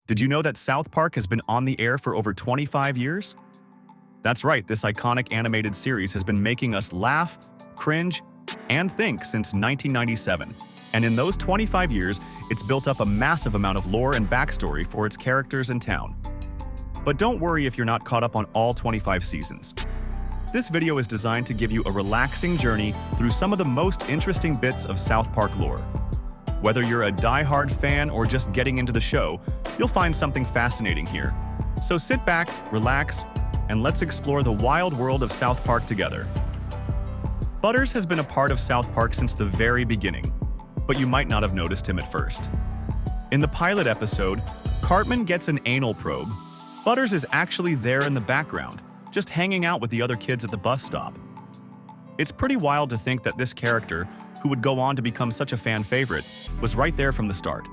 Did you know that South Park has been on the air for over 25 years? That's right, this iconic animated series has been making us laugh, cringe, and think since 1997. And in those 25 years, it's built up a massive amount of lore and backstory for its characters and town. But don't worry if you're not caught up on all 25 seasons. This video is designed to give you a relaxing journey through some of the most interesting bits of South Park lore. Whether you're a die-hard fan or just getting into the show, you'll find something fascinating here. So sit back, relax, and let's explore the wild world of South Park together. Butters has been a part of South Park since the very beginning, but you might not have noticed him at first. In the pilot episode, Cartman gets an anal probe. Butters is actually there in the background, just hanging out with the other kids at the bus stop. It's pretty wild to think that this character, who would go on to become such a fan favorite, was right there from the start.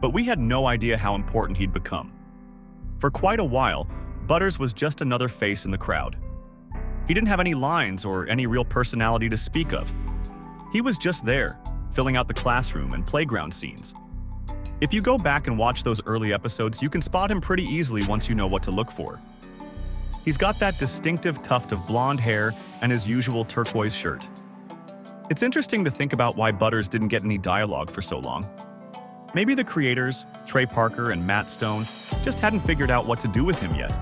But we had no idea how important he'd become. For quite a while, Butters was just another face in the crowd. He didn't have any lines or any real personality to speak of. He was just there, filling out the classroom and playground scenes. If you go back and watch those early episodes, you can spot him pretty easily once you know what to look for. He's got that distinctive tuft of blonde hair and his usual turquoise shirt. It's interesting to think about why Butters didn't get any dialogue for so long. Maybe the creators, Trey Parker and Matt Stone, just hadn't figured out what to do with him yet.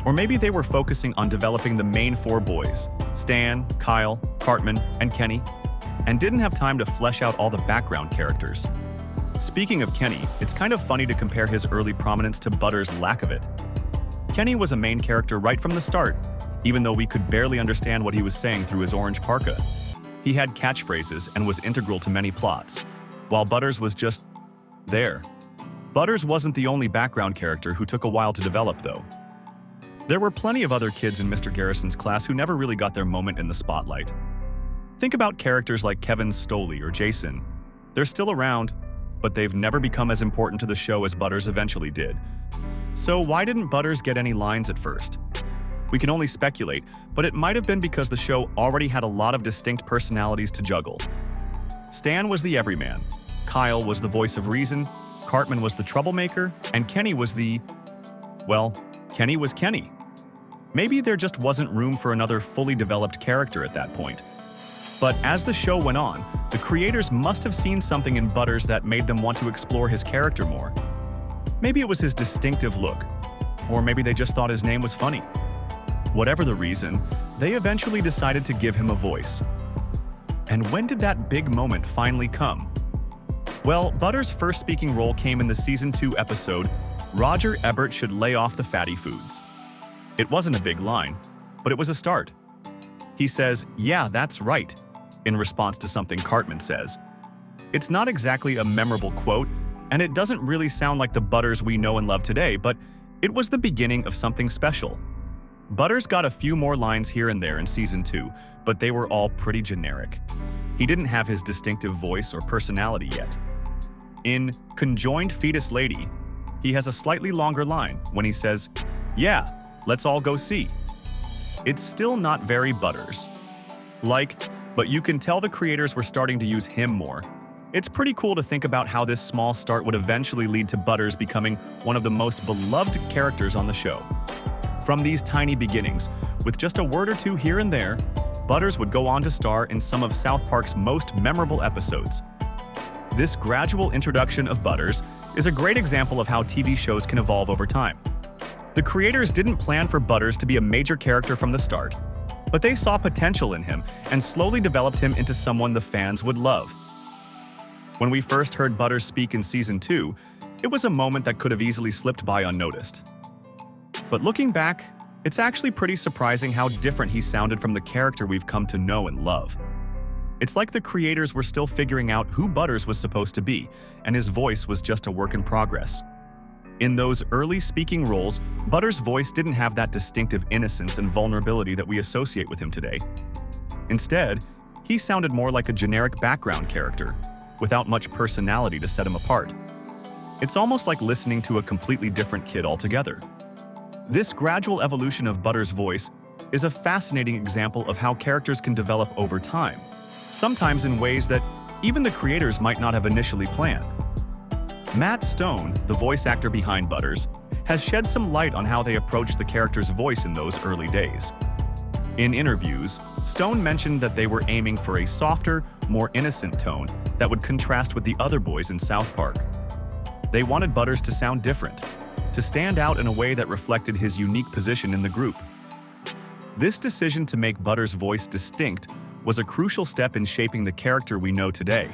Or maybe they were focusing on developing the main four boys, Stan, Kyle, Cartman, and Kenny, and didn't have time to flesh out all the background characters. Speaking of Kenny, it's kind of funny to compare his early prominence to Butters' lack of it. Kenny was a main character right from the start, even though we could barely understand what he was saying through his orange parka. He had catchphrases and was integral to many plots, while Butters was just there. Butters wasn't the only background character who took a while to develop, though. There were plenty of other kids in Mr. Garrison's class who never really got their moment in the spotlight. Think about characters like Kevin Stoley or Jason. They're still around, but they've never become as important to the show as Butters eventually did. So why didn't Butters get any lines at first? We can only speculate, but it might have been because the show already had a lot of distinct personalities to juggle. Stan was the everyman, Kyle was the voice of reason, Cartman was the troublemaker, and Kenny was Kenny was Kenny. Maybe there just wasn't room for another fully developed character at that point. But as the show went on, the creators must have seen something in Butters that made them want to explore his character more. Maybe it was his distinctive look, or maybe they just thought his name was funny. Whatever the reason, they eventually decided to give him a voice. And when did that big moment finally come? Well, Butters' first speaking role came in the Season 2 episode, Roger Ebert Should Lay Off the Fatty Foods. It wasn't a big line, but it was a start. He says, "Yeah, that's right," in response to something Cartman says. It's not exactly a memorable quote, and it doesn't really sound like the Butters we know and love today, but it was the beginning of something special. Butters got a few more lines here and there in Season 2, but they were all pretty generic. He didn't have his distinctive voice or personality yet. In Conjoined Fetus Lady, he has a slightly longer line when he says, "Yeah, let's all go see." It's still not very Butters. But you can tell the creators were starting to use him more. It's pretty cool to think about how this small start would eventually lead to Butters becoming one of the most beloved characters on the show. From these tiny beginnings, with just a word or two here and there, Butters would go on to star in some of South Park's most memorable episodes. This gradual introduction of Butters is a great example of how TV shows can evolve over time. The creators didn't plan for Butters to be a major character from the start, but they saw potential in him and slowly developed him into someone the fans would love. When we first heard Butters speak in Season 2, it was a moment that could have easily slipped by unnoticed. But looking back, it's actually pretty surprising how different he sounded from the character we've come to know and love. It's like the creators were still figuring out who Butters was supposed to be, and his voice was just a work in progress. In those early speaking roles, Butters' voice didn't have that distinctive innocence and vulnerability that we associate with him today. Instead, he sounded more like a generic background character, without much personality to set him apart. It's almost like listening to a completely different kid altogether. This gradual evolution of Butters' voice is a fascinating example of how characters can develop over time, sometimes in ways that even the creators might not have initially planned. Matt Stone, the voice actor behind Butters, has shed some light on how they approached the character's voice in those early days. In interviews, Stone mentioned that they were aiming for a softer, more innocent tone that would contrast with the other boys in South Park. They wanted Butters to sound different, to stand out in a way that reflected his unique position in the group. This decision to make Butters' voice distinct was a crucial step in shaping the character we know today.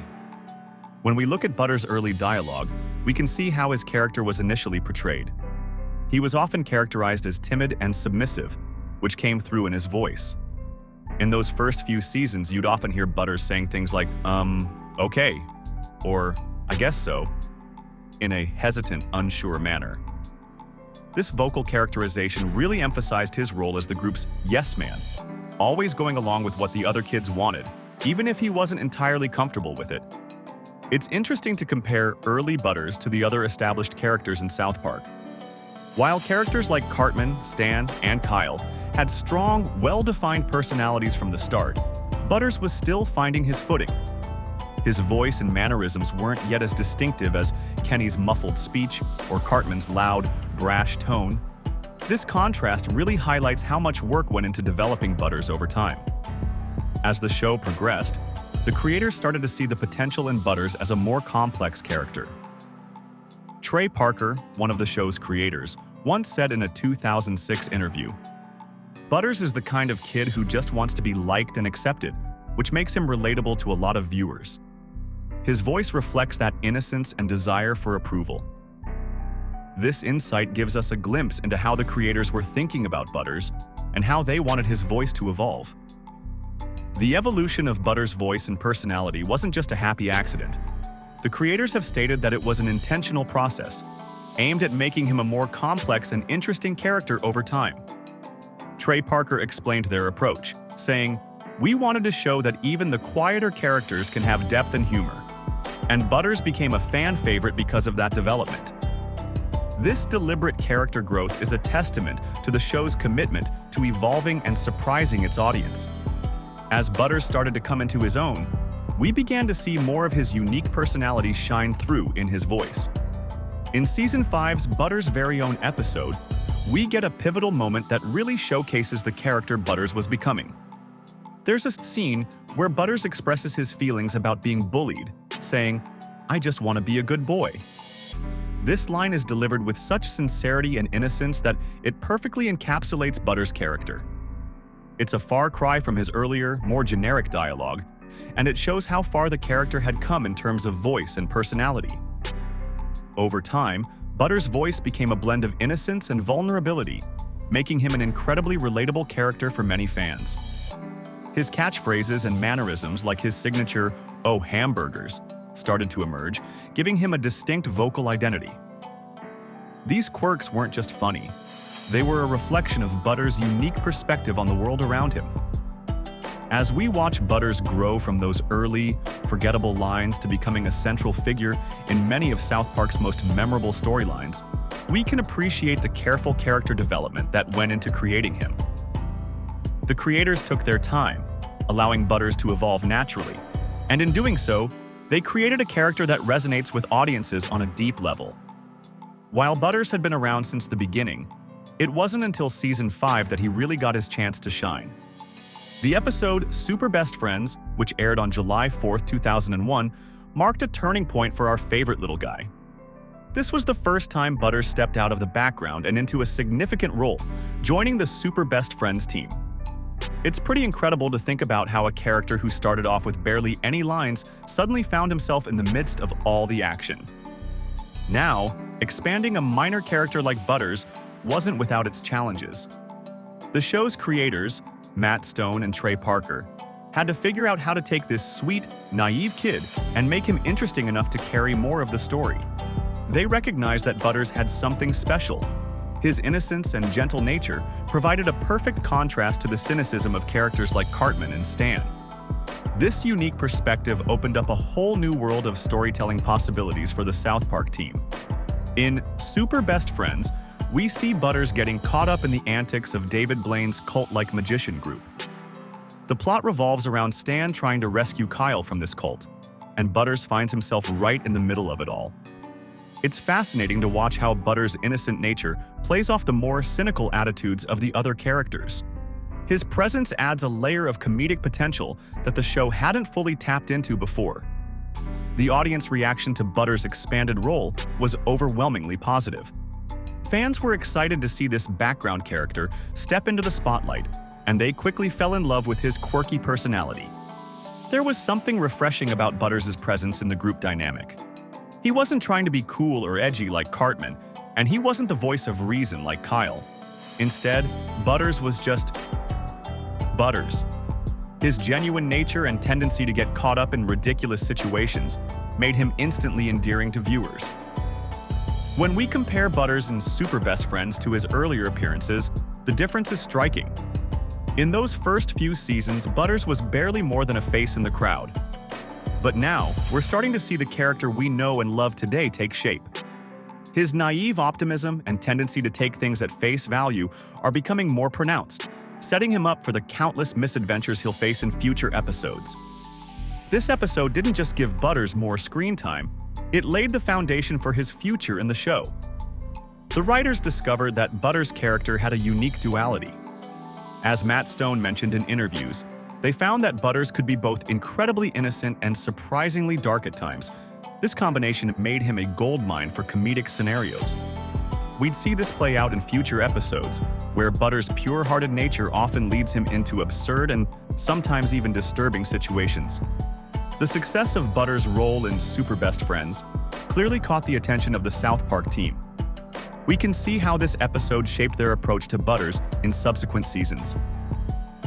When we look at Butters' early dialogue, we can see how his character was initially portrayed. He was often characterized as timid and submissive, which came through in his voice. In those first few seasons, you'd often hear Butters saying things like, okay, or I guess so, in a hesitant, unsure manner. This vocal characterization really emphasized his role as the group's yes man, always going along with what the other kids wanted, even if he wasn't entirely comfortable with it. It's interesting to compare early Butters to the other established characters in South Park. While characters like Cartman, Stan, and Kyle had strong, well-defined personalities from the start, Butters was still finding his footing. His voice and mannerisms weren't yet as distinctive as Kenny's muffled speech or Cartman's loud, brash tone. This contrast really highlights how much work went into developing Butters over time. As the show progressed, the creators started to see the potential in Butters as a more complex character. Trey Parker, one of the show's creators, once said in a 2006 interview, "Butters is the kind of kid who just wants to be liked and accepted, which makes him relatable to a lot of viewers. His voice reflects that innocence and desire for approval." This insight gives us a glimpse into how the creators were thinking about Butters and how they wanted his voice to evolve. The evolution of Butters' voice and personality wasn't just a happy accident. The creators have stated that it was an intentional process, aimed at making him a more complex and interesting character over time. Trey Parker explained their approach, saying, "We wanted to show that even the quieter characters can have depth and humor, and Butters became a fan favorite because of that development." This deliberate character growth is a testament to the show's commitment to evolving and surprising its audience. As Butters started to come into his own, we began to see more of his unique personality shine through in his voice. In Season 5's Butters' very own episode, we get a pivotal moment that really showcases the character Butters was becoming. There's a scene where Butters expresses his feelings about being bullied, saying, "I just want to be a good boy." This line is delivered with such sincerity and innocence that it perfectly encapsulates Butters' character. It's a far cry from his earlier, more generic dialogue, and it shows how far the character had come in terms of voice and personality. Over time, Butters' voice became a blend of innocence and vulnerability, making him an incredibly relatable character for many fans. His catchphrases and mannerisms, like his signature "Oh, hamburgers," started to emerge, giving him a distinct vocal identity. These quirks weren't just funny. They were a reflection of Butters' unique perspective on the world around him. As we watch Butters grow from those early, forgettable lines to becoming a central figure in many of South Park's most memorable storylines, we can appreciate the careful character development that went into creating him. The creators took their time, allowing Butters to evolve naturally, and in doing so, they created a character that resonates with audiences on a deep level. While Butters had been around since the beginning, it wasn't until Season 5 that he really got his chance to shine. The episode Super Best Friends, which aired on July 4th, 2001, marked a turning point for our favorite little guy. This was the first time Butters stepped out of the background and into a significant role, joining the Super Best Friends team. It's pretty incredible to think about how a character who started off with barely any lines suddenly found himself in the midst of all the action. Now, expanding a minor character like Butters wasn't without its challenges. The show's creators, Matt Stone and Trey Parker, had to figure out how to take this sweet, naive kid and make him interesting enough to carry more of the story. They recognized that Butters had something special. His innocence and gentle nature provided a perfect contrast to the cynicism of characters like Cartman and Stan. This unique perspective opened up a whole new world of storytelling possibilities for the South Park team. In Super Best Friends, we see Butters getting caught up in the antics of David Blaine's cult-like magician group. The plot revolves around Stan trying to rescue Kyle from this cult, and Butters finds himself right in the middle of it all. It's fascinating to watch how Butters' innocent nature plays off the more cynical attitudes of the other characters. His presence adds a layer of comedic potential that the show hadn't fully tapped into before. The audience reaction to Butters' expanded role was overwhelmingly positive. Fans were excited to see this background character step into the spotlight, and they quickly fell in love with his quirky personality. There was something refreshing about Butters' presence in the group dynamic. He wasn't trying to be cool or edgy like Cartman, and he wasn't the voice of reason like Kyle. Instead, Butters was just Butters. His genuine nature and tendency to get caught up in ridiculous situations made him instantly endearing to viewers. When we compare Butters in Super Best Friends to his earlier appearances, the difference is striking. In those first few seasons, Butters was barely more than a face in the crowd. But now, we're starting to see the character we know and love today take shape. His naive optimism and tendency to take things at face value are becoming more pronounced, setting him up for the countless misadventures he'll face in future episodes. This episode didn't just give Butters more screen time, it laid the foundation for his future in the show. The writers discovered that Butters' character had a unique duality. As Matt Stone mentioned in interviews, they found that Butters could be both incredibly innocent and surprisingly dark at times. This combination made him a goldmine for comedic scenarios. We'd see this play out in future episodes, where Butters' pure-hearted nature often leads him into absurd and sometimes even disturbing situations. The success of Butters' role in Super Best Friends clearly caught the attention of the Southpark team. We can see how this episode shaped their approach to Butters in subsequent seasons.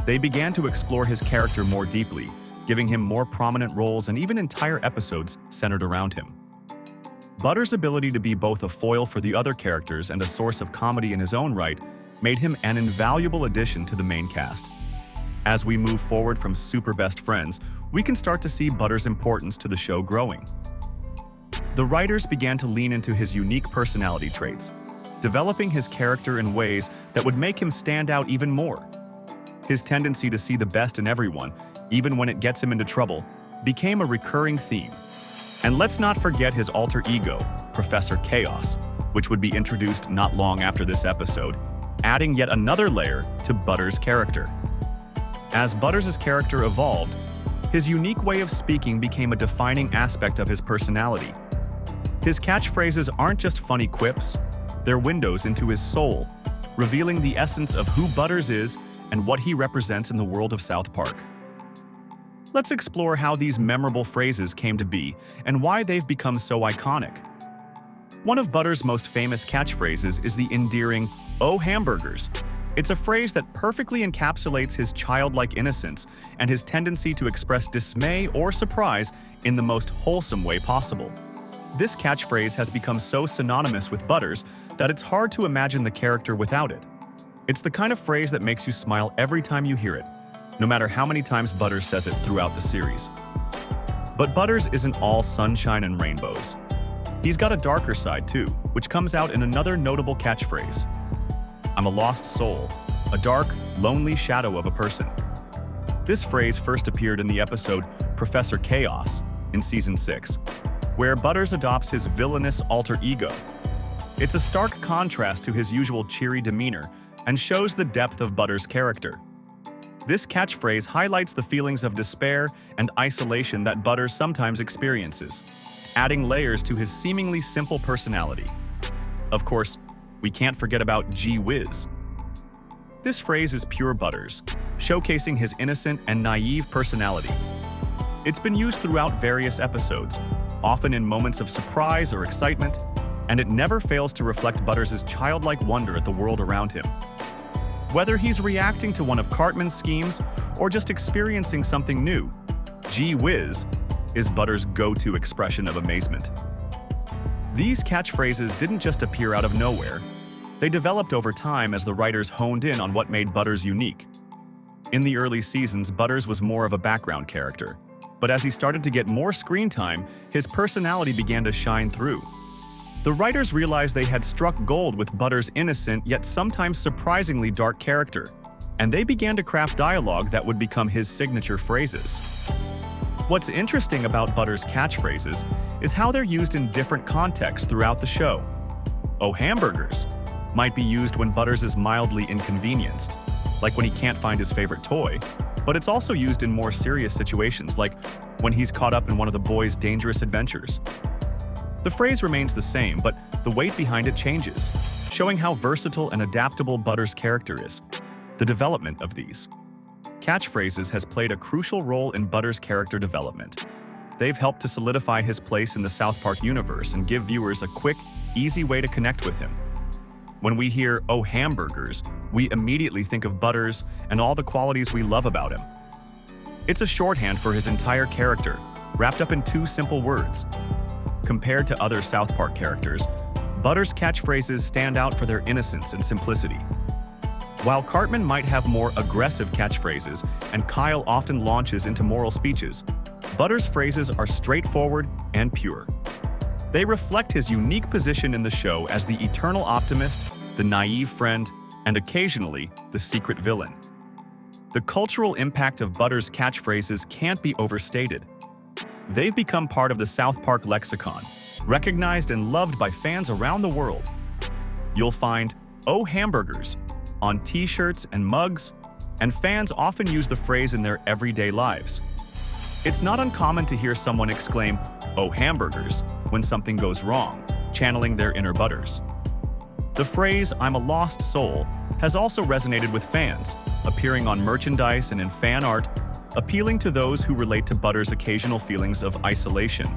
They began to explore his character more deeply, giving him more prominent roles and even entire episodes centered around him. Butters' ability to be both a foil for the other characters and a source of comedy in his own right made him an invaluable addition to the main cast. As we move forward from Super Best Friends, we can start to see Butters' importance to the show growing. The writers began to lean into his unique personality traits, developing his character in ways that would make him stand out even more. His tendency to see the best in everyone, even when it gets him into trouble, became a recurring theme. And let's not forget his alter ego, Professor Chaos, which would be introduced not long after this episode, adding yet another layer to Butters' character. As Butters' character evolved, his unique way of speaking became a defining aspect of his personality. His catchphrases aren't just funny quips, they're windows into his soul, revealing the essence of who Butters is and what he represents in the world of South Park. Let's explore how these memorable phrases came to be and why they've become so iconic. One of Butters' most famous catchphrases is the endearing, "Oh hamburgers." It's a phrase that perfectly encapsulates his childlike innocence and his tendency to express dismay or surprise in the most wholesome way possible. This catchphrase has become so synonymous with Butters that it's hard to imagine the character without it. It's the kind of phrase that makes you smile every time you hear it, no matter how many times Butters says it throughout the series. But Butters isn't all sunshine and rainbows. He's got a darker side too, which comes out in another notable catchphrase. "I'm a lost soul, a dark, lonely shadow of a person." This phrase first appeared in the episode Professor Chaos in Season 6, where Butters adopts his villainous alter ego. It's a stark contrast to his usual cheery demeanor and shows the depth of Butters' character. This catchphrase highlights the feelings of despair and isolation that Butters sometimes experiences, adding layers to his seemingly simple personality. Of course, we can't forget about "Gee whiz." This phrase is pure Butters, showcasing his innocent and naive personality. It's been used throughout various episodes, often in moments of surprise or excitement, and it never fails to reflect Butters' childlike wonder at the world around him. Whether he's reacting to one of Cartman's schemes or just experiencing something new, "Gee whiz" is Butters' go-to expression of amazement. These catchphrases didn't just appear out of nowhere. They developed over time as the writers honed in on what made Butters unique. In the early seasons, Butters was more of a background character, but as he started to get more screen time, his personality began to shine through. The writers realized they had struck gold with Butters' innocent yet sometimes surprisingly dark character, and they began to craft dialogue that would become his signature phrases. What's interesting about Butters' catchphrases is how they're used in different contexts throughout the show. "Oh, hamburgers" might be used when Butters is mildly inconvenienced, like when he can't find his favorite toy, but it's also used in more serious situations, like when he's caught up in one of the boys' dangerous adventures. The phrase remains the same, but the weight behind it changes, showing how versatile and adaptable Butters' character is. The development of these catchphrases has played a crucial role in Butters' character development. They've helped to solidify his place in the South Park universe and give viewers a quick, easy way to connect with him. When we hear "Oh, hamburgers," we immediately think of Butters and all the qualities we love about him. It's a shorthand for his entire character, wrapped up in two simple words. Compared to other South Park characters, Butters' catchphrases stand out for their innocence and simplicity. While Cartman might have more aggressive catchphrases and Kyle often launches into moral speeches, Butters' phrases are straightforward and pure. They reflect his unique position in the show as the eternal optimist, the naive friend, and occasionally the secret villain. The cultural impact of Butters' catchphrases can't be overstated. They've become part of the South Park lexicon, recognized and loved by fans around the world. You'll find "Oh, hamburgers" on t-shirts and mugs, and fans often use the phrase in their everyday lives. It's not uncommon to hear someone exclaim "Oh, hamburgers" when something goes wrong, channeling their inner Butters. The phrase "I'm a lost soul" has also resonated with fans, appearing on merchandise and in fan art, appealing to those who relate to Butters' occasional feelings of isolation.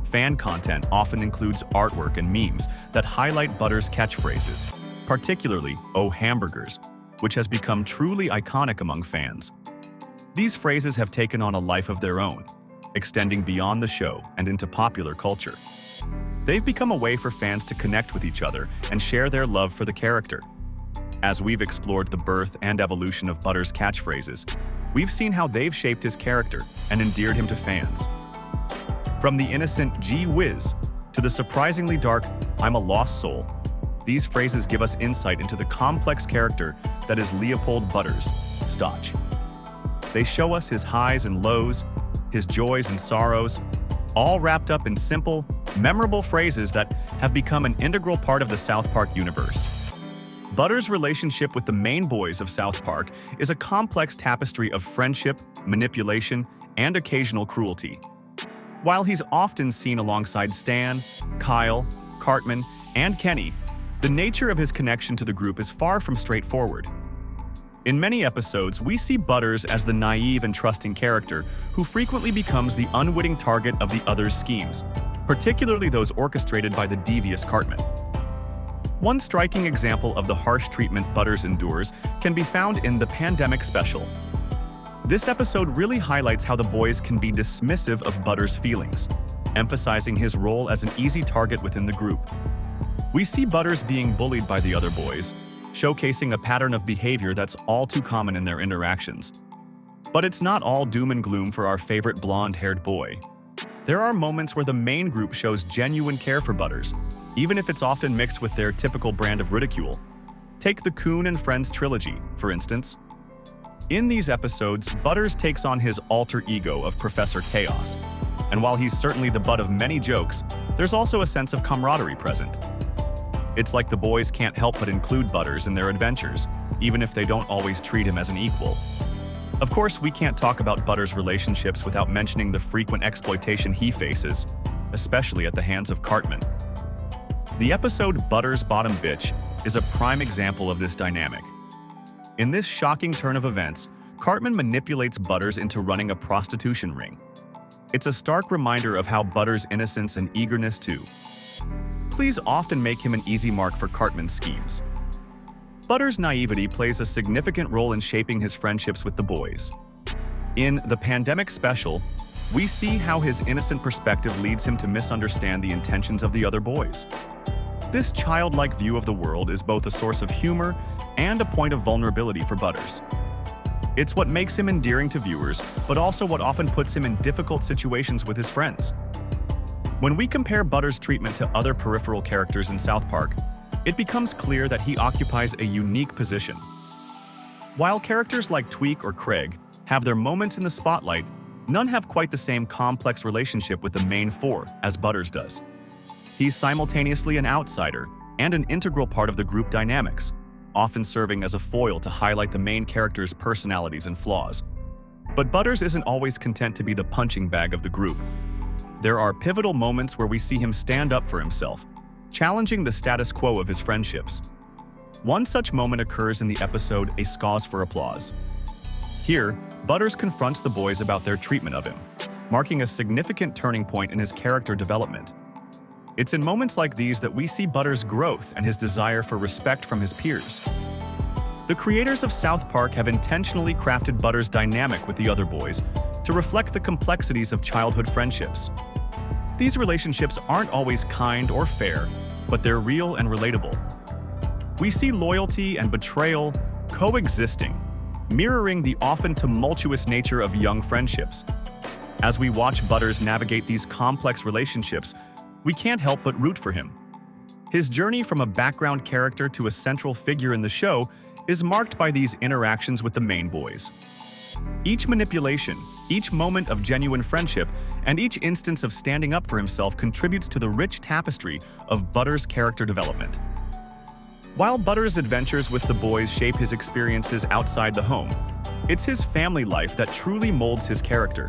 Fan content often includes artwork and memes that highlight Butters' catchphrases, particularly "Oh, hamburgers," which has become truly iconic among fans. These phrases have taken on a life of their own, extending beyond the show and into popular culture. They've become a way for fans to connect with each other and share their love for the character. As we've explored the birth and evolution of Butters' catchphrases, we've seen how they've shaped his character and endeared him to fans. From the innocent "Gee whiz" to the surprisingly dark "I'm a lost soul," these phrases give us insight into the complex character that is Leopold Butters, Stotch. They show us his highs and lows, his joys and sorrows, all wrapped up in simple, memorable phrases that have become an integral part of the South Park universe. Butters' relationship with the main boys of South Park is a complex tapestry of friendship, manipulation, and occasional cruelty. While he's often seen alongside Stan, Kyle, Cartman, and Kenny, the nature of his connection to the group is far from straightforward. In many episodes, we see Butters as the naive and trusting character who frequently becomes the unwitting target of the others' schemes, particularly those orchestrated by the devious Cartman. One striking example of the harsh treatment Butters endures can be found in the Pandemic Special. This episode really highlights how the boys can be dismissive of Butters' feelings, emphasizing his role as an easy target within the group. We see Butters being bullied by the other boys, showcasing a pattern of behavior that's all too common in their interactions. But it's not all doom and gloom for our favorite blonde-haired boy. There are moments where the main group shows genuine care for Butters, even if it's often mixed with their typical brand of ridicule. Take the Coon and Friends trilogy, for instance. In these episodes, Butters takes on his alter ego of Professor Chaos, and while he's certainly the butt of many jokes, there's also a sense of camaraderie present. It's like the boys can't help but include Butters in their adventures, even if they don't always treat him as an equal. Of course, we can't talk about Butters' relationships without mentioning the frequent exploitation he faces, especially at the hands of Cartman. The episode Butters' Bottom Bitch is a prime example of this dynamic. In this shocking turn of events, Cartman manipulates Butters into running a prostitution ring. It's a stark reminder of how Butters' innocence and eagerness to please often make him an easy mark for Cartman's schemes. Butters' naivety plays a significant role in shaping his friendships with the boys. In the Pandemic Special, we see how his innocent perspective leads him to misunderstand the intentions of the other boys. This childlike view of the world is both a source of humor and a point of vulnerability for Butters. It's what makes him endearing to viewers, but also what often puts him in difficult situations with his friends. When we compare Butters' treatment to other peripheral characters in South Park, it becomes clear that he occupies a unique position. While characters like Tweek or Craig have their moments in the spotlight, None have quite the same complex relationship with the main four as Butters does. He's simultaneously an outsider and an integral part of the group dynamics, often serving as a foil to highlight the main character's personalities and flaws. But Butters isn't always content to be the punching bag of the group. There are pivotal moments where we see him stand up for himself, challenging the status quo of his friendships. One such moment occurs in the episode A Cause for Applause. Here, Butters confronts the boys about their treatment of him, marking a significant turning point in his character development. It's in moments like these that we see Butters' growth and his desire for respect from his peers. The creators of South Park have intentionally crafted Butters' dynamic with the other boys to reflect the complexities of childhood friendships. These relationships aren't always kind or fair, but they're real and relatable. We see loyalty and betrayal coexisting, mirroring the often tumultuous nature of young friendships. As we watch Butters navigate these complex relationships, we can't help but root for him. His journey from a background character to a central figure in the show is marked by these interactions with the main boys. Each manipulation, each moment of genuine friendship, and each instance of standing up for himself contributes to the rich tapestry of Butters' character development. While Butters' adventures with the boys shape his experiences outside the home, it's his family life that truly molds his character.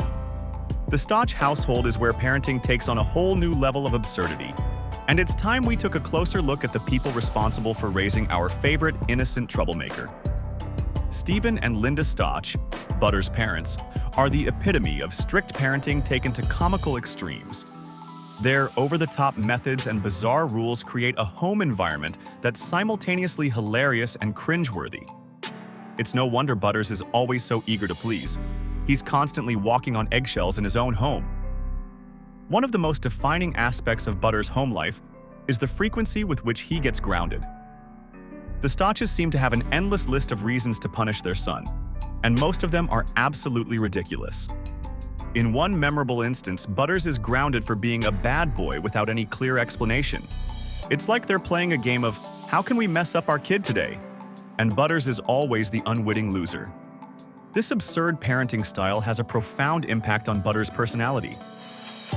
The Stotch household is where parenting takes on a whole new level of absurdity, and it's time we took a closer look at the people responsible for raising our favorite innocent troublemaker. Stephen and Linda Stotch, Butters' parents, are the epitome of strict parenting taken to comical extremes. Their over-the-top methods and bizarre rules create a home environment that's simultaneously hilarious and cringeworthy. It's no wonder Butters is always so eager to please. He's constantly walking on eggshells in his own home. One of the most defining aspects of Butters' home life is the frequency with which he gets grounded. The Stotches seem to have an endless list of reasons to punish their son, and most of them are absolutely ridiculous. In one memorable instance, Butters is grounded for being a bad boy without any clear explanation. It's like they're playing a game of, how can we mess up our kid today? And Butters is always the unwitting loser. This absurd parenting style has a profound impact on Butters' personality.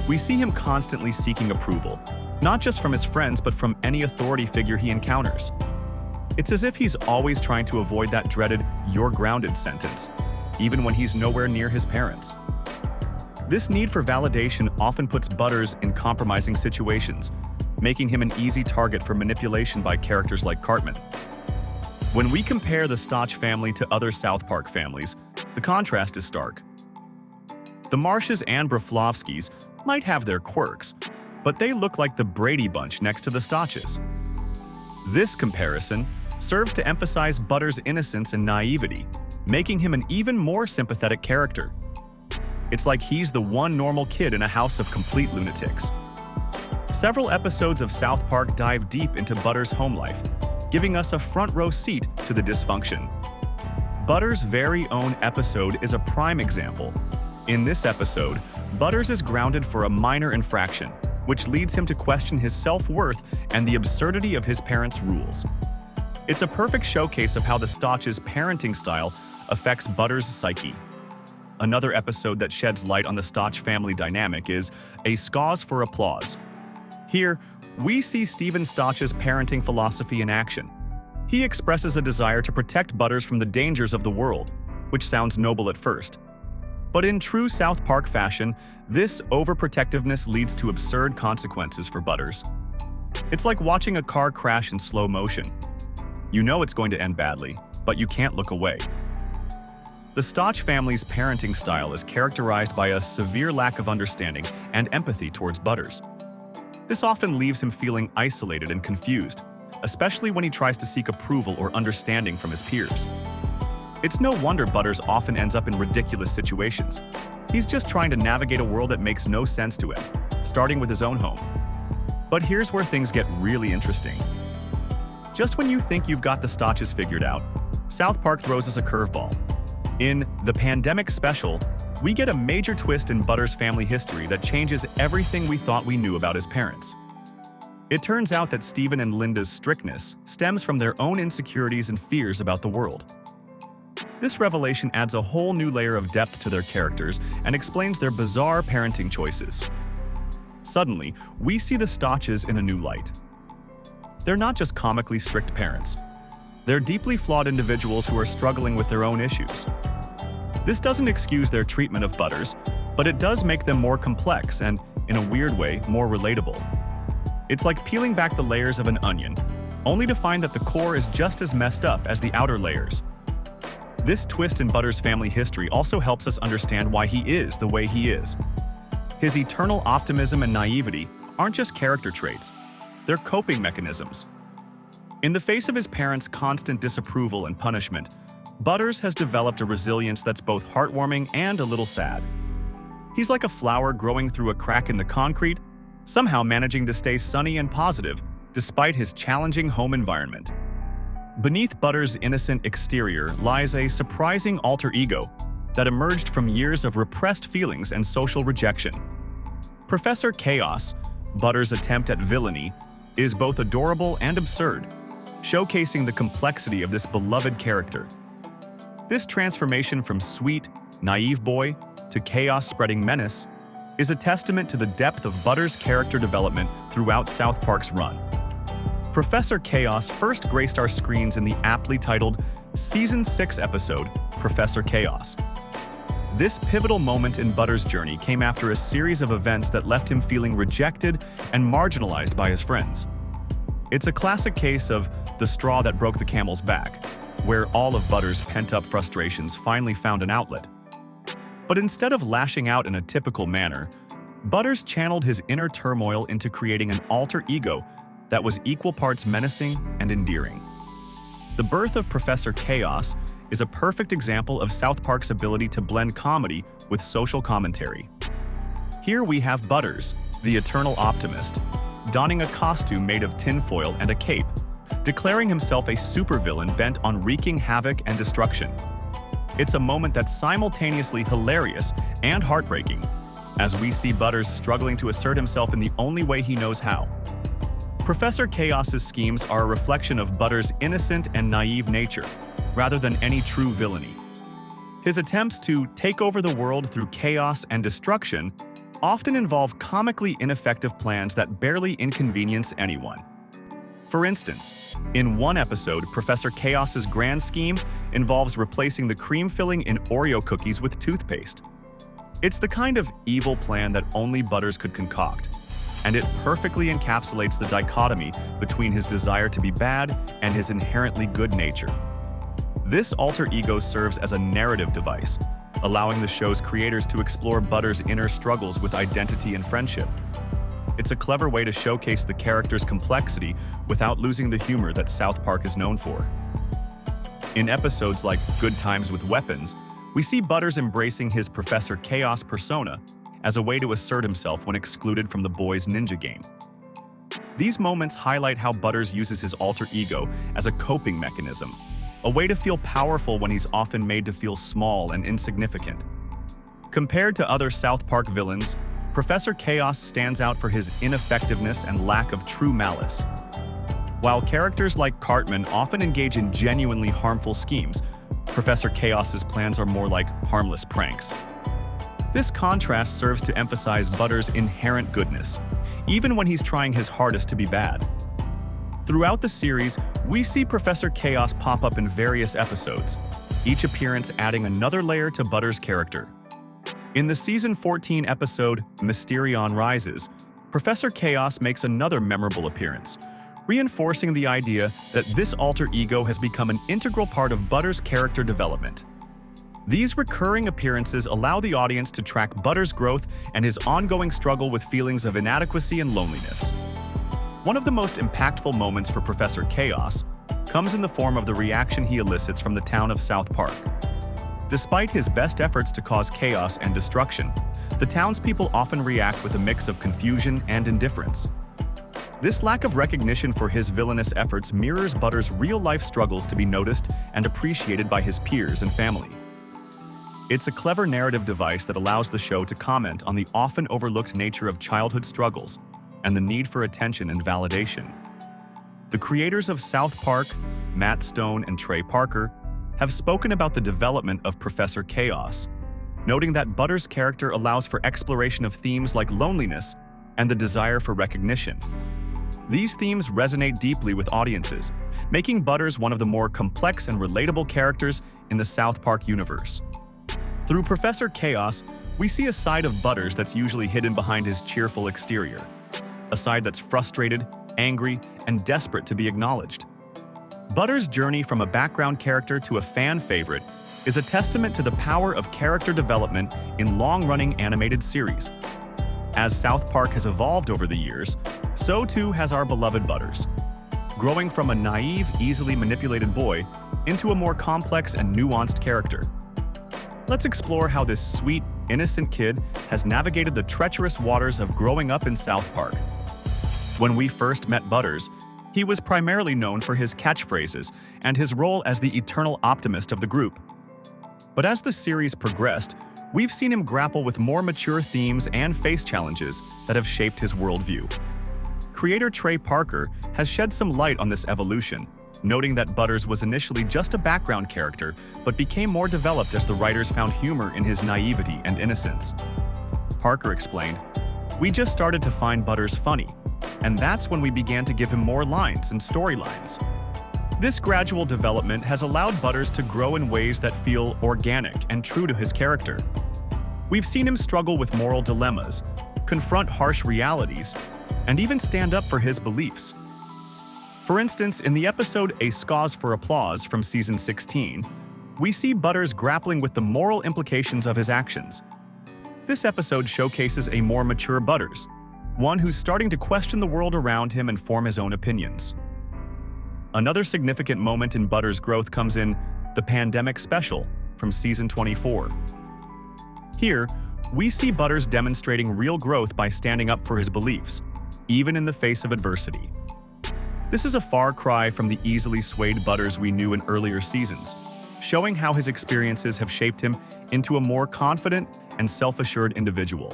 We see him constantly seeking approval, not just from his friends but from any authority figure he encounters. It's as if he's always trying to avoid that dreaded "you're grounded" sentence, even when he's nowhere near his parents. This need for validation often puts Butters in compromising situations, making him an easy target for manipulation by characters like Cartman. When we compare the Stotch family to other South Park families, the contrast is stark. The Marshes and Broflovskis might have their quirks, but they look like the Brady Bunch next to the Stotches. This comparison serves to emphasize Butters' innocence and naivety, making him an even more sympathetic character. It's like he's the one normal kid in a house of complete lunatics. Several episodes of South Park dive deep into Butters' home life, giving us a front-row seat to the dysfunction. Butters' very own episode is a prime example. In this episode, Butters is grounded for a minor infraction, which leads him to question his self-worth and the absurdity of his parents' rules. It's a perfect showcase of how the Stotch's parenting style affects Butters' psyche. Another episode that sheds light on the Stotch family dynamic is A Cause for Applause. Here, we see Stephen Stotch's parenting philosophy in action. He expresses a desire to protect Butters from the dangers of the world, which sounds noble at first. But in true South Park fashion, this overprotectiveness leads to absurd consequences for Butters. It's like watching a car crash in slow motion. You know it's going to end badly, but you can't look away. The Stotch family's parenting style is characterized by a severe lack of understanding and empathy towards Butters. This often leaves him feeling isolated and confused, especially when he tries to seek approval or understanding from his peers. It's no wonder Butters often ends up in ridiculous situations. He's just trying to navigate a world that makes no sense to him, starting with his own home. But here's where things get really interesting. Just when you think you've got the Stotches figured out, South Park throws us a curveball. In The Pandemic Special, we get a major twist in Butters' family history that changes everything we thought we knew about his parents. It turns out that Stephen and Linda's strictness stems from their own insecurities and fears about the world. This revelation adds a whole new layer of depth to their characters and explains their bizarre parenting choices. Suddenly, we see the Stotches in a new light. They're not just comically strict parents. They're deeply flawed individuals who are struggling with their own issues. This doesn't excuse their treatment of Butters, but it does make them more complex and, in a weird way, more relatable. It's like peeling back the layers of an onion, only to find that the core is just as messed up as the outer layers. This twist in Butters' family history also helps us understand why he is the way he is. His eternal optimism and naivety aren't just character traits, they're coping mechanisms. In the face of his parents' constant disapproval and punishment, Butters has developed a resilience that's both heartwarming and a little sad. He's like a flower growing through a crack in the concrete, somehow managing to stay sunny and positive despite his challenging home environment. Beneath Butters' innocent exterior lies a surprising alter ego that emerged from years of repressed feelings and social rejection. Professor Chaos, Butters' attempt at villainy, is both adorable and absurd, showcasing the complexity of this beloved character. This transformation from sweet, naive boy to chaos-spreading menace is a testament to the depth of Butters' character development throughout South Park's run. Professor Chaos first graced our screens in the aptly titled Season 6 episode, Professor Chaos. This pivotal moment in Butters' journey came after a series of events that left him feeling rejected and marginalized by his friends. It's a classic case of the straw that broke the camel's back, where all of Butters' pent-up frustrations finally found an outlet. But instead of lashing out in a typical manner, Butters channeled his inner turmoil into creating an alter ego that was equal parts menacing and endearing. The birth of Professor Chaos is a perfect example of South Park's ability to blend comedy with social commentary. Here we have Butters, the eternal optimist, donning a costume made of tinfoil and a cape, declaring himself a supervillain bent on wreaking havoc and destruction. It's a moment that's simultaneously hilarious and heartbreaking, as we see Butters struggling to assert himself in the only way he knows how. Professor Chaos's schemes are a reflection of Butters' innocent and naive nature, rather than any true villainy. His attempts to take over the world through chaos and destruction often involve comically ineffective plans that barely inconvenience anyone. For instance, in one episode, Professor Chaos's grand scheme involves replacing the cream filling in Oreo cookies with toothpaste. It's the kind of evil plan that only Butters could concoct, and it perfectly encapsulates the dichotomy between his desire to be bad and his inherently good nature. This alter ego serves as a narrative device, allowing the show's creators to explore Butters' inner struggles with identity and friendship. It's a clever way to showcase the character's complexity without losing the humor that South Park is known for. In episodes like Good Times with Weapons, we see Butters embracing his Professor Chaos persona as a way to assert himself when excluded from the boys' ninja game. These moments highlight how Butters uses his alter ego as a coping mechanism, a way to feel powerful when he's often made to feel small and insignificant. Compared to other South Park villains, Professor Chaos stands out for his ineffectiveness and lack of true malice. While characters like Cartman often engage in genuinely harmful schemes, Professor Chaos's plans are more like harmless pranks. This contrast serves to emphasize Butters' inherent goodness, even when he's trying his hardest to be bad. Throughout the series, we see Professor Chaos pop up in various episodes, each appearance adding another layer to Butters' character. In the Season 14 episode, Mysterion Rises, Professor Chaos makes another memorable appearance, reinforcing the idea that this alter ego has become an integral part of Butters' character development. These recurring appearances allow the audience to track Butters' growth and his ongoing struggle with feelings of inadequacy and loneliness. One of the most impactful moments for Professor Chaos comes in the form of the reaction he elicits from the town of South Park. Despite his best efforts to cause chaos and destruction, the townspeople often react with a mix of confusion and indifference. This lack of recognition for his villainous efforts mirrors Butters' real-life struggles to be noticed and appreciated by his peers and family. It's a clever narrative device that allows the show to comment on the often overlooked nature of childhood struggles and the need for attention and validation. The creators of South Park, Matt Stone and Trey Parker, have spoken about the development of Professor Chaos, noting that Butters' character allows for exploration of themes like loneliness and the desire for recognition. These themes resonate deeply with audiences, making Butters one of the more complex and relatable characters in the South Park universe. Through Professor Chaos, we see a side of Butters that's usually hidden behind his cheerful exterior, a side that's frustrated, angry, and desperate to be acknowledged. Butters' journey from a background character to a fan favorite is a testament to the power of character development in long-running animated series. As South Park has evolved over the years, so too has our beloved Butters, growing from a naive, easily manipulated boy into a more complex and nuanced character. Let's explore how this sweet, innocent kid has navigated the treacherous waters of growing up in South Park. When we first met Butters, he was primarily known for his catchphrases and his role as the eternal optimist of the group. But as the series progressed, we've seen him grapple with more mature themes and face challenges that have shaped his worldview. Creator Trey Parker has shed some light on this evolution, noting that Butters was initially just a background character, but became more developed as the writers found humor in his naivety and innocence. Parker explained, "We just started to find Butters funny, and that's when we began to give him more lines and storylines." This gradual development has allowed Butters to grow in ways that feel organic and true to his character. We've seen him struggle with moral dilemmas, confront harsh realities, and even stand up for his beliefs. For instance, in the episode A Cause for Applause from Season 16, we see Butters grappling with the moral implications of his actions. This episode showcases a more mature Butters, one who's starting to question the world around him and form his own opinions. Another significant moment in Butters' growth comes in the Pandemic Special from Season 24. Here, we see Butters demonstrating real growth by standing up for his beliefs, even in the face of adversity. This is a far cry from the easily swayed Butters we knew in earlier seasons, showing how his experiences have shaped him into a more confident and self-assured individual.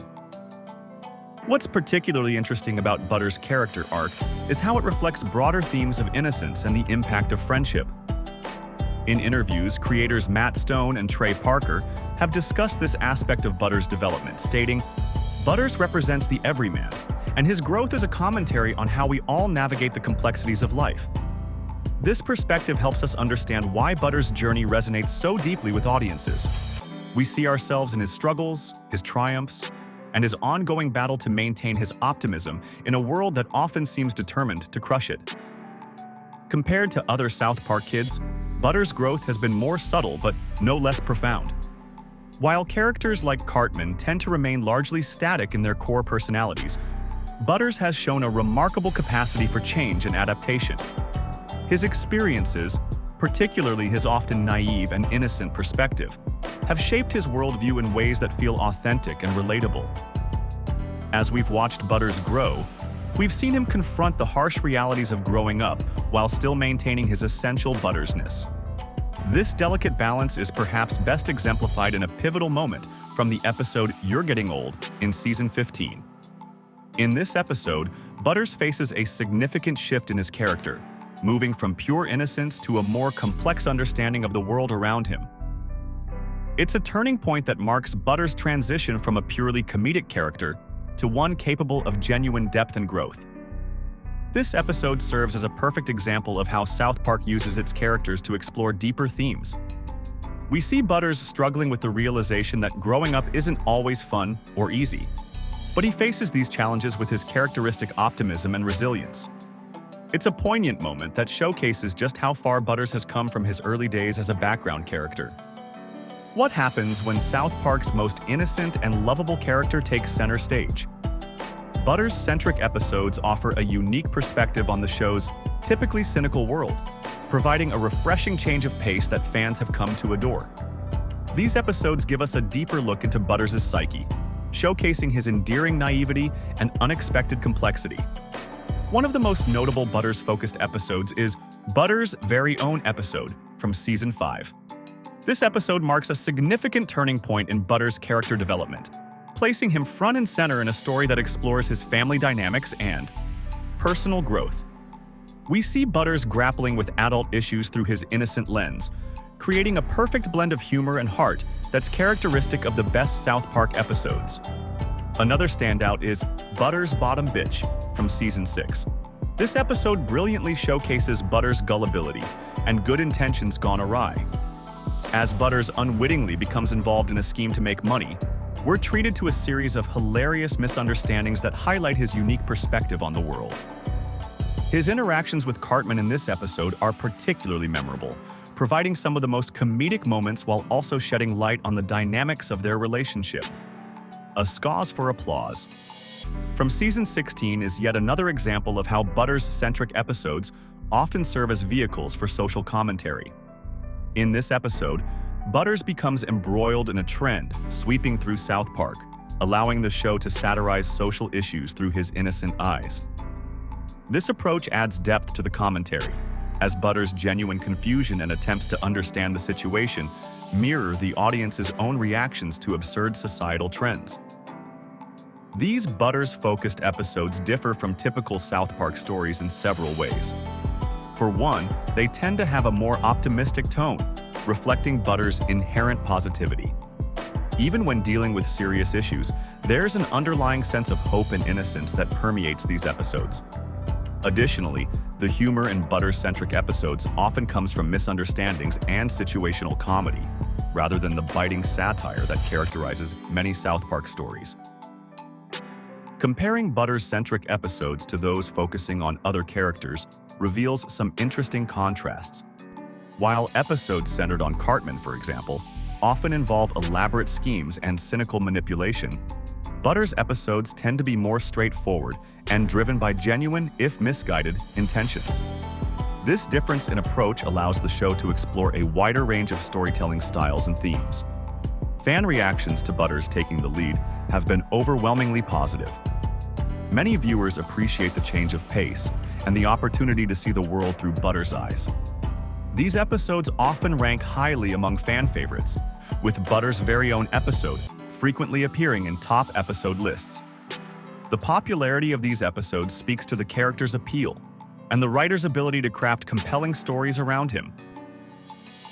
What's particularly interesting about Butters' character arc is how it reflects broader themes of innocence and the impact of friendship. In interviews, creators Matt Stone and Trey Parker have discussed this aspect of Butters' development, stating, "Butters represents the everyman, and his growth is a commentary on how we all navigate the complexities of life." This perspective helps us understand why Butters' journey resonates so deeply with audiences. We see ourselves in his struggles, his triumphs, and his ongoing battle to maintain his optimism in a world that often seems determined to crush it. Compared to other South Park kids, Butters' growth has been more subtle but no less profound. While characters like Cartman tend to remain largely static in their core personalities, Butters has shown a remarkable capacity for change and adaptation. His experiences, particularly his often naive and innocent perspective, have shaped his worldview in ways that feel authentic and relatable. As we've watched Butters grow, we've seen him confront the harsh realities of growing up while still maintaining his essential Buttersness. This delicate balance is perhaps best exemplified in a pivotal moment from the episode You're Getting Old in Season 15. In this episode, Butters faces a significant shift in his character, moving from pure innocence to a more complex understanding of the world around him. It's a turning point that marks Butters' transition from a purely comedic character to one capable of genuine depth and growth. This episode serves as a perfect example of how South Park uses its characters to explore deeper themes. We see Butters struggling with the realization that growing up isn't always fun or easy, but he faces these challenges with his characteristic optimism and resilience. It's a poignant moment that showcases just how far Butters has come from his early days as a background character. What happens when South Park's most innocent and lovable character takes center stage? Butters-centric episodes offer a unique perspective on the show's typically cynical world, providing a refreshing change of pace that fans have come to adore. These episodes give us a deeper look into Butters' psyche, showcasing his endearing naivety and unexpected complexity. One of the most notable Butters-focused episodes is Butters' Very Own episode from Season 5. This episode marks a significant turning point in Butters' character development, placing him front and center in a story that explores his family dynamics and personal growth. We see Butters grappling with adult issues through his innocent lens, creating a perfect blend of humor and heart that's characteristic of the best South Park episodes. Another standout is Butters' Bottom Bitch from Season 6. This episode brilliantly showcases Butters' gullibility and good intentions gone awry. As Butters unwittingly becomes involved in a scheme to make money, we're treated to a series of hilarious misunderstandings that highlight his unique perspective on the world. His interactions with Cartman in this episode are particularly memorable, providing some of the most comedic moments while also shedding light on the dynamics of their relationship. A cause for applause. From Season 16 is yet another example of how Butters-centric episodes often serve as vehicles for social commentary. In this episode, Butters becomes embroiled in a trend sweeping through South Park, allowing the show to satirize social issues through his innocent eyes. This approach adds depth to the commentary, as Butters' genuine confusion and attempts to understand the situation mirror the audience's own reactions to absurd societal trends. These Butters-focused episodes differ from typical South Park stories in several ways. For one, they tend to have a more optimistic tone, reflecting Butters' inherent positivity. Even when dealing with serious issues, there's an underlying sense of hope and innocence that permeates these episodes. Additionally, the humor in Butters-centric episodes often comes from misunderstandings and situational comedy, rather than the biting satire that characterizes many South Park stories. Comparing Butters-centric episodes to those focusing on other characters reveals some interesting contrasts. While episodes centered on Cartman, for example, often involve elaborate schemes and cynical manipulation, Butters' episodes tend to be more straightforward and driven by genuine, if misguided, intentions. This difference in approach allows the show to explore a wider range of storytelling styles and themes. Fan reactions to Butters taking the lead have been overwhelmingly positive. Many viewers appreciate the change of pace and the opportunity to see the world through Butters' eyes. These episodes often rank highly among fan favorites, with Butters' very own episode frequently appearing in top episode lists. The popularity of these episodes speaks to the character's appeal and the writer's ability to craft compelling stories around him.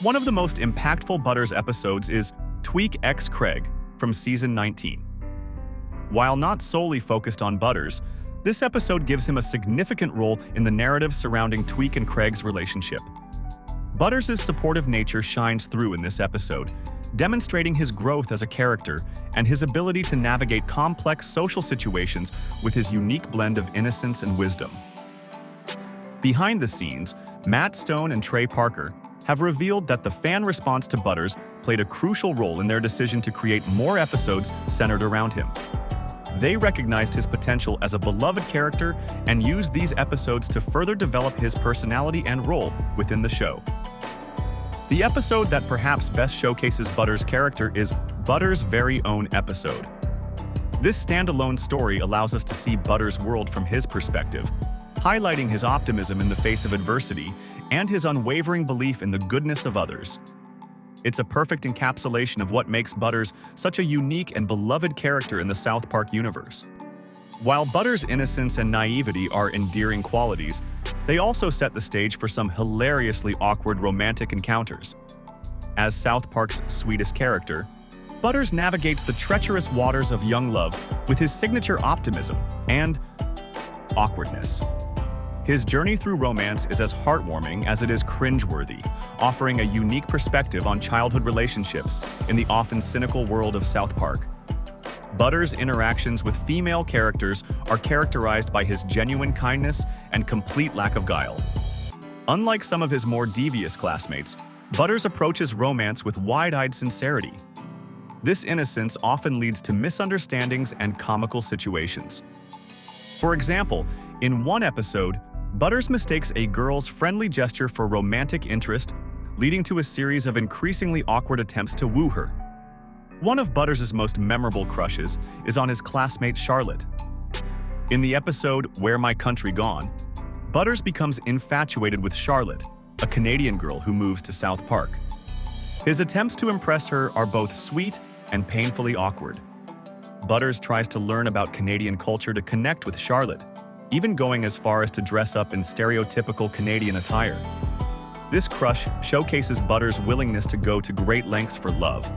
One of the most impactful Butters episodes is Tweak X Craig from Season 19. While not solely focused on Butters, this episode gives him a significant role in the narrative surrounding Tweak and Craig's relationship. Butters' supportive nature shines through in this episode, demonstrating his growth as a character and his ability to navigate complex social situations with his unique blend of innocence and wisdom. Behind the scenes, Matt Stone and Trey Parker have revealed that the fan response to Butters played a crucial role in their decision to create more episodes centered around him. They recognized his potential as a beloved character and used these episodes to further develop his personality and role within the show. The episode that perhaps best showcases Butters' character is Butters' very own episode. This standalone story allows us to see Butters' world from his perspective, highlighting his optimism in the face of adversity and his unwavering belief in the goodness of others. It's a perfect encapsulation of what makes Butters such a unique and beloved character in the South Park universe. While Butters' innocence and naivety are endearing qualities, they also set the stage for some hilariously awkward romantic encounters. As South Park's sweetest character, Butters navigates the treacherous waters of young love with his signature optimism and awkwardness. His journey through romance is as heartwarming as it is cringeworthy, offering a unique perspective on childhood relationships in the often cynical world of South Park. Butters' interactions with female characters are characterized by his genuine kindness and complete lack of guile. Unlike some of his more devious classmates, Butters approaches romance with wide-eyed sincerity. This innocence often leads to misunderstandings and comical situations. For example, in one episode, Butters mistakes a girl's friendly gesture for romantic interest, leading to a series of increasingly awkward attempts to woo her. One of Butters' most memorable crushes is on his classmate Charlotte. In the episode Where My Country Gone, Butters becomes infatuated with Charlotte, a Canadian girl who moves to South Park. His attempts to impress her are both sweet and painfully awkward. Butters tries to learn about Canadian culture to connect with Charlotte, even going as far as to dress up in stereotypical Canadian attire. This crush showcases Butters' willingness to go to great lengths for love,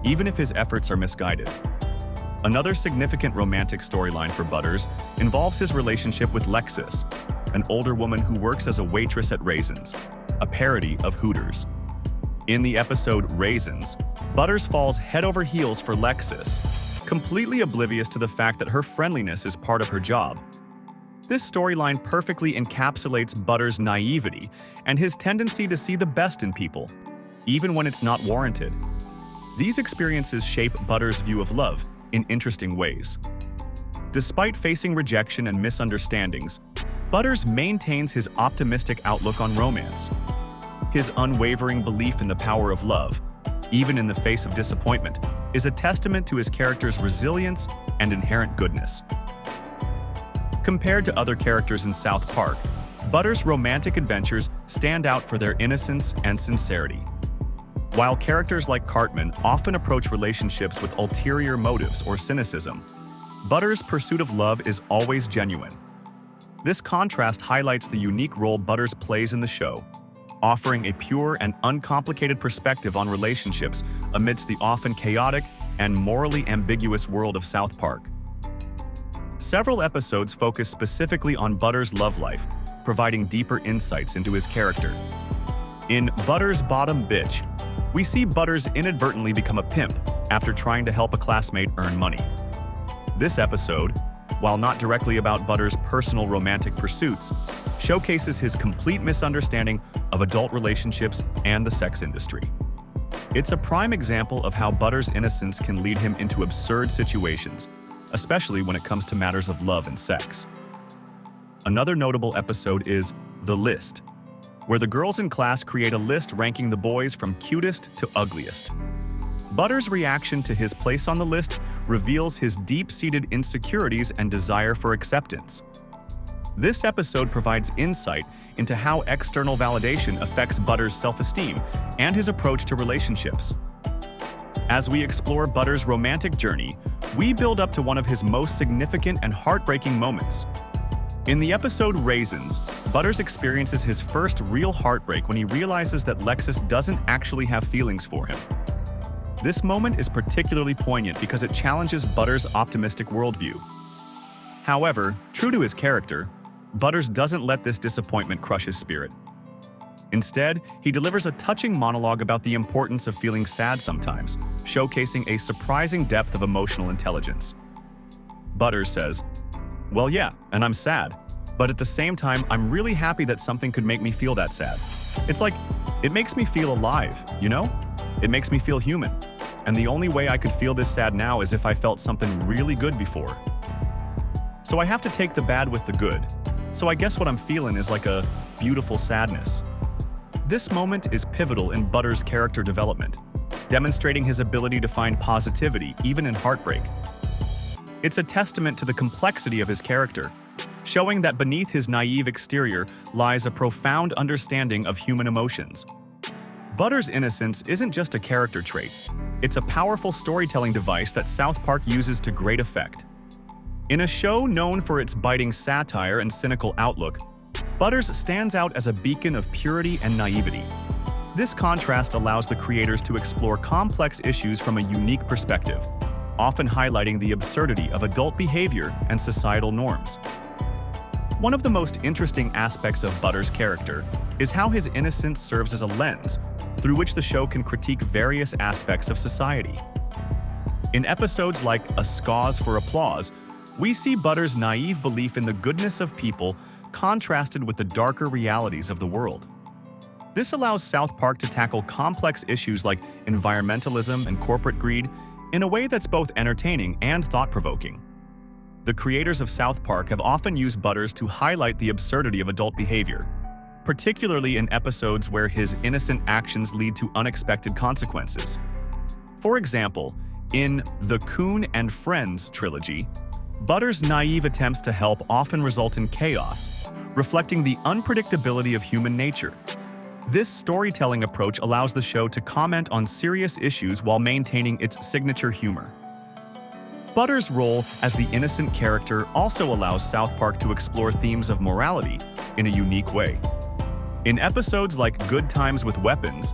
even if his efforts are misguided. Another significant romantic storyline for Butters involves his relationship with Lexus, an older woman who works as a waitress at Raisins, a parody of Hooters. In the episode Raisins, Butters falls head over heels for Lexus, completely oblivious to the fact that her friendliness is part of her job. This storyline perfectly encapsulates Butters' naivety and his tendency to see the best in people, even when it's not warranted. These experiences shape Butters' view of love in interesting ways. Despite facing rejection and misunderstandings, Butters maintains his optimistic outlook on romance. His unwavering belief in the power of love, even in the face of disappointment, is a testament to his character's resilience and inherent goodness. Compared to other characters in South Park, Butters' romantic adventures stand out for their innocence and sincerity. While characters like Cartman often approach relationships with ulterior motives or cynicism, Butters' pursuit of love is always genuine. This contrast highlights the unique role Butters plays in the show, offering a pure and uncomplicated perspective on relationships amidst the often chaotic and morally ambiguous world of South Park. Several episodes focus specifically on Butters' love life, providing deeper insights into his character. In Butters' Bottom Bitch, we see Butters inadvertently become a pimp after trying to help a classmate earn money. This episode, while not directly about Butters' personal romantic pursuits, showcases his complete misunderstanding of adult relationships and the sex industry. It's a prime example of how Butters' innocence can lead him into absurd situations, especially when it comes to matters of love and sex. Another notable episode is The List, where the girls in class create a list ranking the boys from cutest to ugliest. Butters' reaction to his place on the list reveals his deep-seated insecurities and desire for acceptance. This episode provides insight into how external validation affects Butters' self-esteem and his approach to relationships. As we explore Butters' romantic journey, we build up to one of his most significant and heartbreaking moments. In the episode Raisins, Butters experiences his first real heartbreak when he realizes that Lexus doesn't actually have feelings for him. This moment is particularly poignant because it challenges Butters' optimistic worldview. However, true to his character, Butters doesn't let this disappointment crush his spirit. Instead, he delivers a touching monologue about the importance of feeling sad sometimes, showcasing a surprising depth of emotional intelligence. Butters says, "Well, yeah, and I'm sad, but at the same time, I'm really happy that something could make me feel that sad. It's like, it makes me feel alive, you know? It makes me feel human. And the only way I could feel this sad now is if I felt something really good before. So I have to take the bad with the good. So I guess what I'm feeling is like a beautiful sadness." This moment is pivotal in Butters' character development, demonstrating his ability to find positivity even in heartbreak. It's a testament to the complexity of his character, showing that beneath his naive exterior lies a profound understanding of human emotions. Butters' innocence isn't just a character trait, it's a powerful storytelling device that South Park uses to great effect. In a show known for its biting satire and cynical outlook, Butters stands out as a beacon of purity and naivety. This contrast allows the creators to explore complex issues from a unique perspective, often highlighting the absurdity of adult behavior and societal norms. One of the most interesting aspects of Butters' character is how his innocence serves as a lens through which the show can critique various aspects of society. In episodes like A Cause for Applause, we see Butters' naive belief in the goodness of people contrasted with the darker realities of the world. This allows South Park to tackle complex issues like environmentalism and corporate greed in a way that's both entertaining and thought-provoking. The creators of South Park have often used Butters to highlight the absurdity of adult behavior, particularly in episodes where his innocent actions lead to unexpected consequences. For example, in the Coon and Friends trilogy, Butters' naive attempts to help often result in chaos, reflecting the unpredictability of human nature. This storytelling approach allows the show to comment on serious issues while maintaining its signature humor. Butters' role as the innocent character also allows South Park to explore themes of morality in a unique way. In episodes like Good Times with Weapons,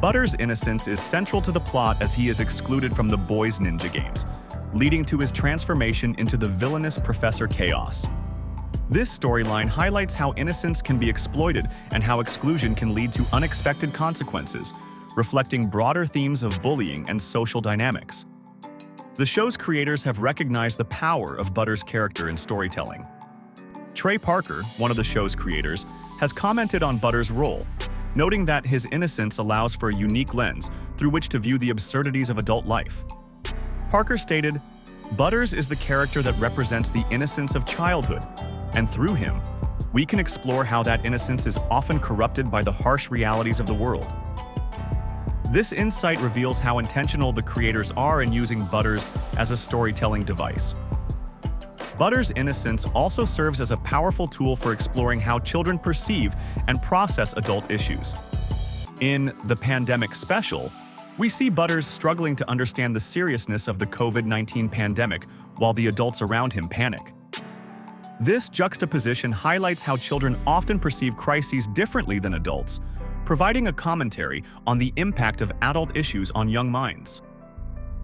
Butters' innocence is central to the plot as he is excluded from the boys' ninja games, leading to his transformation into the villainous Professor Chaos. This storyline highlights how innocence can be exploited and how exclusion can lead to unexpected consequences, reflecting broader themes of bullying and social dynamics. The show's creators have recognized the power of Butters' character in storytelling. Trey Parker, one of the show's creators, has commented on Butters' role, noting that his innocence allows for a unique lens through which to view the absurdities of adult life. Parker stated, "Butters is the character that represents the innocence of childhood, and through him, we can explore how that innocence is often corrupted by the harsh realities of the world." This insight reveals how intentional the creators are in using Butters as a storytelling device. Butters' innocence also serves as a powerful tool for exploring how children perceive and process adult issues. In the pandemic special, we see Butters struggling to understand the seriousness of the COVID-19 pandemic while the adults around him panic. This juxtaposition highlights how children often perceive crises differently than adults, providing a commentary on the impact of adult issues on young minds.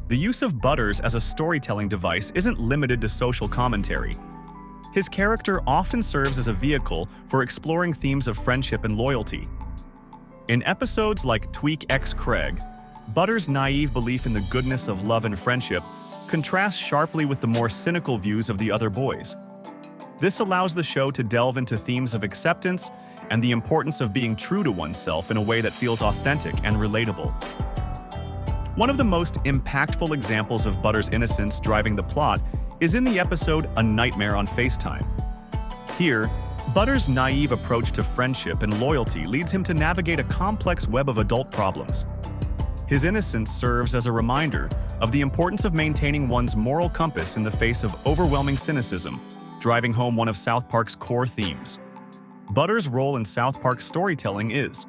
The use of Butters as a storytelling device isn't limited to social commentary. His character often serves as a vehicle for exploring themes of friendship and loyalty. In episodes like Tweak X Craig, Butters' naive belief in the goodness of love and friendship contrasts sharply with the more cynical views of the other boys. This allows the show to delve into themes of acceptance and the importance of being true to oneself in a way that feels authentic and relatable. One of the most impactful examples of Butters' innocence driving the plot is in the episode A Nightmare on FaceTime. Here, Butters' naive approach to friendship and loyalty leads him to navigate a complex web of adult problems. His innocence serves as a reminder of the importance of maintaining one's moral compass in the face of overwhelming cynicism, driving home one of Southpark's core themes. Butters' role in Southpark's storytelling is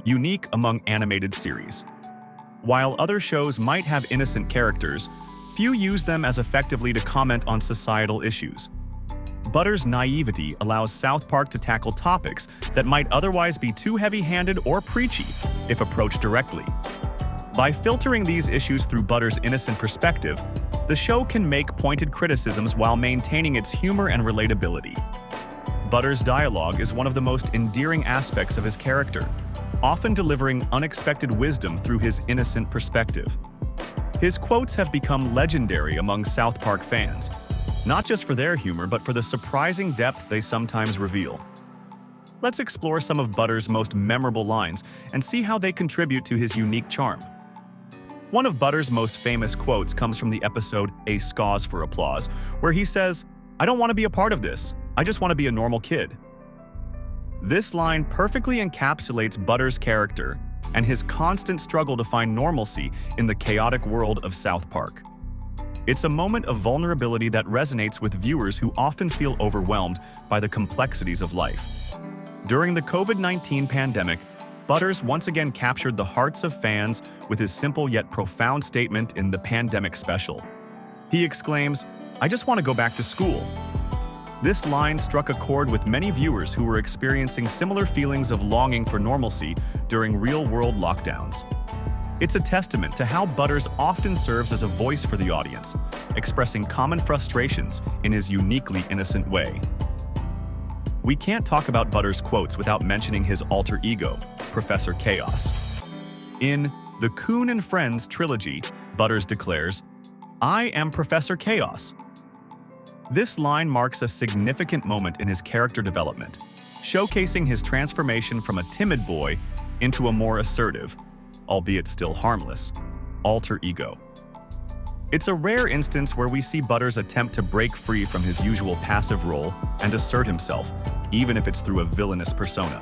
unique among animated series. While other shows might have innocent characters, few use them as effectively to comment on societal issues. Butters' naivety allows Southpark to tackle topics that might otherwise be too heavy-handed or preachy if approached directly. By filtering these issues through Butters' innocent perspective, the show can make pointed criticisms while maintaining its humor and relatability. Butters' dialogue is one of the most endearing aspects of his character, often delivering unexpected wisdom through his innocent perspective. His quotes have become legendary among Southpark fans, not just for their humor but for the surprising depth they sometimes reveal. Let's explore some of Butters' most memorable lines and see how they contribute to his unique charm. One of Butters' most famous quotes comes from the episode A Cause for Applause, where he says, "I don't want to be a part of this. I just want to be a normal kid." This line perfectly encapsulates Butters' character and his constant struggle to find normalcy in the chaotic world of Southpark. It's a moment of vulnerability that resonates with viewers who often feel overwhelmed by the complexities of life. During the COVID-19 pandemic, Butters once again captured the hearts of fans with his simple yet profound statement in the pandemic special. He exclaims, "I just want to go back to school." This line struck a chord with many viewers who were experiencing similar feelings of longing for normalcy during real-world lockdowns. It's a testament to how Butters often serves as a voice for the audience, expressing common frustrations in his uniquely innocent way. We can't talk about Butters' quotes without mentioning his alter ego, Professor Chaos. In the Coon and Friends trilogy, Butters declares, "I am Professor Chaos." This line marks a significant moment in his character development, showcasing his transformation from a timid boy into a more assertive, albeit still harmless, alter ego. It's a rare instance where we see Butters attempt to break free from his usual passive role and assert himself, even if it's through a villainous persona.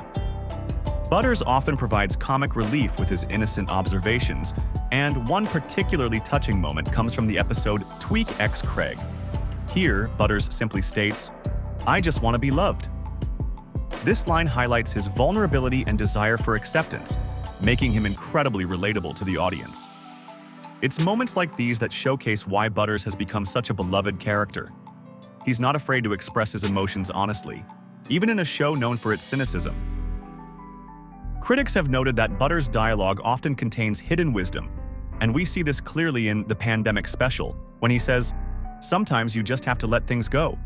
Butters often provides comic relief with his innocent observations, and one particularly touching moment comes from the episode Tweak X Craig. Here, Butters simply states, "I just want to be loved." This line highlights his vulnerability and desire for acceptance, making him incredibly relatable to the audience. It's moments like these that showcase why Butters has become such a beloved character. He's not afraid to express his emotions honestly, even in a show known for its cynicism. Critics have noted that Butters' dialogue often contains hidden wisdom, and we see this clearly in the Pandemic special, when he says, "Sometimes you just have to let things go."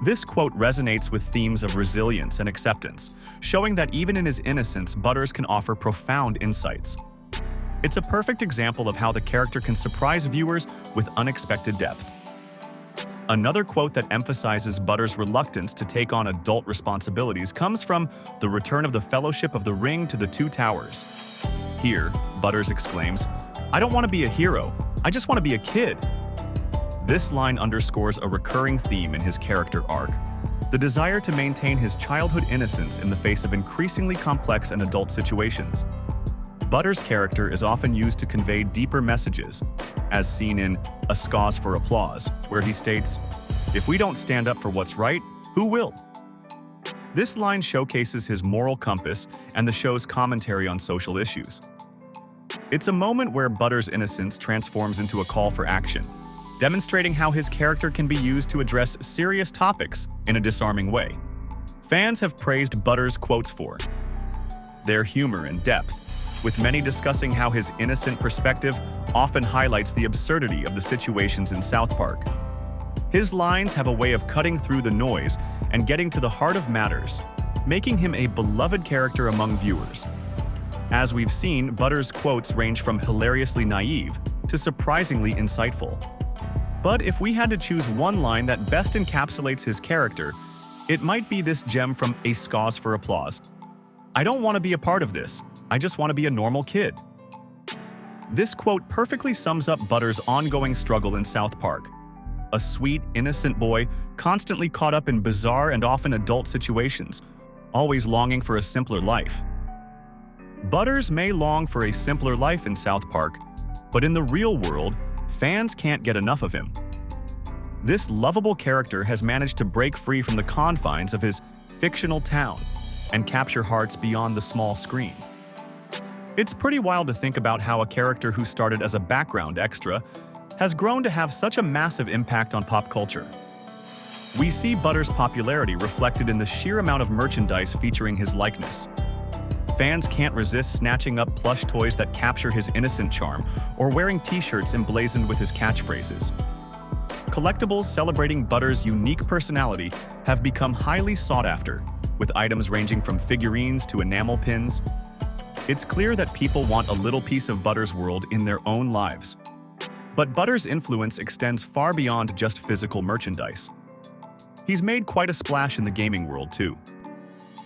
This quote resonates with themes of resilience and acceptance, showing that even in his innocence, Butters can offer profound insights. It's a perfect example of how the character can surprise viewers with unexpected depth. Another quote that emphasizes Butters' reluctance to take on adult responsibilities comes from The Return of the Fellowship of the Ring to the Two Towers. Here, Butters exclaims, "I don't want to be a hero, I just want to be a kid." This line underscores a recurring theme in his character arc, the desire to maintain his childhood innocence in the face of increasingly complex and adult situations. Butters' character is often used to convey deeper messages, as seen in A Cause for Applause, where he states, "If we don't stand up for what's right, who will?" This line showcases his moral compass and the show's commentary on social issues. It's a moment where Butters' innocence transforms into a call for action, demonstrating how his character can be used to address serious topics in a disarming way. Fans have praised Butters' quotes for their humor and depth, with many discussing how his innocent perspective often highlights the absurdity of the situations in South Park. His lines have a way of cutting through the noise and getting to the heart of matters, making him a beloved character among viewers. As we've seen, Butters' quotes range from hilariously naive to surprisingly insightful. But if we had to choose one line that best encapsulates his character, it might be this gem from A Cause for Applause. "I don't want to be a part of this. I just want to be a normal kid." This quote perfectly sums up Butters' ongoing struggle in South Park. A sweet, innocent boy constantly caught up in bizarre and often adult situations, always longing for a simpler life. Butters may long for a simpler life in South Park, but in the real world, fans can't get enough of him. This lovable character has managed to break free from the confines of his fictional town and capture hearts beyond the small screen. It's pretty wild to think about how a character who started as a background extra has grown to have such a massive impact on pop culture. We see Butters' popularity reflected in the sheer amount of merchandise featuring his likeness. Fans can't resist snatching up plush toys that capture his innocent charm or wearing t-shirts emblazoned with his catchphrases. Collectibles celebrating Butters' unique personality have become highly sought after, with items ranging from figurines to enamel pins. It's clear that people want a little piece of Butters' world in their own lives. But Butters' influence extends far beyond just physical merchandise. He's made quite a splash in the gaming world, too.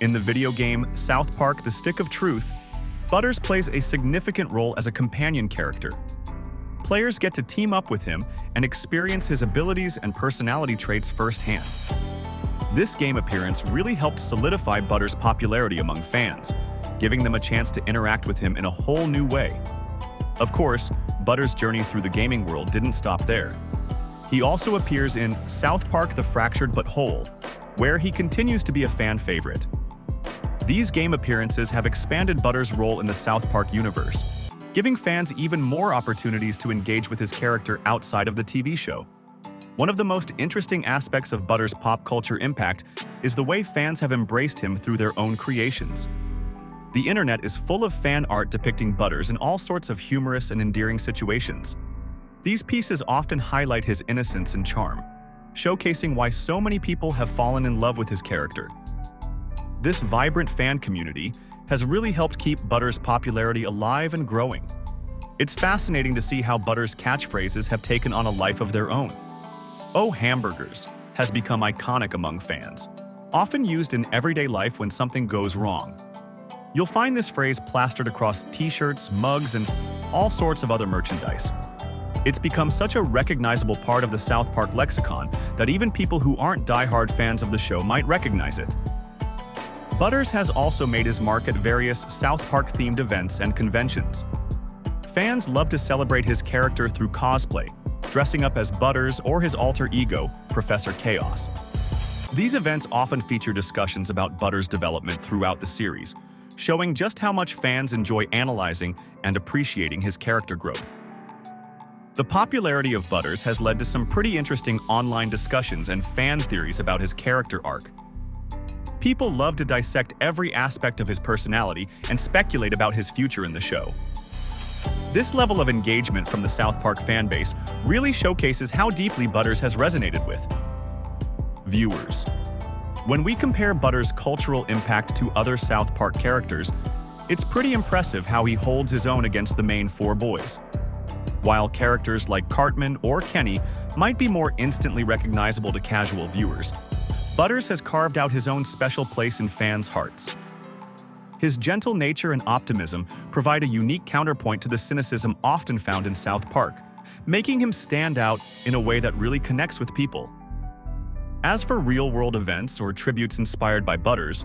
In the video game South Park: The Stick of Truth, Butters plays a significant role as a companion character. Players get to team up with him and experience his abilities and personality traits firsthand. This game appearance really helped solidify Butters' popularity among fans, giving them a chance to interact with him in a whole new way. Of course, Butters' journey through the gaming world didn't stop there. He also appears in South Park: The Fractured But Whole, where he continues to be a fan favorite. These game appearances have expanded Butters' role in the South Park universe, giving fans even more opportunities to engage with his character outside of the TV show. One of the most interesting aspects of Butters' pop culture impact is the way fans have embraced him through their own creations. The internet is full of fan art depicting Butters in all sorts of humorous and endearing situations. These pieces often highlight his innocence and charm, showcasing why so many people have fallen in love with his character. This vibrant fan community has really helped keep Butters' popularity alive and growing. It's fascinating to see how Butters' catchphrases have taken on a life of their own. "Oh, hamburgers" has become iconic among fans, often used in everyday life when something goes wrong. You'll find this phrase plastered across t-shirts, mugs, and all sorts of other merchandise. It's become such a recognizable part of the South Park lexicon that even people who aren't die-hard fans of the show might recognize it. Butters has also made his mark at various South Park-themed events and conventions. Fans love to celebrate his character through cosplay, dressing up as Butters or his alter ego, Professor Chaos. These events often feature discussions about Butters' development throughout the series, showing just how much fans enjoy analyzing and appreciating his character growth. The popularity of Butters has led to some pretty interesting online discussions and fan theories about his character arc. People love to dissect every aspect of his personality and speculate about his future in the show. This level of engagement from the South Park fanbase really showcases how deeply Butters has resonated with viewers. When we compare Butters' cultural impact to other South Park characters, it's pretty impressive how he holds his own against the main four boys. While characters like Cartman or Kenny might be more instantly recognizable to casual viewers, Butters has carved out his own special place in fans' hearts. His gentle nature and optimism provide a unique counterpoint to the cynicism often found in South Park, making him stand out in a way that really connects with people. As for real-world events or tributes inspired by Butters,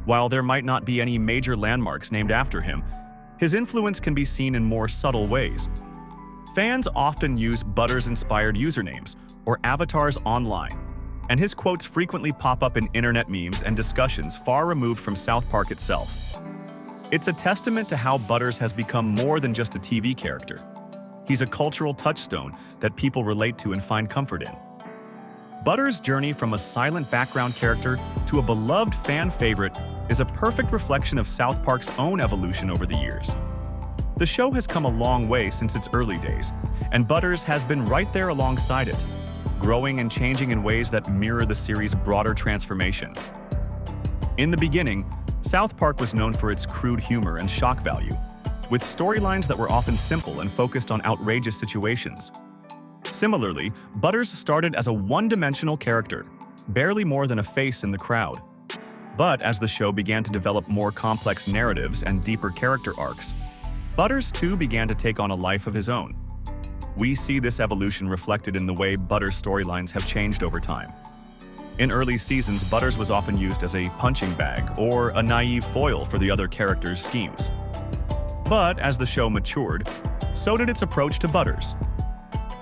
while there might not be any major landmarks named after him, his influence can be seen in more subtle ways. Fans often use Butters-inspired usernames or avatars online, and his quotes frequently pop up in internet memes and discussions far removed from South Park itself. It's a testament to how Butters has become more than just a TV character. He's a cultural touchstone that people relate to and find comfort in. Butters' journey from a silent background character to a beloved fan favorite is a perfect reflection of South Park's own evolution over the years. The show has come a long way since its early days, and Butters has been right there alongside it, growing and changing in ways that mirror the series' broader transformation. In the beginning, South Park was known for its crude humor and shock value, with storylines that were often simple and focused on outrageous situations. Similarly, Butters started as a one-dimensional character, barely more than a face in the crowd. But as the show began to develop more complex narratives and deeper character arcs, Butters too began to take on a life of his own. We see this evolution reflected in the way Butters' storylines have changed over time. In early seasons, Butters was often used as a punching bag or a naive foil for the other characters' schemes. But as the show matured, so did its approach to Butters.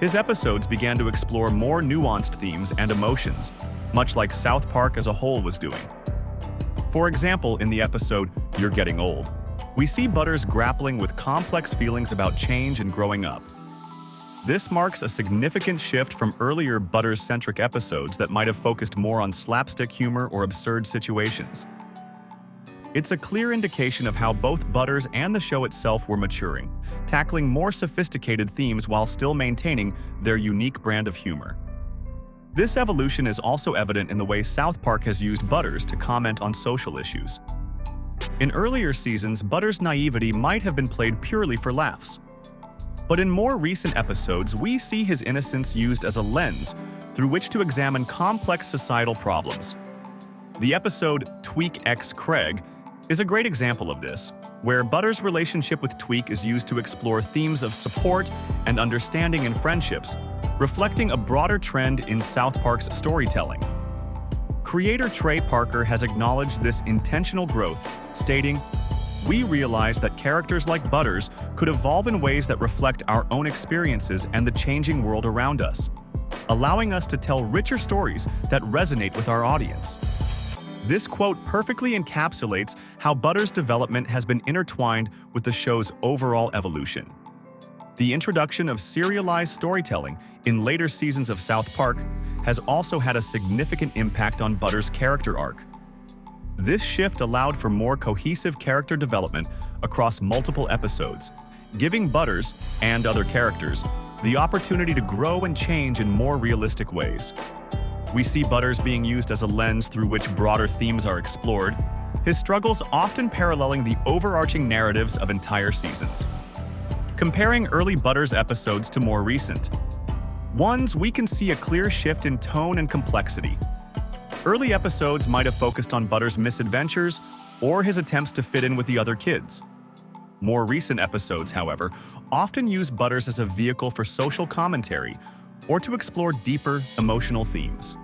His episodes began to explore more nuanced themes and emotions, much like South Park as a whole was doing. For example, in the episode "You're Getting Old," we see Butters grappling with complex feelings about change and growing up. This marks a significant shift from earlier Butters-centric episodes that might have focused more on slapstick humor or absurd situations. It's a clear indication of how both Butters and the show itself were maturing, tackling more sophisticated themes while still maintaining their unique brand of humor. This evolution is also evident in the way South Park has used Butters to comment on social issues. In earlier seasons, Butters' naivety might have been played purely for laughs. But in more recent episodes, we see his innocence used as a lens through which to examine complex societal problems. The episode "Tweek X Craig" is a great example of this, where Butters' relationship with Tweek is used to explore themes of support and understanding in friendships, reflecting a broader trend in South Park's storytelling. Creator Trey Parker has acknowledged this intentional growth, stating, "We realize that characters like Butters could evolve in ways that reflect our own experiences and the changing world around us, allowing us to tell richer stories that resonate with our audience." This quote perfectly encapsulates how Butters' development has been intertwined with the show's overall evolution. The introduction of serialized storytelling in later seasons of South Park has also had a significant impact on Butters' character arc. This shift allowed for more cohesive character development across multiple episodes, giving Butters, and other characters, the opportunity to grow and change in more realistic ways. We see Butters being used as a lens through which broader themes are explored, his struggles often paralleling the overarching narratives of entire seasons. Comparing early Butters episodes to more recent ones, we can see a clear shift in tone and complexity. Early episodes might have focused on Butters' misadventures or his attempts to fit in with the other kids. More recent episodes, however, often use Butters as a vehicle for social commentary or to explore deeper emotional themes.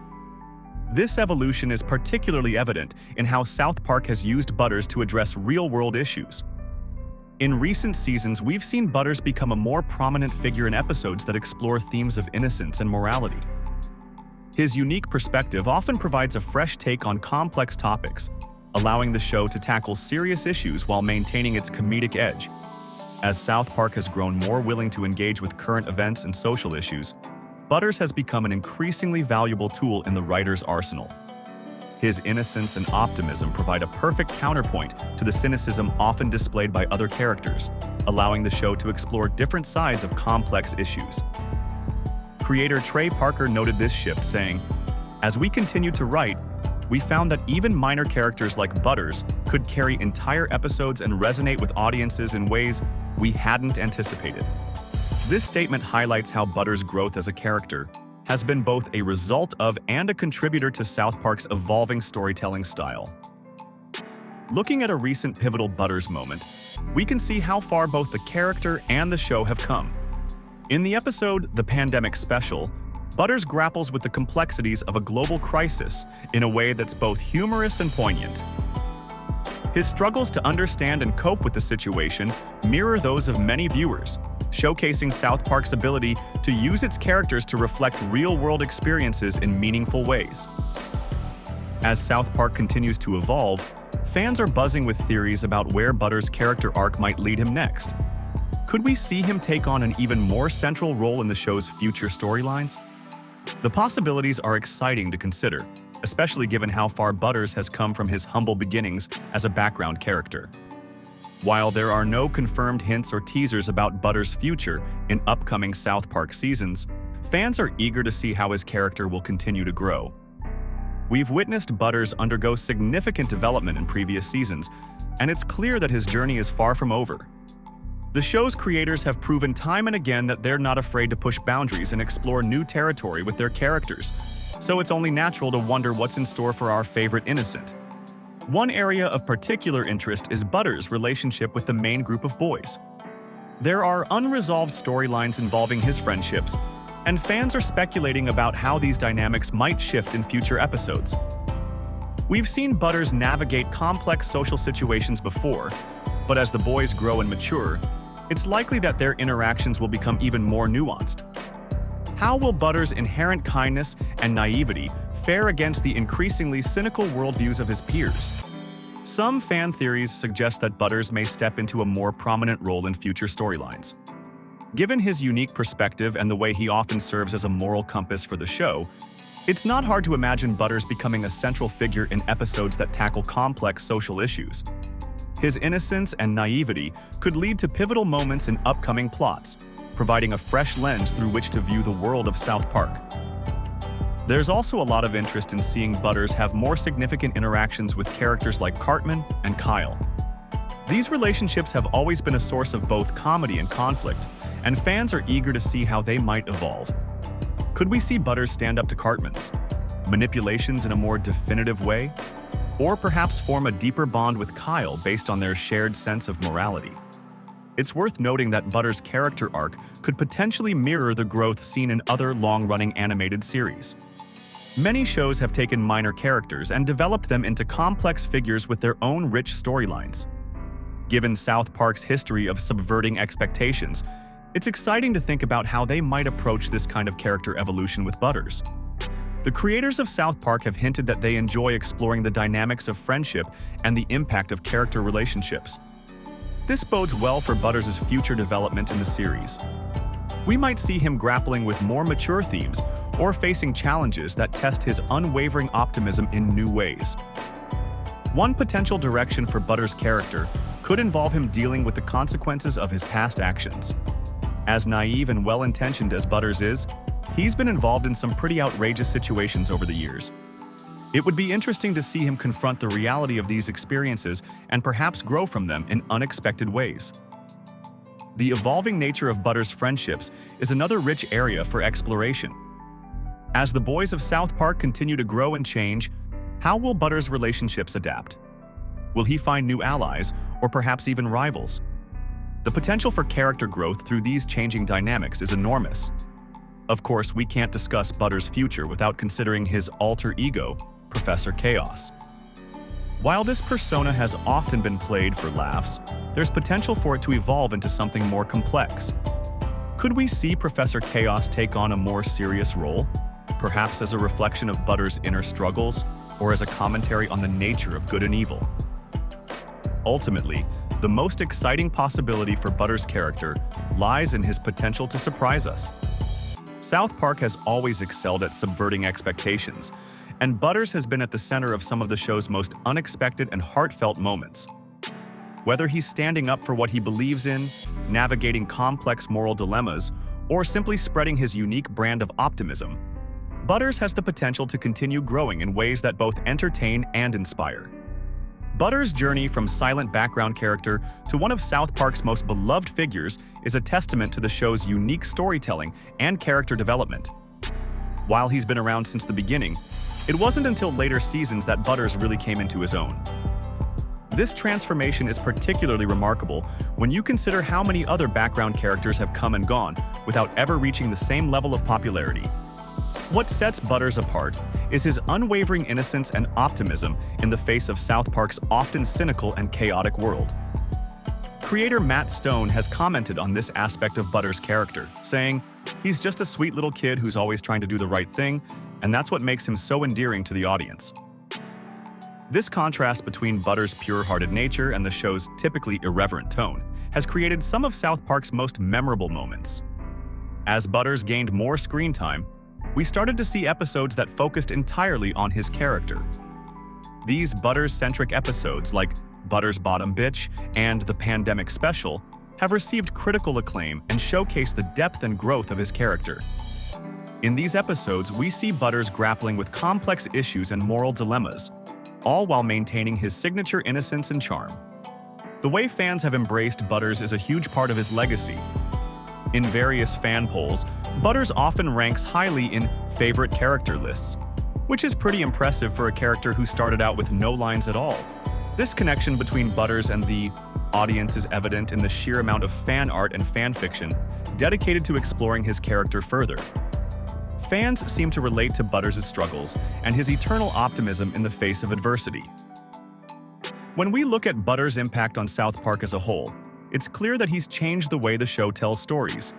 This evolution is particularly evident in how South Park has used Butters to address real-world issues. In recent seasons, we've seen Butters become a more prominent figure in episodes that explore themes of innocence and morality. His unique perspective often provides a fresh take on complex topics, allowing the show to tackle serious issues while maintaining its comedic edge. As South Park has grown more willing to engage with current events and social issues, Butters has become an increasingly valuable tool in the writer's arsenal. His innocence and optimism provide a perfect counterpoint to the cynicism often displayed by other characters, allowing the show to explore different sides of complex issues. Creator Trey Parker noted this shift, saying, "As we continue to write, we found that even minor characters like Butters could carry entire episodes and resonate with audiences in ways we hadn't anticipated." This statement highlights how Butters' growth as a character has been both a result of and a contributor to South Park's evolving storytelling style. Looking at a recent pivotal Butters moment, we can see how far both the character and the show have come. In the episode The Pandemic Special, Butters grapples with the complexities of a global crisis in a way that's both humorous and poignant. His struggles to understand and cope with the situation mirror those of many viewers, showcasing South Park's ability to use its characters to reflect real-world experiences in meaningful ways. As South Park continues to evolve, fans are buzzing with theories about where Butters' character arc might lead him next. Could we see him take on an even more central role in the show's future storylines? The possibilities are exciting to consider, especially given how far Butters has come from his humble beginnings as a background character. While there are no confirmed hints or teasers about Butters' future in upcoming South Park seasons, fans are eager to see how his character will continue to grow. We've witnessed Butters undergo significant development in previous seasons, and it's clear that his journey is far from over. The show's creators have proven time and again that they're not afraid to push boundaries and explore new territory with their characters, so it's only natural to wonder what's in store for our favorite innocent. One area of particular interest is Butters' relationship with the main group of boys. There are unresolved storylines involving his friendships, and fans are speculating about how these dynamics might shift in future episodes. We've seen Butters navigate complex social situations before, but as the boys grow and mature, it's likely that their interactions will become even more nuanced. How will Butters' inherent kindness and naivety fare against the increasingly cynical worldviews of his peers? Some fan theories suggest that Butters may step into a more prominent role in future storylines. Given his unique perspective and the way he often serves as a moral compass for the show, it's not hard to imagine Butters becoming a central figure in episodes that tackle complex social issues. His innocence and naivety could lead to pivotal moments in upcoming plots, providing a fresh lens through which to view the world of South Park. There's also a lot of interest in seeing Butters have more significant interactions with characters like Cartman and Kyle. These relationships have always been a source of both comedy and conflict, and fans are eager to see how they might evolve. Could we see Butters stand up to Cartman's manipulations in a more definitive way? Or perhaps form a deeper bond with Kyle based on their shared sense of morality? It's worth noting that Butters' character arc could potentially mirror the growth seen in other long-running animated series. Many shows have taken minor characters and developed them into complex figures with their own rich storylines. Given South Park's history of subverting expectations, it's exciting to think about how they might approach this kind of character evolution with Butters. The creators of South Park have hinted that they enjoy exploring the dynamics of friendship and the impact of character relationships. This bodes well for Butters' future development in the series. We might see him grappling with more mature themes or facing challenges that test his unwavering optimism in new ways. One potential direction for Butters' character could involve him dealing with the consequences of his past actions. As naive and well-intentioned as Butters is, he's been involved in some pretty outrageous situations over the years. It would be interesting to see him confront the reality of these experiences and perhaps grow from them in unexpected ways. The evolving nature of Butters' friendships is another rich area for exploration. As the boys of South Park continue to grow and change, how will Butters' relationships adapt? Will he find new allies, or perhaps even rivals? The potential for character growth through these changing dynamics is enormous. Of course, we can't discuss Butters' future without considering his alter ego, Professor Chaos. While this persona has often been played for laughs, there's potential for it to evolve into something more complex. Could we see Professor Chaos take on a more serious role, perhaps as a reflection of Butters' inner struggles, or as a commentary on the nature of good and evil? Ultimately, the most exciting possibility for Butters' character lies in his potential to surprise us. South Park has always excelled at subverting expectations, and Butters has been at the center of some of the show's most unexpected and heartfelt moments. Whether he's standing up for what he believes in, navigating complex moral dilemmas, or simply spreading his unique brand of optimism, Butters has the potential to continue growing in ways that both entertain and inspire. Butters' journey from silent background character to one of South Park's most beloved figures is a testament to the show's unique storytelling and character development. While he's been around since the beginning, it wasn't until later seasons that Butters really came into his own. This transformation is particularly remarkable when you consider how many other background characters have come and gone without ever reaching the same level of popularity. What sets Butters apart is his unwavering innocence and optimism in the face of South Park's often cynical and chaotic world. Creator Matt Stone has commented on this aspect of Butters' character, saying, "He's just a sweet little kid who's always trying to do the right thing, and that's what makes him so endearing to the audience." This contrast between Butters' pure-hearted nature and the show's typically irreverent tone has created some of South Park's most memorable moments. As Butters gained more screen time, we started to see episodes that focused entirely on his character. These Butters-centric episodes, like Butters Bottom Bitch and the Pandemic Special, have received critical acclaim and showcase the depth and growth of his character. In these episodes, we see Butters grappling with complex issues and moral dilemmas, all while maintaining his signature innocence and charm. The way fans have embraced Butters is a huge part of his legacy. In various fan polls, Butters often ranks highly in favorite character lists, which is pretty impressive for a character who started out with no lines at all. This connection between Butters and the audience is evident in the sheer amount of fan art and fan fiction dedicated to exploring his character further. Fans seem to relate to Butters' struggles and his eternal optimism in the face of adversity. When we look at Butters' impact on South Park as a whole, it's clear that he's changed the way the show tells stories.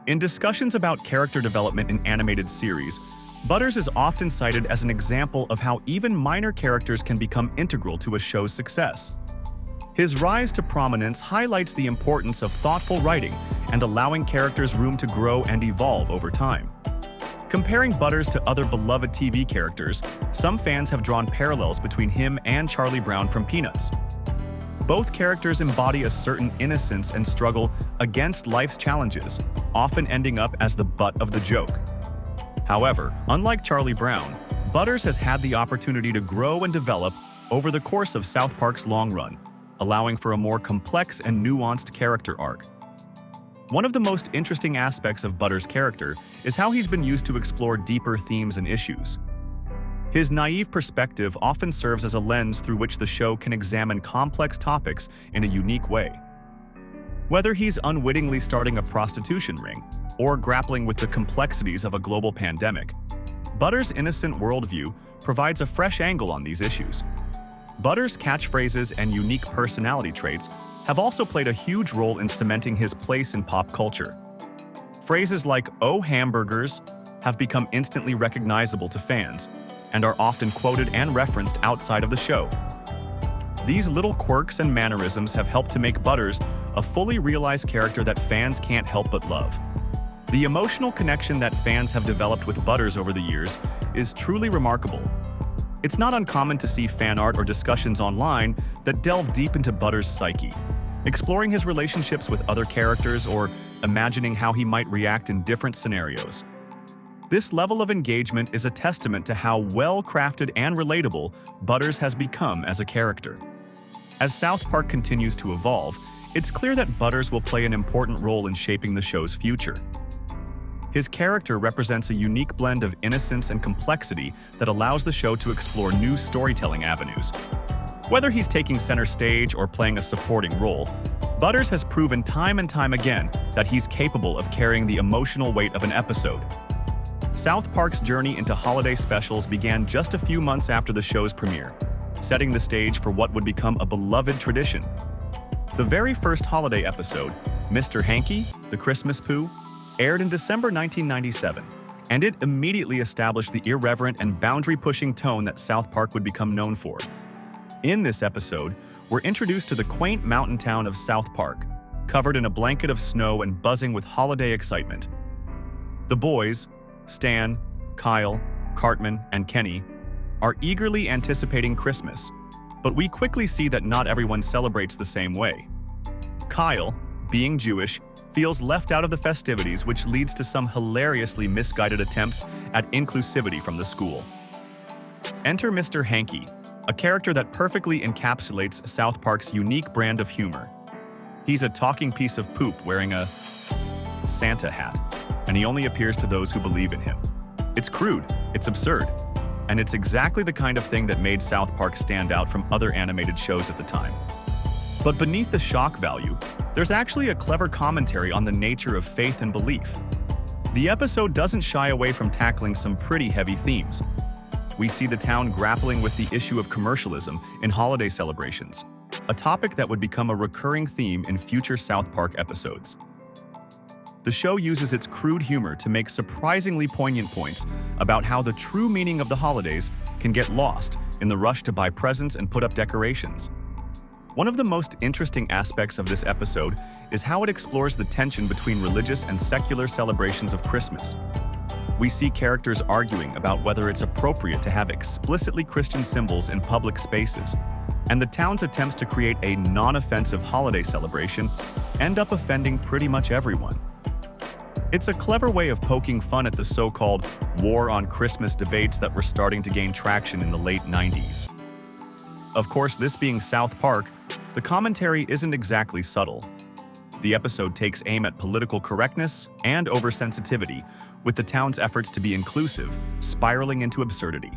In discussions about character development in animated series, Butters is often cited as an example of how even minor characters can become integral to a show's success. His rise to prominence highlights the importance of thoughtful writing and allowing characters room to grow and evolve over time. Comparing Butters to other beloved TV characters, some fans have drawn parallels between him and Charlie Brown from Peanuts. Both characters embody a certain innocence and struggle against life's challenges, often ending up as the butt of the joke. However, unlike Charlie Brown, Butters has had the opportunity to grow and develop over the course of South Park's long run, allowing for a more complex and nuanced character arc. One of the most interesting aspects of Butters' character is how he's been used to explore deeper themes and issues. His naive perspective often serves as a lens through which the show can examine complex topics in a unique way. Whether he's unwittingly starting a prostitution ring or grappling with the complexities of a global pandemic, Butters' innocent worldview provides a fresh angle on these issues. Butters' catchphrases and unique personality traits have also played a huge role in cementing his place in pop culture. Phrases like "Oh hamburgers" have become instantly recognizable to fans and are often quoted and referenced outside of the show. These little quirks and mannerisms have helped to make Butters a fully realized character that fans can't help but love. The emotional connection that fans have developed with Butters over the years is truly remarkable. It's not uncommon to see fan art or discussions online that delve deep into Butters' psyche, exploring his relationships with other characters or imagining how he might react in different scenarios. This level of engagement is a testament to how well-crafted and relatable Butters has become as a character. As South Park continues to evolve, it's clear that Butters will play an important role in shaping the show's future. His character represents a unique blend of innocence and complexity that allows the show to explore new storytelling avenues. Whether he's taking center stage or playing a supporting role, Butters has proven time and time again that he's capable of carrying the emotional weight of an episode. South Park's journey into holiday specials began just a few months after the show's premiere, setting the stage for what would become a beloved tradition. The very first holiday episode, Mr. Hanky, the Christmas Pooh, aired in December 1997, and it immediately established the irreverent and boundary-pushing tone that South Park would become known for. In this episode, we're introduced to the quaint mountain town of South Park, covered in a blanket of snow and buzzing with holiday excitement. The boys, Stan, Kyle, Cartman, and Kenny are eagerly anticipating Christmas, but we quickly see that not everyone celebrates the same way. Kyle, being Jewish, feels left out of the festivities, which leads to some hilariously misguided attempts at inclusivity from the school. Enter Mr. Hanky, a character that perfectly encapsulates South Park's unique brand of humor. He's a talking piece of poop wearing a Santa hat, and he only appears to those who believe in him. It's crude, it's absurd, and it's exactly the kind of thing that made South Park stand out from other animated shows at the time. But beneath the shock value, there's actually a clever commentary on the nature of faith and belief. The episode doesn't shy away from tackling some pretty heavy themes. We see the town grappling with the issue of commercialism in holiday celebrations, a topic that would become a recurring theme in future South Park episodes. The show uses its crude humor to make surprisingly poignant points about how the true meaning of the holidays can get lost in the rush to buy presents and put up decorations. One of the most interesting aspects of this episode is how it explores the tension between religious and secular celebrations of Christmas. We see characters arguing about whether it's appropriate to have explicitly Christian symbols in public spaces, and the town's attempts to create a non-offensive holiday celebration end up offending pretty much everyone. It's a clever way of poking fun at the so-called war on Christmas debates that were starting to gain traction in the late 90s. Of course, this being South Park, the commentary isn't exactly subtle. The episode takes aim at political correctness and oversensitivity, with the town's efforts to be inclusive spiraling into absurdity.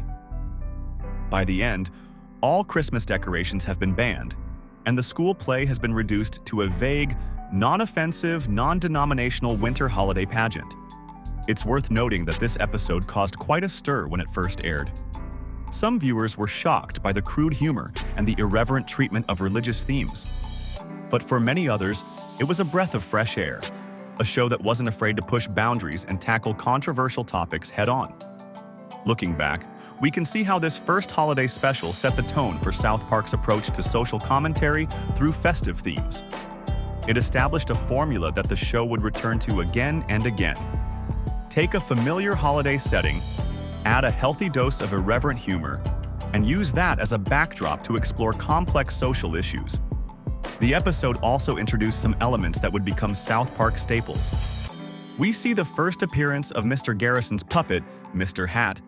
By the end, all Christmas decorations have been banned, and the school play has been reduced to a vague, non-offensive, non-denominational winter holiday pageant. It's worth noting that this episode caused quite a stir when it first aired. Some viewers were shocked by the crude humor and the irreverent treatment of religious themes. But for many others, it was a breath of fresh air, a show that wasn't afraid to push boundaries and tackle controversial topics head-on. Looking back, we can see how this first holiday special set the tone for South Park's approach to social commentary through festive themes. It established a formula that the show would return to again and again. Take a familiar holiday setting, add a healthy dose of irreverent humor, and use that as a backdrop to explore complex social issues. The episode also introduced some elements that would become South Park staples. We see the first appearance of Mr. Garrison's puppet, Mr. Hat,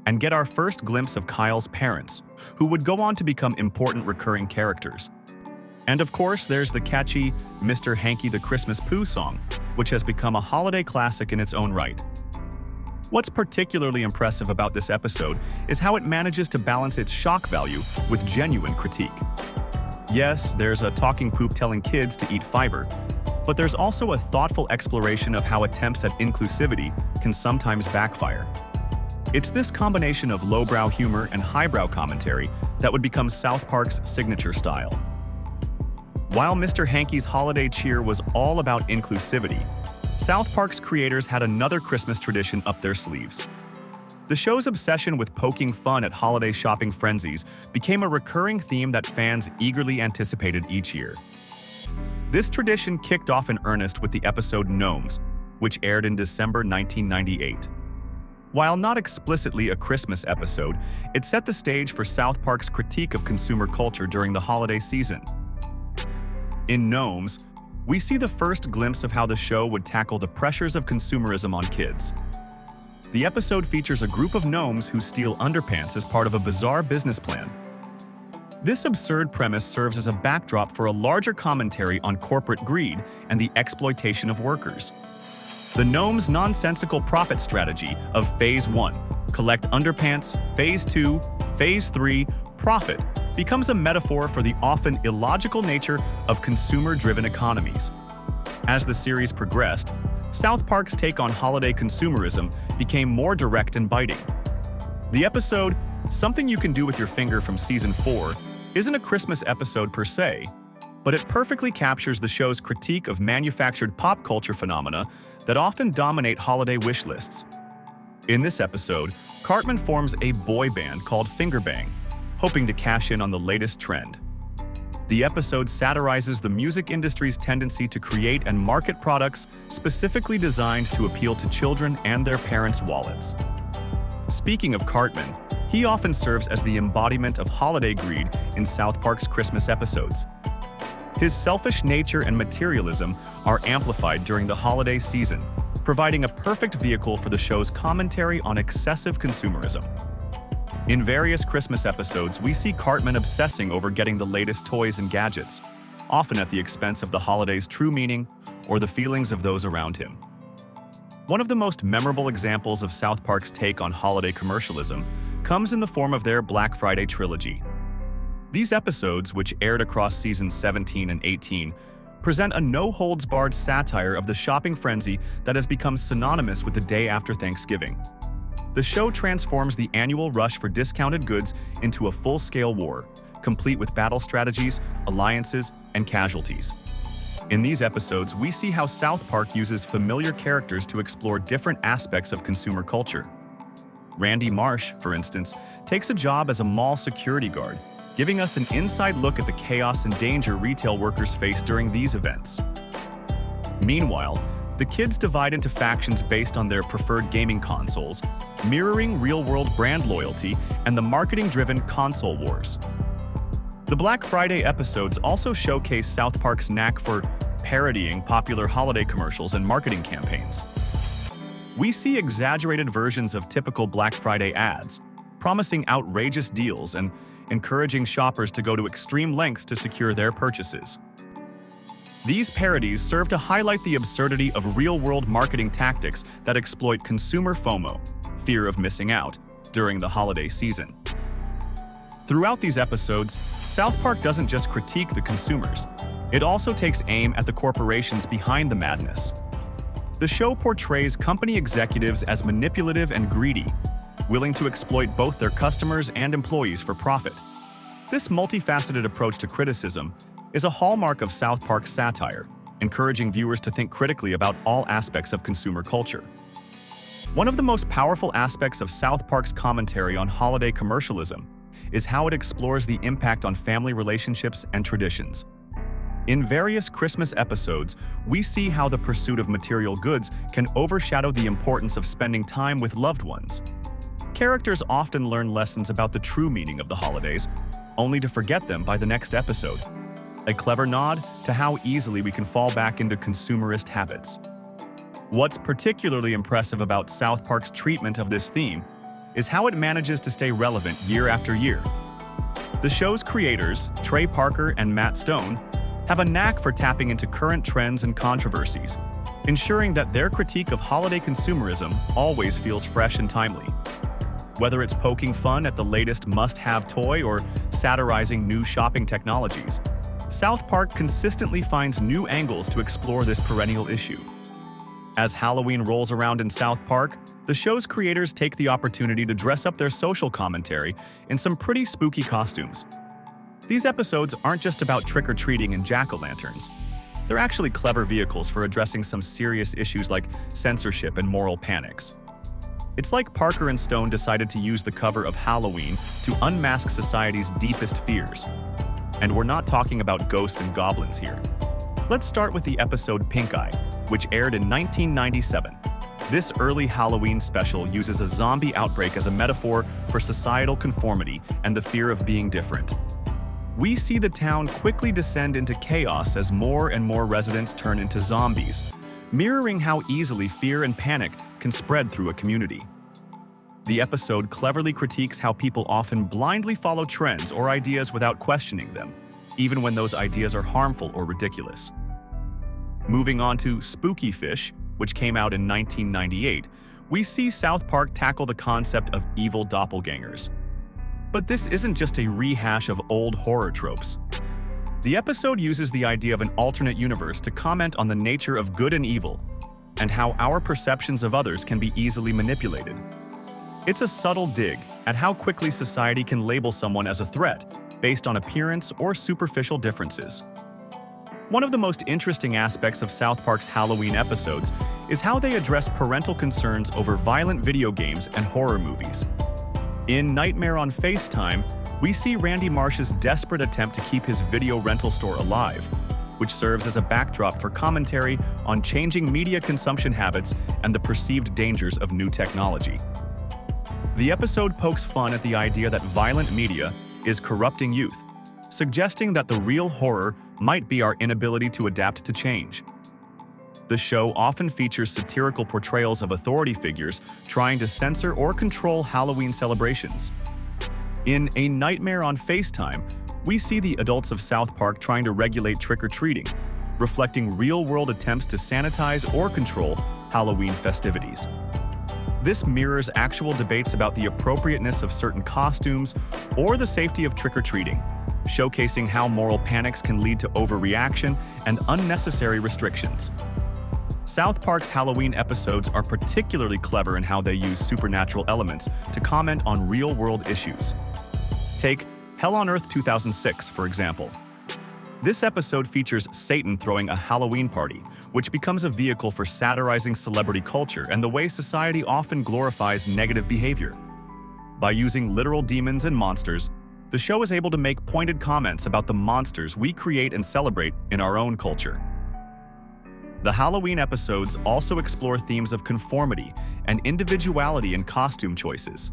and get our first glimpse of Kyle's parents, who would go on to become important recurring characters. And of course, there's the catchy Mr. Hanky the Christmas Pooh song, which has become a holiday classic in its own right. What's particularly impressive about this episode is how it manages to balance its shock value with genuine critique. Yes, there's a talking poop telling kids to eat fiber, but there's also a thoughtful exploration of how attempts at inclusivity can sometimes backfire. It's this combination of lowbrow humor and highbrow commentary that would become South Park's signature style. While Mr. Hanky's holiday cheer was all about inclusivity, South Park's creators had another Christmas tradition up their sleeves. The show's obsession with poking fun at holiday shopping frenzies became a recurring theme that fans eagerly anticipated each year. This tradition kicked off in earnest with the episode Gnomes, which aired in December 1998. While not explicitly a Christmas episode, it set the stage for South Park's critique of consumer culture during the holiday season. In Gnomes, we see the first glimpse of how the show would tackle the pressures of consumerism on kids. The episode features a group of gnomes who steal underpants as part of a bizarre business plan. This absurd premise serves as a backdrop for a larger commentary on corporate greed and the exploitation of workers. The gnomes' nonsensical profit strategy of Phase 1, collect underpants, Phase 2, Phase 3, profit, becomes a metaphor for the often illogical nature of consumer-driven economies. As the series progressed, South Park's take on holiday consumerism became more direct and biting. The episode, Something You Can Do With Your Finger from Season 4, isn't a Christmas episode per se, but it perfectly captures the show's critique of manufactured pop culture phenomena that often dominate holiday wish lists. In this episode, Cartman forms a boy band called Fingerbang, hoping to cash in on the latest trend. The episode satirizes the music industry's tendency to create and market products specifically designed to appeal to children and their parents' wallets. Speaking of Cartman, he often serves as the embodiment of holiday greed in South Park's Christmas episodes. His selfish nature and materialism are amplified during the holiday season, providing a perfect vehicle for the show's commentary on excessive consumerism. In various Christmas episodes, we see Cartman obsessing over getting the latest toys and gadgets, often at the expense of the holiday's true meaning or the feelings of those around him. One of the most memorable examples of South Park's take on holiday commercialism comes in the form of their Black Friday trilogy. These episodes, which aired across seasons 17 and 18, present a no-holds-barred satire of the shopping frenzy that has become synonymous with the day after Thanksgiving. The show transforms the annual rush for discounted goods into a full-scale war, complete with battle strategies, alliances, and casualties. In these episodes, we see how South Park uses familiar characters to explore different aspects of consumer culture. Randy Marsh, for instance, takes a job as a mall security guard, giving us an inside look at the chaos and danger retail workers face during these events. Meanwhile, the kids divide into factions based on their preferred gaming consoles, mirroring real-world brand loyalty and the marketing-driven console wars. The Black Friday episodes also showcase South Park's knack for parodying popular holiday commercials and marketing campaigns. We see exaggerated versions of typical Black Friday ads, promising outrageous deals and encouraging shoppers to go to extreme lengths to secure their purchases. These parodies serve to highlight the absurdity of real-world marketing tactics that exploit consumer FOMO, fear of missing out, during the holiday season. Throughout these episodes, South Park doesn't just critique the consumers, it also takes aim at the corporations behind the madness. The show portrays company executives as manipulative and greedy, willing to exploit both their customers and employees for profit. This multifaceted approach to criticism is a hallmark of South Park's satire, encouraging viewers to think critically about all aspects of consumer culture. One of the most powerful aspects of South Park's commentary on holiday commercialism is how it explores the impact on family relationships and traditions. In various Christmas episodes, we see how the pursuit of material goods can overshadow the importance of spending time with loved ones. Characters often learn lessons about the true meaning of the holidays, only to forget them by the next episode. A clever nod to how easily we can fall back into consumerist habits. What's particularly impressive about South Park's treatment of this theme is how it manages to stay relevant year after year. The show's creators, Trey Parker and Matt Stone, have a knack for tapping into current trends and controversies, ensuring that their critique of holiday consumerism always feels fresh and timely. Whether it's poking fun at the latest must-have toy or satirizing new shopping technologies, South Park consistently finds new angles to explore this perennial issue. As Halloween rolls around in South Park, the show's creators take the opportunity to dress up their social commentary in some pretty spooky costumes. These episodes aren't just about trick-or-treating and jack-o'-lanterns. They're actually clever vehicles for addressing some serious issues like censorship and moral panics. It's like Parker and Stone decided to use the cover of Halloween to unmask society's deepest fears. And we're not talking about ghosts and goblins here. Let's start with the episode Pink Eye, which aired in 1997. This early Halloween special uses a zombie outbreak as a metaphor for societal conformity and the fear of being different. We see the town quickly descend into chaos as more and more residents turn into zombies, mirroring how easily fear and panic can spread through a community. The episode cleverly critiques how people often blindly follow trends or ideas without questioning them, even when those ideas are harmful or ridiculous. Moving on to Spooky Fish, which came out in 1998, we see South Park tackle the concept of evil doppelgangers. But this isn't just a rehash of old horror tropes. The episode uses the idea of an alternate universe to comment on the nature of good and evil, and how our perceptions of others can be easily manipulated. It's a subtle dig at how quickly society can label someone as a threat based on appearance or superficial differences. One of the most interesting aspects of South Park's Halloween episodes is how they address parental concerns over violent video games and horror movies. In Nightmare on FaceTime, we see Randy Marsh's desperate attempt to keep his video rental store alive, which serves as a backdrop for commentary on changing media consumption habits and the perceived dangers of new technology. The episode pokes fun at the idea that violent media is corrupting youth, suggesting that the real horror might be our inability to adapt to change. The show often features satirical portrayals of authority figures trying to censor or control Halloween celebrations. In A Nightmare on FaceTime, we see the adults of South Park trying to regulate trick-or-treating, reflecting real-world attempts to sanitize or control Halloween festivities. This mirrors actual debates about the appropriateness of certain costumes or the safety of trick-or-treating, showcasing how moral panics can lead to overreaction and unnecessary restrictions. South Park's Halloween episodes are particularly clever in how they use supernatural elements to comment on real-world issues. Take Hell on Earth 2006, for example. This episode features Satan throwing a Halloween party, which becomes a vehicle for satirizing celebrity culture and the way society often glorifies negative behavior. By using literal demons and monsters, the show is able to make pointed comments about the monsters we create and celebrate in our own culture. The Halloween episodes also explore themes of conformity and individuality in costume choices.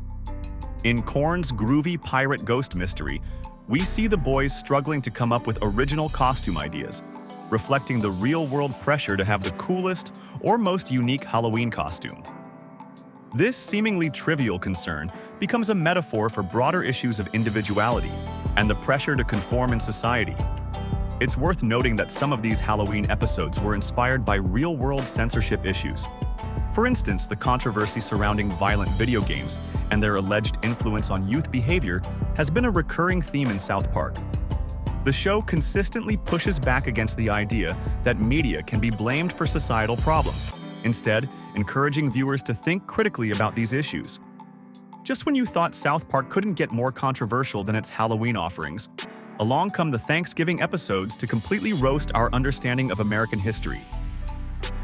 In Korn's groovy pirate ghost mystery, we see the boys struggling to come up with original costume ideas, reflecting the real-world pressure to have the coolest or most unique Halloween costume. This seemingly trivial concern becomes a metaphor for broader issues of individuality and the pressure to conform in society. It's worth noting that some of these Halloween episodes were inspired by real-world censorship issues. For instance, the controversy surrounding violent video games and their alleged influence on youth behavior has been a recurring theme in South Park. The show consistently pushes back against the idea that media can be blamed for societal problems, instead encouraging viewers to think critically about these issues. Just when you thought South Park couldn't get more controversial than its Halloween offerings, along come the Thanksgiving episodes to completely roast our understanding of American history.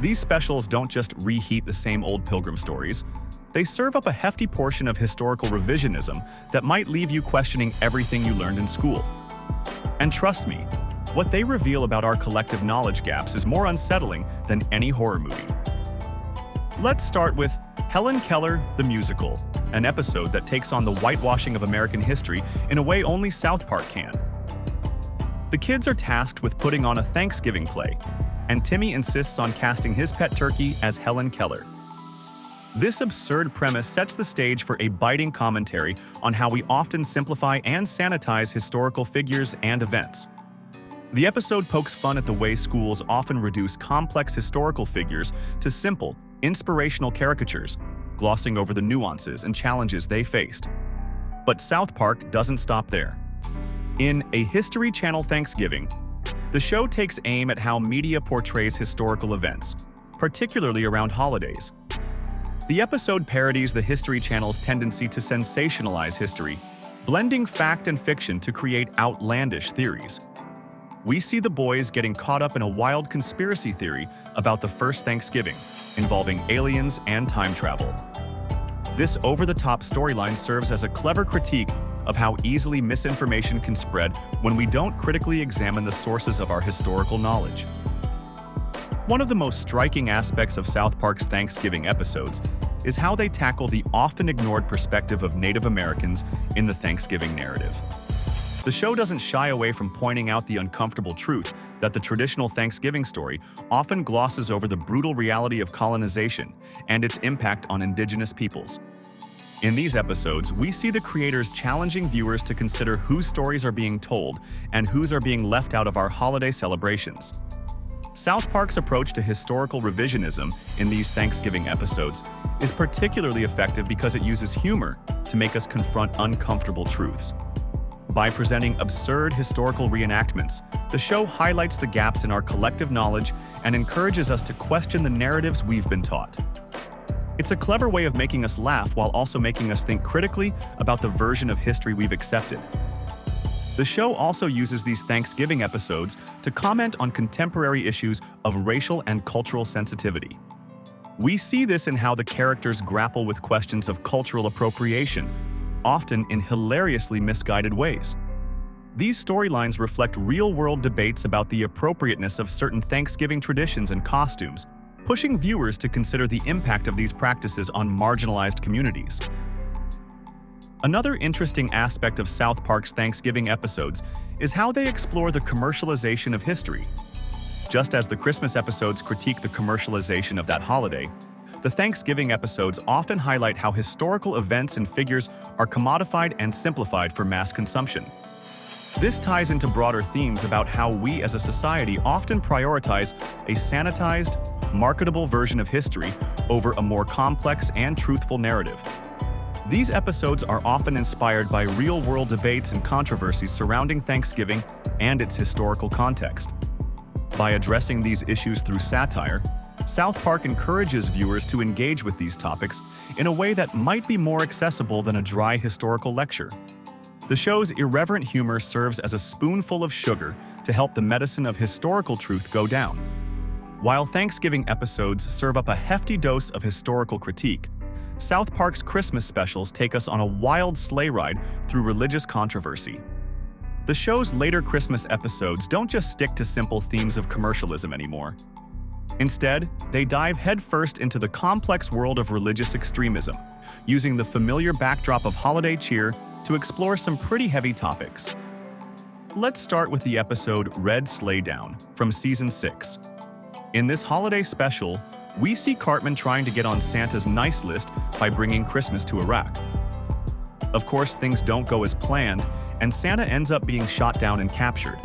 These specials don't just reheat the same old Pilgrim stories. They serve up a hefty portion of historical revisionism that might leave you questioning everything you learned in school. And trust me, what they reveal about our collective knowledge gaps is more unsettling than any horror movie. Let's start with Helen Keller, the Musical, an episode that takes on the whitewashing of American history in a way only South Park can. The kids are tasked with putting on a Thanksgiving play, and Timmy insists on casting his pet turkey as Helen Keller. This absurd premise sets the stage for a biting commentary on how we often simplify and sanitize historical figures and events. The episode pokes fun at the way schools often reduce complex historical figures to simple, inspirational caricatures, glossing over the nuances and challenges they faced. But South Park doesn't stop there. In A History Channel Thanksgiving, the show takes aim at how media portrays historical events, particularly around holidays. The episode parodies the History Channel's tendency to sensationalize history, blending fact and fiction to create outlandish theories. We see the boys getting caught up in a wild conspiracy theory about the first Thanksgiving, involving aliens and time travel. This over-the-top storyline serves as a clever critique of how easily misinformation can spread when we don't critically examine the sources of our historical knowledge. One of the most striking aspects of South Park's Thanksgiving episodes is how they tackle the often ignored perspective of Native Americans in the Thanksgiving narrative. The show doesn't shy away from pointing out the uncomfortable truth that the traditional Thanksgiving story often glosses over the brutal reality of colonization and its impact on indigenous peoples. In these episodes, we see the creators challenging viewers to consider whose stories are being told and whose are being left out of our holiday celebrations. South Park's approach to historical revisionism in these Thanksgiving episodes is particularly effective because it uses humor to make us confront uncomfortable truths. By presenting absurd historical reenactments, the show highlights the gaps in our collective knowledge and encourages us to question the narratives we've been taught. It's a clever way of making us laugh while also making us think critically about the version of history we've accepted. The show also uses these Thanksgiving episodes to comment on contemporary issues of racial and cultural sensitivity. We see this in how the characters grapple with questions of cultural appropriation, often in hilariously misguided ways. These storylines reflect real-world debates about the appropriateness of certain Thanksgiving traditions and costumes, pushing viewers to consider the impact of these practices on marginalized communities. Another interesting aspect of South Park's Thanksgiving episodes is how they explore the commercialization of history. Just as the Christmas episodes critique the commercialization of that holiday, the Thanksgiving episodes often highlight how historical events and figures are commodified and simplified for mass consumption. This ties into broader themes about how we as a society often prioritize a sanitized, marketable version of history over a more complex and truthful narrative. These episodes are often inspired by real-world debates and controversies surrounding Thanksgiving and its historical context. By addressing these issues through satire, South Park encourages viewers to engage with these topics in a way that might be more accessible than a dry historical lecture. The show's irreverent humor serves as a spoonful of sugar to help the medicine of historical truth go down. While Thanksgiving episodes serve up a hefty dose of historical critique, South Park's Christmas specials take us on a wild sleigh ride through religious controversy. The show's later Christmas episodes don't just stick to simple themes of commercialism anymore. Instead, they dive headfirst into the complex world of religious extremism, using the familiar backdrop of holiday cheer to explore some pretty heavy topics. Let's start with the episode Red Sleigh Down from Season 6. In this holiday special, we see Cartman trying to get on Santa's nice list by bringing Christmas to Iraq. Of course, things don't go as planned, and Santa ends up being shot down and captured.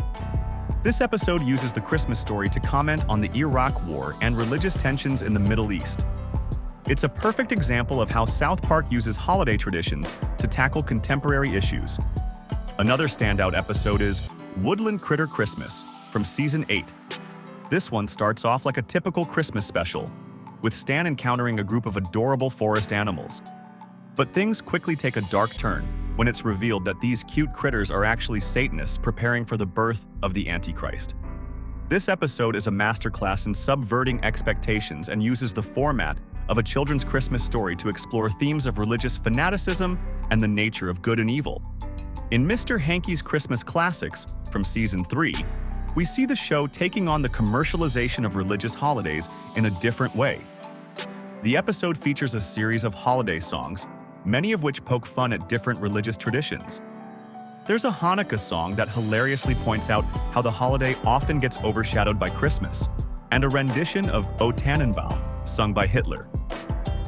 This episode uses the Christmas story to comment on the Iraq War and religious tensions in the Middle East. It's a perfect example of how South Park uses holiday traditions to tackle contemporary issues. Another standout episode is Woodland Critter Christmas from Season 8. This one starts off like a typical Christmas special, with Stan encountering a group of adorable forest animals. But things quickly take a dark turn when it's revealed that these cute critters are actually Satanists preparing for the birth of the Antichrist. This episode is a masterclass in subverting expectations and uses the format of a children's Christmas story to explore themes of religious fanaticism and the nature of good and evil. In Mr. Hanky's Christmas Classics from Season 3, we see the show taking on the commercialization of religious holidays in a different way. The episode features a series of holiday songs, many of which poke fun at different religious traditions. There's a Hanukkah song that hilariously points out how the holiday often gets overshadowed by Christmas, and a rendition of O Tannenbaum, sung by Hitler.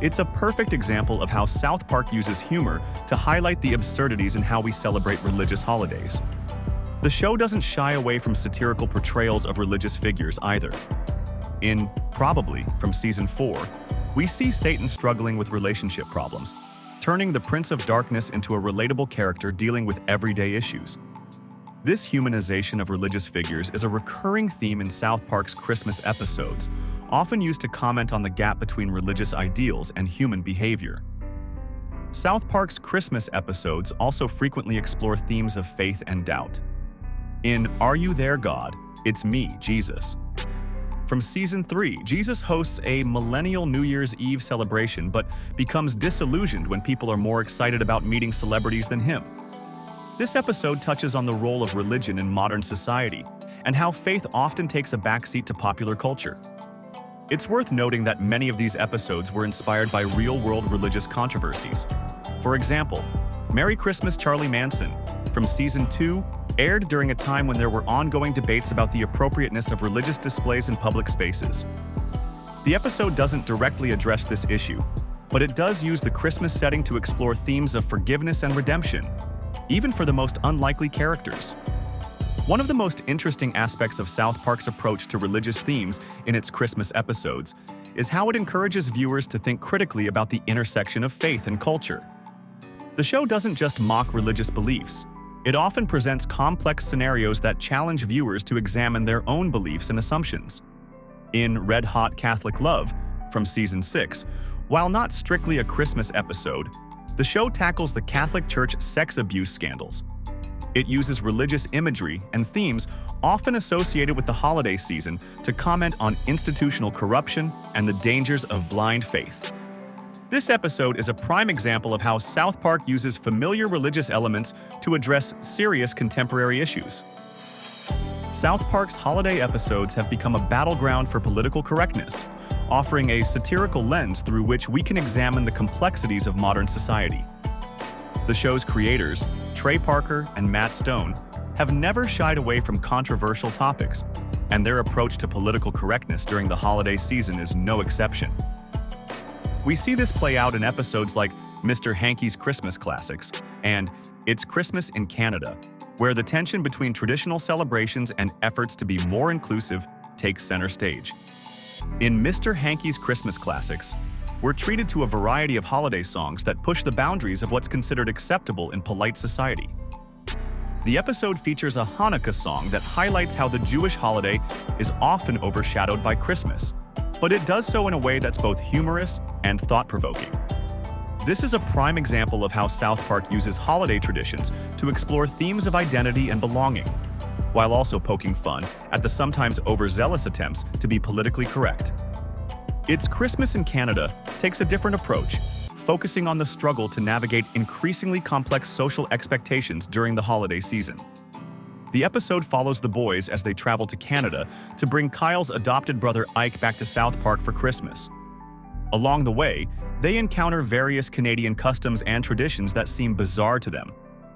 It's a perfect example of how South Park uses humor to highlight the absurdities in how we celebrate religious holidays. The show doesn't shy away from satirical portrayals of religious figures either. In Probably from Season 4, we see Satan struggling with relationship problems, turning the Prince of Darkness into a relatable character dealing with everyday issues. This humanization of religious figures is a recurring theme in South Park's Christmas episodes, often used to comment on the gap between religious ideals and human behavior. South Park's Christmas episodes also frequently explore themes of faith and doubt. In Are You There, God? It's Me, Jesus. From Season 3, Jesus hosts a millennial New Year's Eve celebration but becomes disillusioned when people are more excited about meeting celebrities than him. This episode touches on the role of religion in modern society and how faith often takes a backseat to popular culture. It's worth noting that many of these episodes were inspired by real-world religious controversies. For example, Merry Christmas, Charlie Manson from Season 2 aired during a time when there were ongoing debates about the appropriateness of religious displays in public spaces. The episode doesn't directly address this issue, but it does use the Christmas setting to explore themes of forgiveness and redemption, even for the most unlikely characters. One of the most interesting aspects of South Park's approach to religious themes in its Christmas episodes is how it encourages viewers to think critically about the intersection of faith and culture. The show doesn't just mock religious beliefs. It often presents complex scenarios that challenge viewers to examine their own beliefs and assumptions. In Red Hot Catholic Love from Season 6, while not strictly a Christmas episode, the show tackles the Catholic Church sex abuse scandals. It uses religious imagery and themes often associated with the holiday season to comment on institutional corruption and the dangers of blind faith. This episode is a prime example of how South Park uses familiar religious elements to address serious contemporary issues. South Park's holiday episodes have become a battleground for political correctness, offering a satirical lens through which we can examine the complexities of modern society. The show's creators, Trey Parker and Matt Stone, have never shied away from controversial topics, and their approach to political correctness during the holiday season is no exception. We see this play out in episodes like Mr. Hanky's Christmas Classics and It's Christmas in Canada, where the tension between traditional celebrations and efforts to be more inclusive takes center stage. In Mr. Hanky's Christmas Classics, we're treated to a variety of holiday songs that push the boundaries of what's considered acceptable in polite society. The episode features a Hanukkah song that highlights how the Jewish holiday is often overshadowed by Christmas, but it does so in a way that's both humorous and thought-provoking. This is a prime example of how South Park uses holiday traditions to explore themes of identity and belonging, while also poking fun at the sometimes overzealous attempts to be politically correct. It's Christmas in Canada takes a different approach, focusing on the struggle to navigate increasingly complex social expectations during the holiday season. The episode follows the boys as they travel to Canada to bring Kyle's adopted brother Ike back to South Park for Christmas. Along the way, they encounter various Canadian customs and traditions that seem bizarre to them,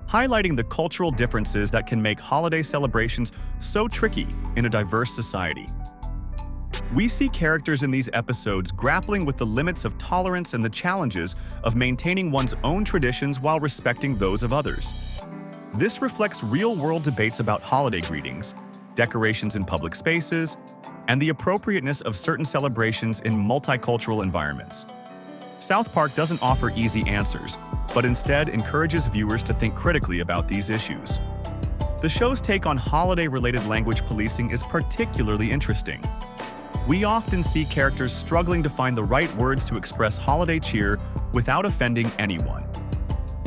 highlighting the cultural differences that can make holiday celebrations so tricky in a diverse society. We see characters in these episodes grappling with the limits of tolerance and the challenges of maintaining one's own traditions while respecting those of others. This reflects real-world debates about holiday greetings, decorations in public spaces, and the appropriateness of certain celebrations in multicultural environments. South Park doesn't offer easy answers, but instead encourages viewers to think critically about these issues. The show's take on holiday-related language policing is particularly interesting. We often see characters struggling to find the right words to express holiday cheer without offending anyone.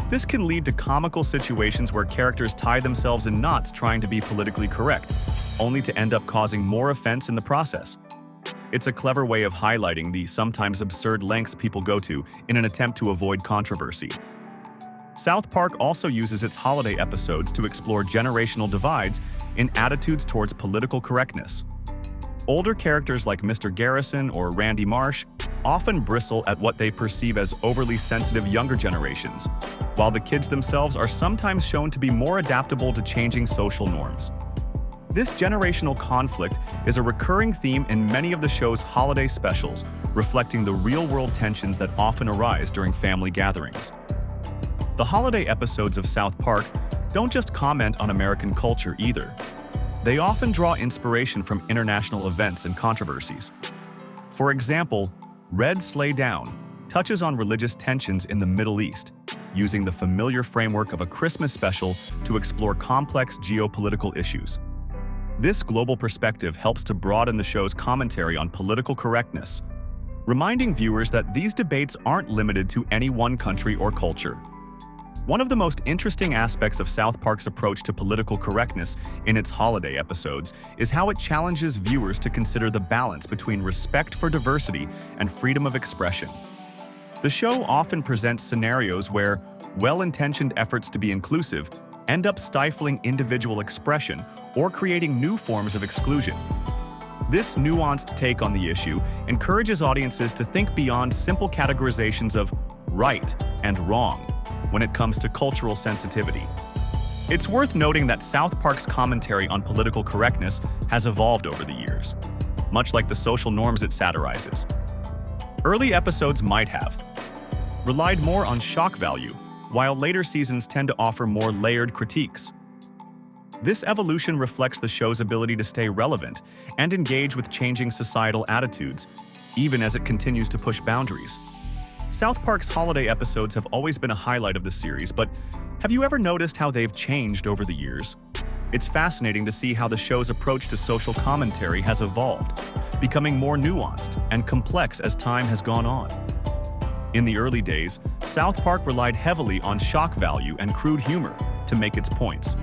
This can lead to comical situations where characters tie themselves in knots trying to be politically correct, only to end up causing more offense in the process. It's a clever way of highlighting the sometimes absurd lengths people go to in an attempt to avoid controversy. South Park also uses its holiday episodes to explore generational divides in attitudes towards political correctness. Older characters like Mr. Garrison or Randy Marsh often bristle at what they perceive as overly sensitive younger generations, while the kids themselves are sometimes shown to be more adaptable to changing social norms. This generational conflict is a recurring theme in many of the show's holiday specials, reflecting the real-world tensions that often arise during family gatherings. The holiday episodes of South Park don't just comment on American culture either. They often draw inspiration from international events and controversies. For example, Red Sleigh Down touches on religious tensions in the Middle East, using the familiar framework of a Christmas special to explore complex geopolitical issues. This global perspective helps to broaden the show's commentary on political correctness, reminding viewers that these debates aren't limited to any one country or culture. One of the most interesting aspects of South Park's approach to political correctness in its holiday episodes is how it challenges viewers to consider the balance between respect for diversity and freedom of expression. The show often presents scenarios where well-intentioned efforts to be inclusive end up stifling individual expression or creating new forms of exclusion. This nuanced take on the issue encourages audiences to think beyond simple categorizations of right and wrong when it comes to cultural sensitivity. It's worth noting that South Park's commentary on political correctness has evolved over the years, much like the social norms it satirizes. Early episodes might have relied more on shock value, while later seasons tend to offer more layered critiques. This evolution reflects the show's ability to stay relevant and engage with changing societal attitudes, even as it continues to push boundaries. South Park's holiday episodes have always been a highlight of the series, but have you ever noticed how they've changed over the years? It's fascinating to see how the show's approach to social commentary has evolved, becoming more nuanced and complex as time has gone on. In the early days, South Park relied heavily on shock value and crude humor to make its points.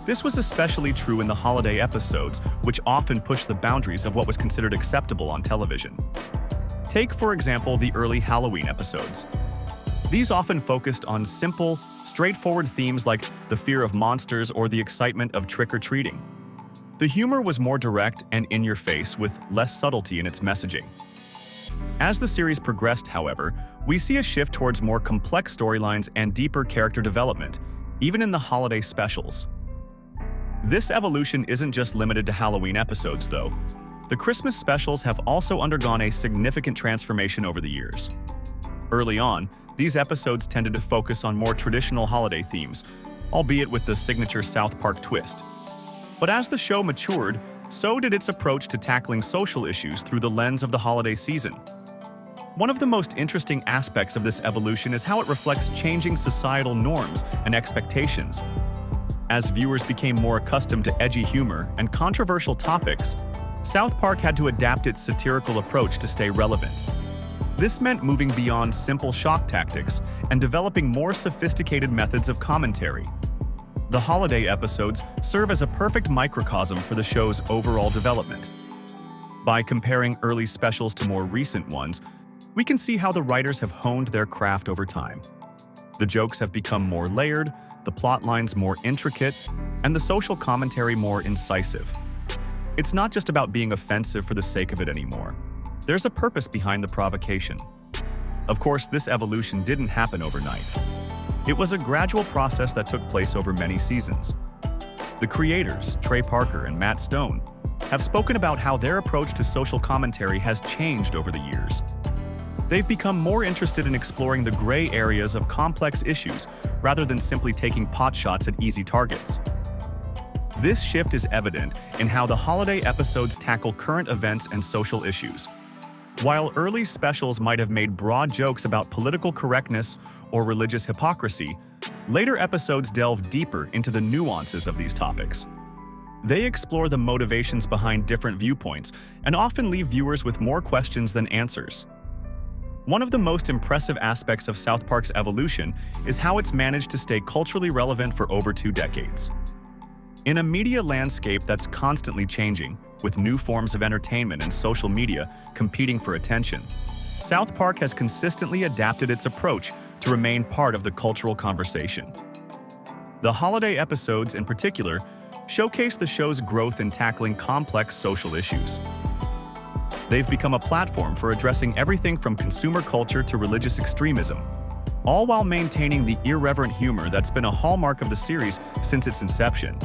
This was especially true in the holiday episodes, which often pushed the boundaries of what was considered acceptable on television. Take, for example, the early Halloween episodes. These often focused on simple, straightforward themes like the fear of monsters or the excitement of trick-or-treating. The humor was more direct and in-your-face with less subtlety in its messaging. As the series progressed, however, we see a shift towards more complex storylines and deeper character development, even in the holiday specials. This evolution isn't just limited to Halloween episodes, though. The Christmas specials have also undergone a significant transformation over the years. Early on, these episodes tended to focus on more traditional holiday themes, albeit with the signature Southpark twist. But as the show matured, so did its approach to tackling social issues through the lens of the holiday season. One of the most interesting aspects of this evolution is how it reflects changing societal norms and expectations. As viewers became more accustomed to edgy humor and controversial topics, Southpark had to adapt its satirical approach to stay relevant. This meant moving beyond simple shock tactics and developing more sophisticated methods of commentary. The holiday episodes serve as a perfect microcosm for the show's overall development. By comparing early specials to more recent ones, we can see how the writers have honed their craft over time. The jokes have become more layered, the plot lines more intricate, and the social commentary more incisive. It's not just about being offensive for the sake of it anymore. There's a purpose behind the provocation. Of course, this evolution didn't happen overnight. It was a gradual process that took place over many seasons. The creators, Trey Parker and Matt Stone, have spoken about how their approach to social commentary has changed over the years. They've become more interested in exploring the gray areas of complex issues rather than simply taking potshots at easy targets. This shift is evident in how the holiday episodes tackle current events and social issues. While early specials might have made broad jokes about political correctness or religious hypocrisy, later episodes delve deeper into the nuances of these topics. They explore the motivations behind different viewpoints and often leave viewers with more questions than answers. One of the most impressive aspects of Southpark's evolution is how it's managed to stay culturally relevant for over 2 decades. In a media landscape that's constantly changing, with new forms of entertainment and social media competing for attention, Southpark has consistently adapted its approach to remain part of the cultural conversation. The holiday episodes, in particular, showcase the show's growth in tackling complex social issues. They've become a platform for addressing everything from consumer culture to religious extremism, all while maintaining the irreverent humor that's been a hallmark of the series since its inception.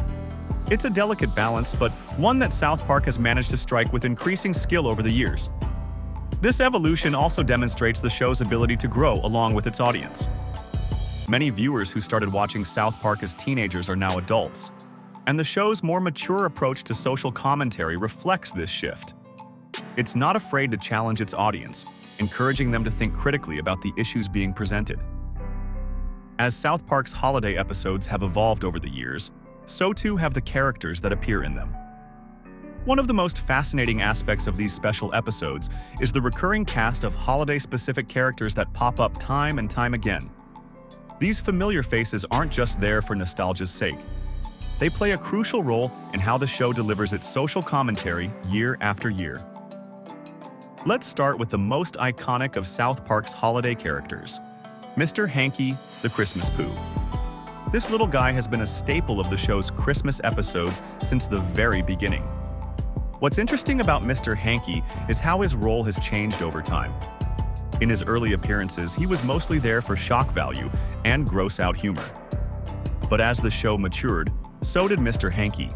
It's a delicate balance, but one that Southpark has managed to strike with increasing skill over the years. This evolution also demonstrates the show's ability to grow along with its audience. Many viewers who started watching Southpark as teenagers are now adults, and the show's more mature approach to social commentary reflects this shift. It's not afraid to challenge its audience, encouraging them to think critically about the issues being presented. As Southpark's holiday episodes have evolved over the years, so too have the characters that appear in them. One of the most fascinating aspects of these special episodes is the recurring cast of holiday-specific characters that pop up time and time again. These familiar faces aren't just there for nostalgia's sake. They play a crucial role in how the show delivers its social commentary year after year. Let's start with the most iconic of Southpark's holiday characters, Mr. Hanky, the Christmas Pooh. This little guy has been a staple of the show's Christmas episodes since the very beginning. What's interesting about Mr. Hanky is how his role has changed over time. In his early appearances, he was mostly there for shock value and gross-out humor. But as the show matured, so did Mr. Hanky.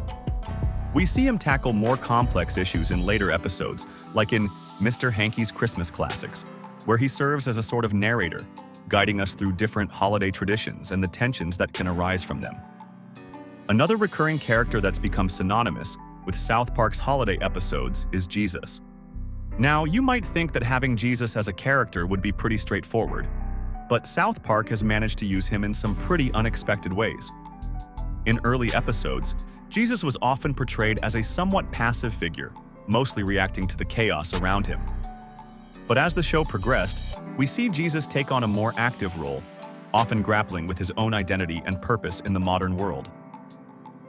We see him tackle more complex issues in later episodes, like in Mr. Hanky's Christmas Classics, where he serves as a sort of narrator, guiding us through different holiday traditions and the tensions that can arise from them. Another recurring character that's become synonymous with Southpark's holiday episodes is Jesus. Now, you might think that having Jesus as a character would be pretty straightforward, but Southpark has managed to use him in some pretty unexpected ways. In early episodes, Jesus was often portrayed as a somewhat passive figure, mostly reacting to the chaos around him. But as the show progressed, we see Jesus take on a more active role, often grappling with his own identity and purpose in the modern world.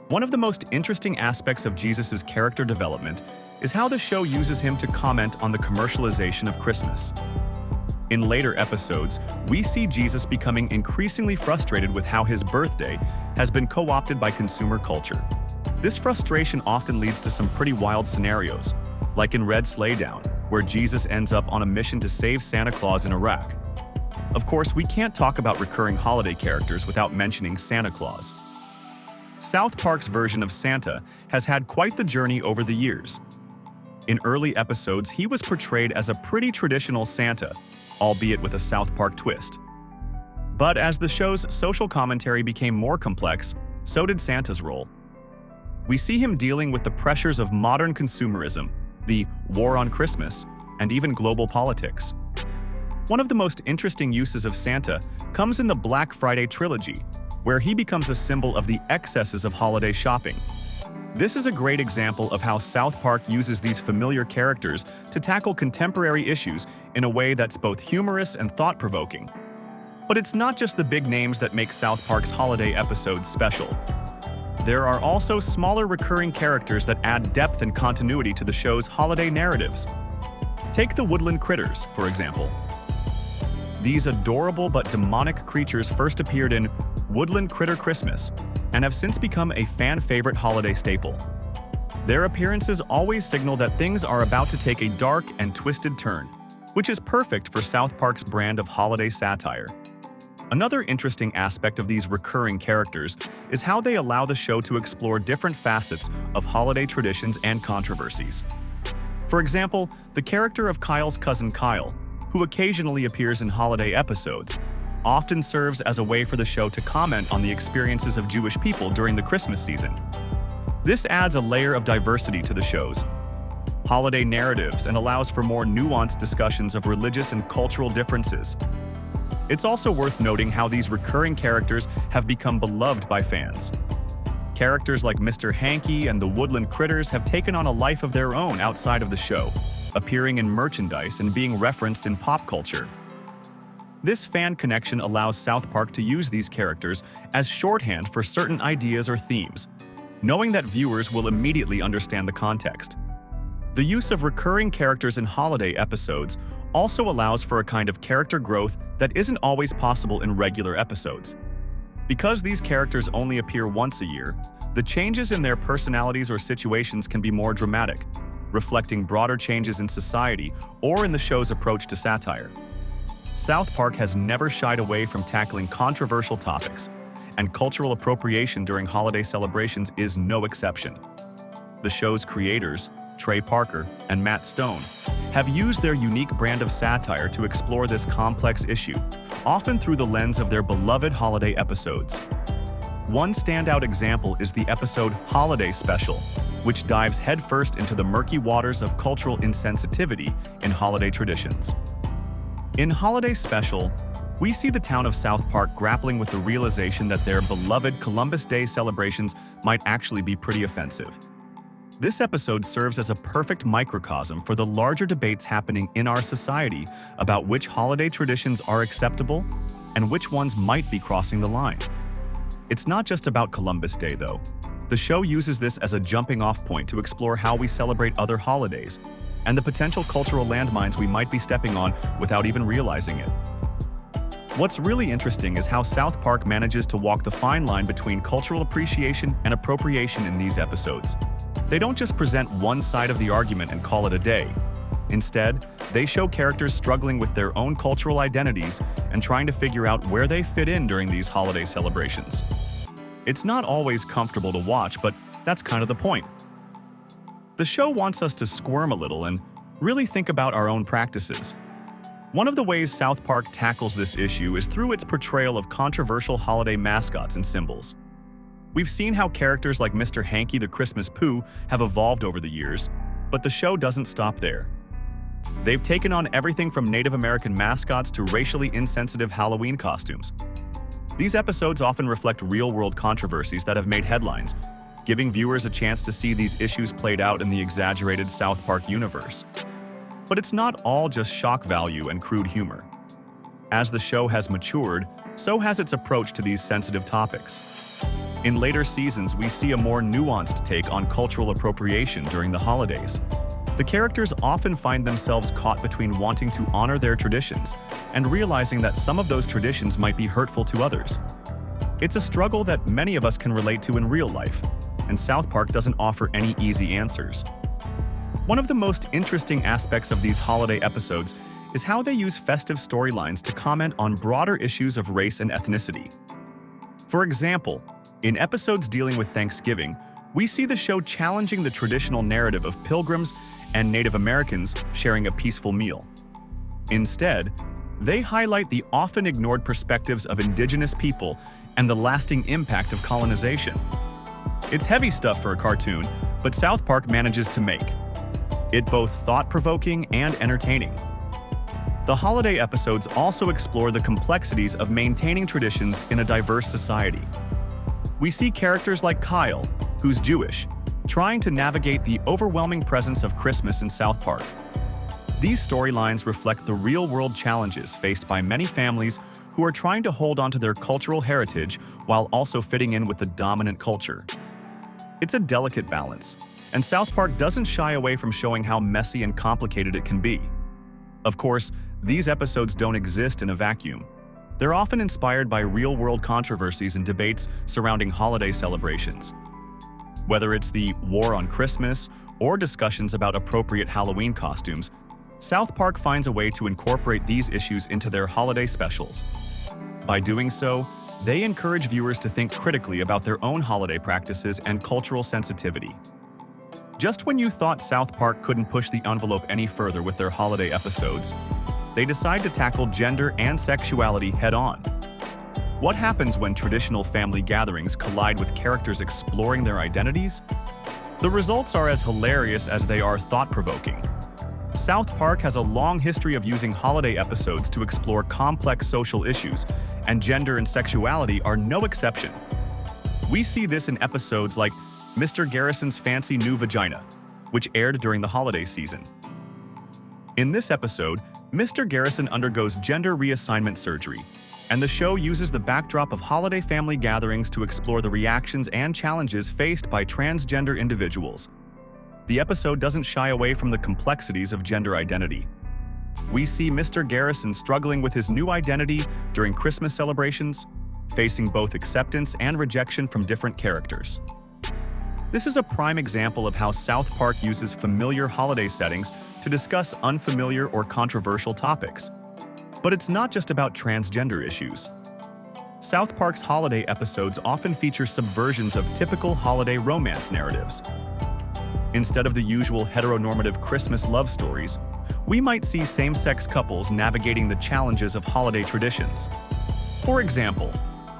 One of the most interesting aspects of Jesus' character development is how the show uses him to comment on the commercialization of Christmas. In later episodes, we see Jesus becoming increasingly frustrated with how his birthday has been co-opted by consumer culture. This frustration often leads to some pretty wild scenarios, like in Red Sleigh Down, where Jesus ends up on a mission to save Santa Claus in Iraq. Of course, we can't talk about recurring holiday characters without mentioning Santa Claus. South Park's version of Santa has had quite the journey over the years. In early episodes, he was portrayed as a pretty traditional Santa, albeit with a South Park twist. But as the show's social commentary became more complex, so did Santa's role. We see him dealing with the pressures of modern consumerism, the war on Christmas, and even global politics. One of the most interesting uses of Santa comes in the Black Friday trilogy, where he becomes a symbol of the excesses of holiday shopping. This is a great example of how South Park uses these familiar characters to tackle contemporary issues in a way that's both humorous and thought-provoking. But it's not just the big names that make South Park's holiday episodes special. There are also smaller recurring characters that add depth and continuity to the show's holiday narratives. Take the woodland critters, for example. These adorable but demonic creatures first appeared in Woodland Critter Christmas and have since become a fan-favorite holiday staple. Their appearances always signal that things are about to take a dark and twisted turn, which is perfect for South Park's brand of holiday satire. Another interesting aspect of these recurring characters is how they allow the show to explore different facets of holiday traditions and controversies. For example, the character of Kyle's cousin Kyle, who occasionally appears in holiday episodes, often serves as a way for the show to comment on the experiences of Jewish people during the Christmas season. This adds a layer of diversity to the show's holiday narratives and allows for more nuanced discussions of religious and cultural differences. It's also worth noting how these recurring characters have become beloved by fans. Characters like Mr. Hanky and the Woodland Critters have taken on a life of their own outside of the show, appearing in merchandise and being referenced in pop culture. This fan connection allows South Park to use these characters as shorthand for certain ideas or themes, knowing that viewers will immediately understand the context. The use of recurring characters in holiday episodes also allows for a kind of character growth that isn't always possible in regular episodes. Because these characters only appear once a year, the changes in their personalities or situations can be more dramatic, reflecting broader changes in society or in the show's approach to satire. South Park has never shied away from tackling controversial topics, and cultural appropriation during holiday celebrations is no exception. The show's creators, Trey Parker and Matt Stone, have used their unique brand of satire to explore this complex issue, often through the lens of their beloved holiday episodes. One standout example is the episode Holiday Special, which dives headfirst into the murky waters of cultural insensitivity in holiday traditions. In Holiday Special, we see the town of South Park grappling with the realization that their beloved Columbus Day celebrations might actually be pretty offensive. This episode serves as a perfect microcosm for the larger debates happening in our society about which holiday traditions are acceptable and which ones might be crossing the line. It's not just about Columbus Day, though. The show uses this as a jumping-off point to explore how we celebrate other holidays and the potential cultural landmines we might be stepping on without even realizing it. What's really interesting is how South Park manages to walk the fine line between cultural appreciation and appropriation in these episodes. They don't just present one side of the argument and call it a day. Instead, they show characters struggling with their own cultural identities and trying to figure out where they fit in during these holiday celebrations. It's not always comfortable to watch, but that's kind of the point. The show wants us to squirm a little and really think about our own practices. One of the ways South Park tackles this issue is through its portrayal of controversial holiday mascots and symbols. We've seen how characters like Mr. Hanky the Christmas Pooh have evolved over the years, but the show doesn't stop there. They've taken on everything from Native American mascots to racially insensitive Halloween costumes. These episodes often reflect real-world controversies that have made headlines, giving viewers a chance to see these issues played out in the exaggerated South Park universe. But it's not all just shock value and crude humor. As the show has matured, so has its approach to these sensitive topics. In later seasons, we see a more nuanced take on cultural appropriation during the holidays. The characters often find themselves caught between wanting to honor their traditions and realizing that some of those traditions might be hurtful to others. It's a struggle that many of us can relate to in real life, and South Park doesn't offer any easy answers. One of the most interesting aspects of these holiday episodes is how they use festive storylines to comment on broader issues of race and ethnicity. For example, in episodes dealing with Thanksgiving, we see the show challenging the traditional narrative of pilgrims and Native Americans sharing a peaceful meal. Instead, they highlight the often ignored perspectives of indigenous people and the lasting impact of colonization. It's heavy stuff for a cartoon, but South Park manages to make it both thought-provoking and entertaining. The holiday episodes also explore the complexities of maintaining traditions in a diverse society. We see characters like Kyle, who's Jewish, trying to navigate the overwhelming presence of Christmas in South Park. These storylines reflect the real-world challenges faced by many families who are trying to hold onto their cultural heritage while also fitting in with the dominant culture. It's a delicate balance, and South Park doesn't shy away from showing how messy and complicated it can be. Of course, these episodes don't exist in a vacuum. They're often inspired by real-world controversies and debates surrounding holiday celebrations. Whether it's the war on Christmas or discussions about appropriate Halloween costumes, South Park finds a way to incorporate these issues into their holiday specials. By doing so, they encourage viewers to think critically about their own holiday practices and cultural sensitivity. Just when you thought South Park couldn't push the envelope any further with their holiday episodes, they decide to tackle gender and sexuality head-on. What happens when traditional family gatherings collide with characters exploring their identities? The results are as hilarious as they are thought-provoking. South Park has a long history of using holiday episodes to explore complex social issues, and gender and sexuality are no exception. We see this in episodes like Mr. Garrison's Fancy New Vagina, which aired during the holiday season. In this episode, Mr. Garrison undergoes gender reassignment surgery, and the show uses the backdrop of holiday family gatherings to explore the reactions and challenges faced by transgender individuals. The episode doesn't shy away from the complexities of gender identity. We see Mr. Garrison struggling with his new identity during Christmas celebrations, facing both acceptance and rejection from different characters. This is a prime example of how South Park uses familiar holiday settings to discuss unfamiliar or controversial topics. But it's not just about transgender issues. South Park's holiday episodes often feature subversions of typical holiday romance narratives. Instead of the usual heteronormative Christmas love stories, we might see same-sex couples navigating the challenges of holiday traditions. For example,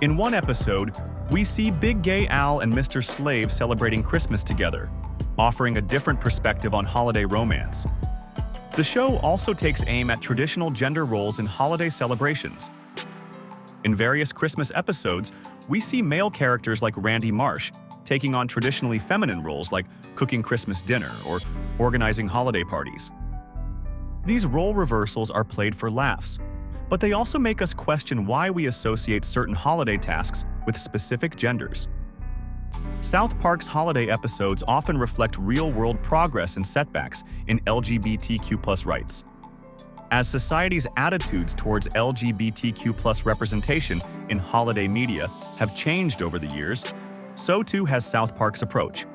in one episode, we see Big Gay Al and Mr. Slave celebrating Christmas together, offering a different perspective on holiday romance. The show also takes aim at traditional gender roles in holiday celebrations. In various Christmas episodes, we see male characters like Randy Marsh taking on traditionally feminine roles like cooking Christmas dinner or organizing holiday parties. These role reversals are played for laughs, but they also make us question why we associate certain holiday tasks with specific genders. South Park's holiday episodes often reflect real-world progress and setbacks in LGBTQ+ rights. As society's attitudes towards LGBTQ+ representation in holiday media have changed over the years, so too has South Park's approach.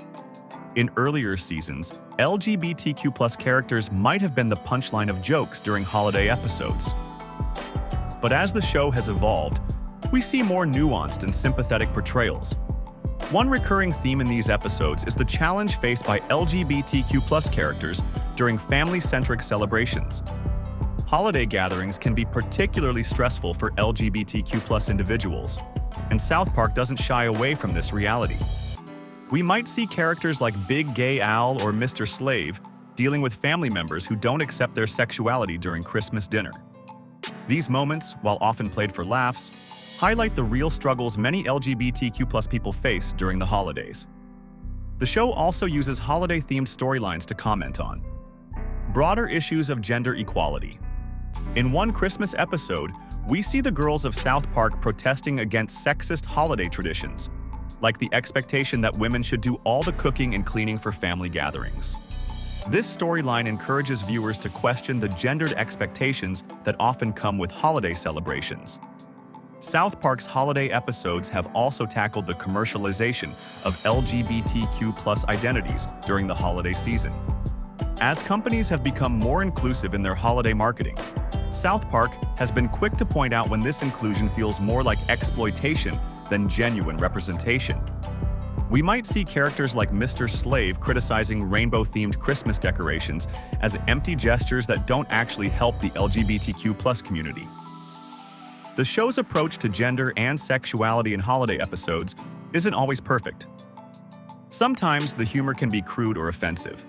In earlier seasons, LGBTQ+ characters might have been the punchline of jokes during holiday episodes. But as the show has evolved, we see more nuanced and sympathetic portrayals. One recurring theme in these episodes is the challenge faced by LGBTQ+ characters during family-centric celebrations. Holiday gatherings can be particularly stressful for LGBTQ+ individuals, and South Park doesn't shy away from this reality. We might see characters like Big Gay Al or Mr. Slave dealing with family members who don't accept their sexuality during Christmas dinner. These moments, while often played for laughs, highlight the real struggles many LGBTQ+ people face during the holidays. The show also uses holiday-themed storylines to comment on broader issues of gender equality. In one Christmas episode, we see the girls of South Park protesting against sexist holiday traditions, like the expectation that women should do all the cooking and cleaning for family gatherings. This storyline encourages viewers to question the gendered expectations that often come with holiday celebrations. South Park's holiday episodes have also tackled the commercialization of LGBTQ+ identities during the holiday season. As companies have become more inclusive in their holiday marketing, South Park has been quick to point out when this inclusion feels more like exploitation than genuine representation. We might see characters like Mr. Slave criticizing rainbow-themed Christmas decorations as empty gestures that don't actually help the LGBTQ+ community. The show's approach to gender and sexuality in holiday episodes isn't always perfect. Sometimes the humor can be crude or offensive.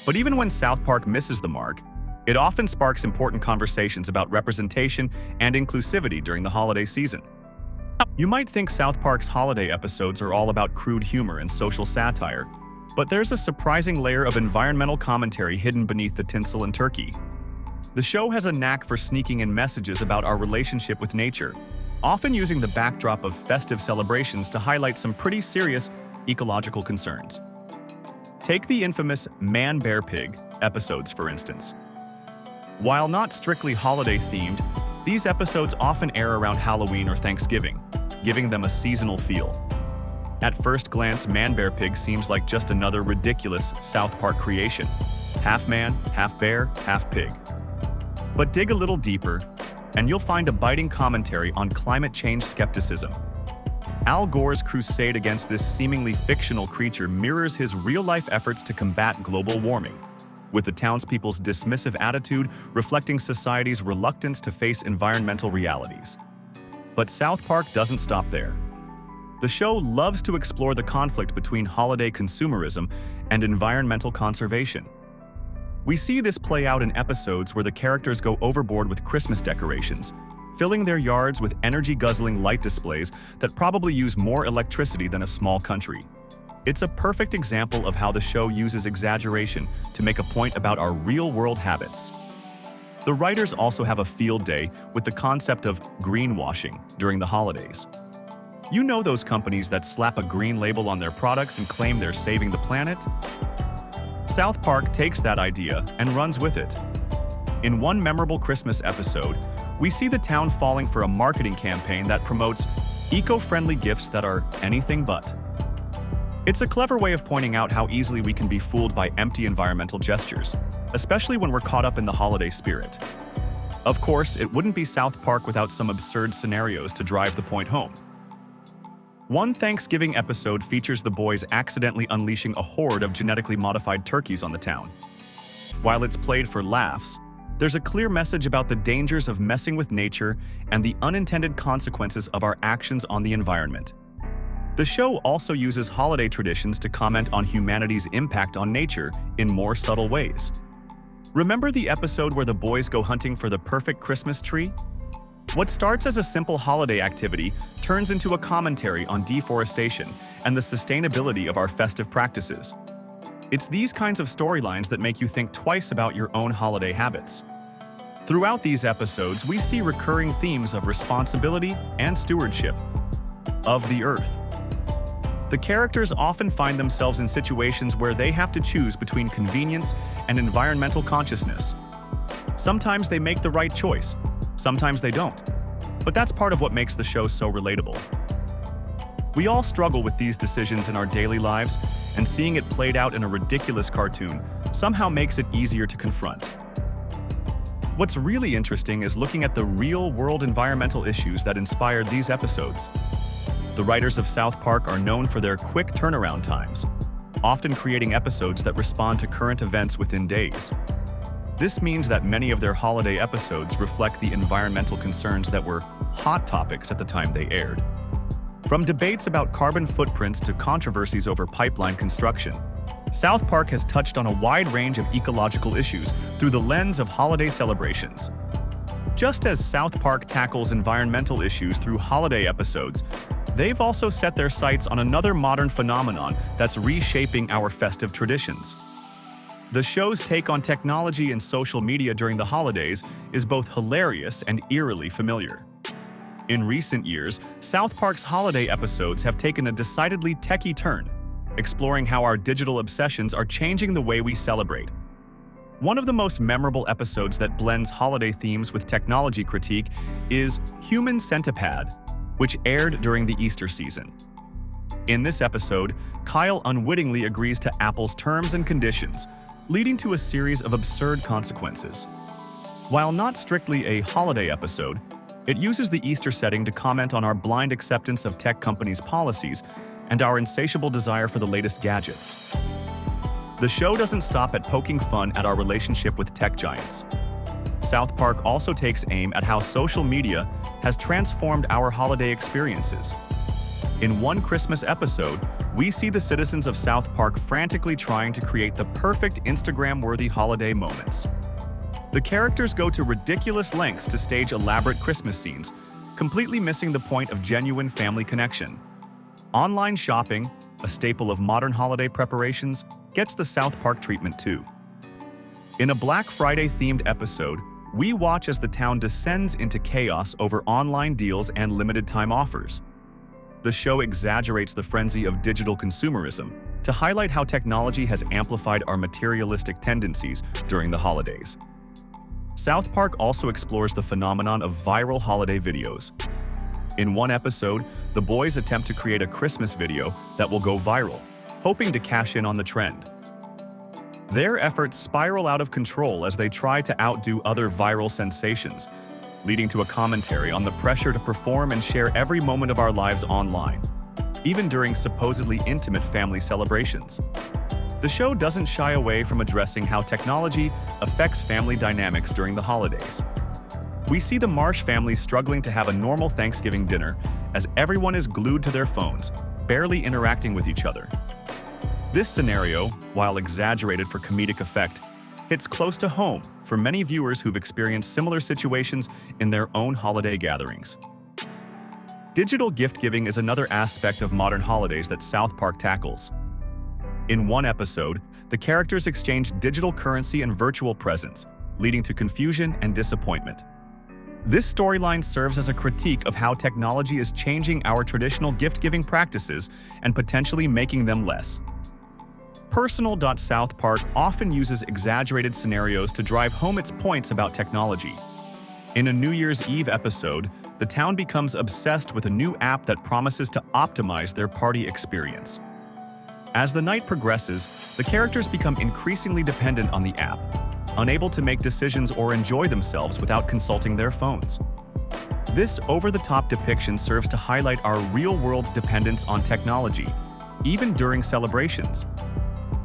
But even when South Park misses the mark, it often sparks important conversations about representation and inclusivity during the holiday season. You might think South Park's holiday episodes are all about crude humor and social satire, but there's a surprising layer of environmental commentary hidden beneath the tinsel and turkey. The show has a knack for sneaking in messages about our relationship with nature, often using the backdrop of festive celebrations to highlight some pretty serious ecological concerns. Take the infamous Man-Bear-Pig episodes, for instance. While not strictly holiday-themed, these episodes often air around Halloween or Thanksgiving, giving them a seasonal feel. At first glance, Man-Bear-Pig seems like just another ridiculous South Park creation. Half man, half bear, half pig. But dig a little deeper, and you'll find a biting commentary on climate change skepticism. Al Gore's crusade against this seemingly fictional creature mirrors his real-life efforts to combat global warming, with the townspeople's dismissive attitude reflecting society's reluctance to face environmental realities. But South Park doesn't stop there. The show loves to explore the conflict between holiday consumerism and environmental conservation. We see this play out in episodes where the characters go overboard with Christmas decorations, filling their yards with energy-guzzling light displays that probably use more electricity than a small country. It's a perfect example of how the show uses exaggeration to make a point about our real-world habits. The writers also have a field day with the concept of greenwashing during the holidays. You know those companies that slap a green label on their products and claim they're saving the planet? South Park takes that idea and runs with it. In one memorable Christmas episode, we see the town falling for a marketing campaign that promotes eco-friendly gifts that are anything but. It's a clever way of pointing out how easily we can be fooled by empty environmental gestures, especially when we're caught up in the holiday spirit. Of course, it wouldn't be South Park without some absurd scenarios to drive the point home. One Thanksgiving episode features the boys accidentally unleashing a horde of genetically modified turkeys on the town. While it's played for laughs, there's a clear message about the dangers of messing with nature and the unintended consequences of our actions on the environment. The show also uses holiday traditions to comment on humanity's impact on nature in more subtle ways. Remember the episode where the boys go hunting for the perfect Christmas tree? What starts as a simple holiday activity turns into a commentary on deforestation and the sustainability of our festive practices. It's these kinds of storylines that make you think twice about your own holiday habits. Throughout these episodes, we see recurring themes of responsibility and stewardship of the earth. The characters often find themselves in situations where they have to choose between convenience and environmental consciousness. Sometimes they make the right choice, sometimes they don't. But that's part of what makes the show so relatable. We all struggle with these decisions in our daily lives, and seeing it played out in a ridiculous cartoon somehow makes it easier to confront. What's really interesting is looking at the real-world environmental issues that inspired these episodes. The writers of South Park are known for their quick turnaround times, often creating episodes that respond to current events within days. This means that many of their holiday episodes reflect the environmental concerns that were hot topics at the time they aired. From debates about carbon footprints to controversies over pipeline construction, South Park has touched on a wide range of ecological issues through the lens of holiday celebrations. Just as South Park tackles environmental issues through holiday episodes, they've also set their sights on another modern phenomenon that's reshaping our festive traditions. The show's take on technology and social media during the holidays is both hilarious and eerily familiar. In recent years, South Park's holiday episodes have taken a decidedly techie turn, exploring how our digital obsessions are changing the way we celebrate. One of the most memorable episodes that blends holiday themes with technology critique is Human Centipede, which aired during the Easter season. In this episode, Kyle unwittingly agrees to Apple's terms and conditions, leading to a series of absurd consequences. While not strictly a holiday episode, it uses the Easter setting to comment on our blind acceptance of tech companies' policies and our insatiable desire for the latest gadgets. The show doesn't stop at poking fun at our relationship with tech giants. South Park also takes aim at how social media has transformed our holiday experiences. In one Christmas episode, we see the citizens of South Park frantically trying to create the perfect Instagram-worthy holiday moments. The characters go to ridiculous lengths to stage elaborate Christmas scenes, completely missing the point of genuine family connection. Online shopping, a staple of modern holiday preparations, gets the South Park treatment too. In a Black Friday-themed episode, we watch as the town descends into chaos over online deals and limited-time offers. The show exaggerates the frenzy of digital consumerism to highlight how technology has amplified our materialistic tendencies during the holidays. South Park also explores the phenomenon of viral holiday videos. In one episode, the boys attempt to create a Christmas video that will go viral, hoping to cash in on the trend. Their efforts spiral out of control as they try to outdo other viral sensations, leading to a commentary on the pressure to perform and share every moment of our lives online, even during supposedly intimate family celebrations. The show doesn't shy away from addressing how technology affects family dynamics during the holidays. We see the Marsh family struggling to have a normal Thanksgiving dinner as everyone is glued to their phones, barely interacting with each other. This scenario, while exaggerated for comedic effect, hits close to home for many viewers who've experienced similar situations in their own holiday gatherings. Digital gift-giving is another aspect of modern holidays that South Park tackles. In one episode, the characters exchange digital currency and virtual presents, leading to confusion and disappointment. This storyline serves as a critique of how technology is changing our traditional gift-giving practices and potentially making them less. South Park often uses exaggerated scenarios to drive home its points about technology. In a New Year's Eve episode, the town becomes obsessed with a new app that promises to optimize their party experience. As the night progresses, the characters become increasingly dependent on the app, unable to make decisions or enjoy themselves without consulting their phones. This over-the-top depiction serves to highlight our real-world dependence on technology, even during celebrations.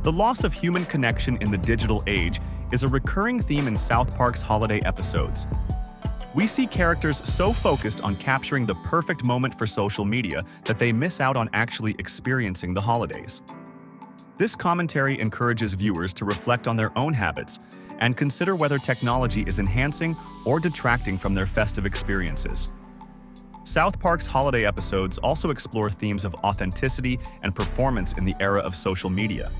The loss of human connection in the digital age is a recurring theme in South Park's holiday episodes. We see characters so focused on capturing the perfect moment for social media that they miss out on actually experiencing the holidays. This commentary encourages viewers to reflect on their own habits and consider whether technology is enhancing or detracting from their festive experiences. South Park's holiday episodes also explore themes of authenticity and performance in the era of social media.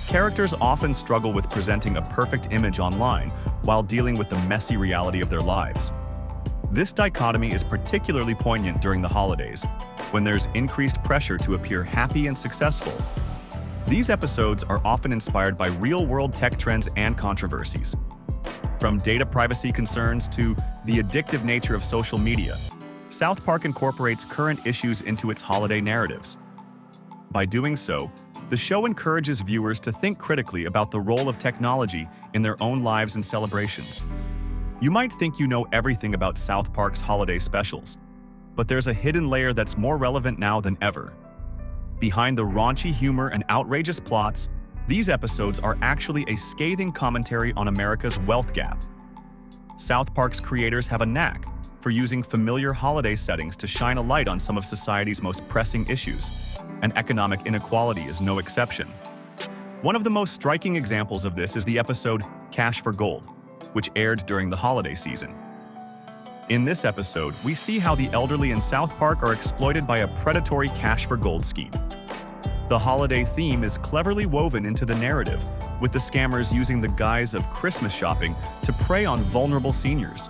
Characters often struggle with presenting a perfect image online while dealing with the messy reality of their lives. This dichotomy is particularly poignant during the holidays, when there's increased pressure to appear happy and successful. These episodes are often inspired by real-world tech trends and controversies. From data privacy concerns to the addictive nature of social media, South Park incorporates current issues into its holiday narratives. By doing so, the show encourages viewers to think critically about the role of technology in their own lives and celebrations. You might think you know everything about South Park's holiday specials, but there's a hidden layer that's more relevant now than ever. Behind the raunchy humor and outrageous plots, these episodes are actually a scathing commentary on America's wealth gap. South Park's creators have a knack for using familiar holiday settings to shine a light on some of society's most pressing issues, and economic inequality is no exception. One of the most striking examples of this is the episode Cash for Gold, which aired during the holiday season. In this episode, we see how the elderly in South Park are exploited by a predatory cash for gold scheme. The holiday theme is cleverly woven into the narrative, with the scammers using the guise of Christmas shopping to prey on vulnerable seniors.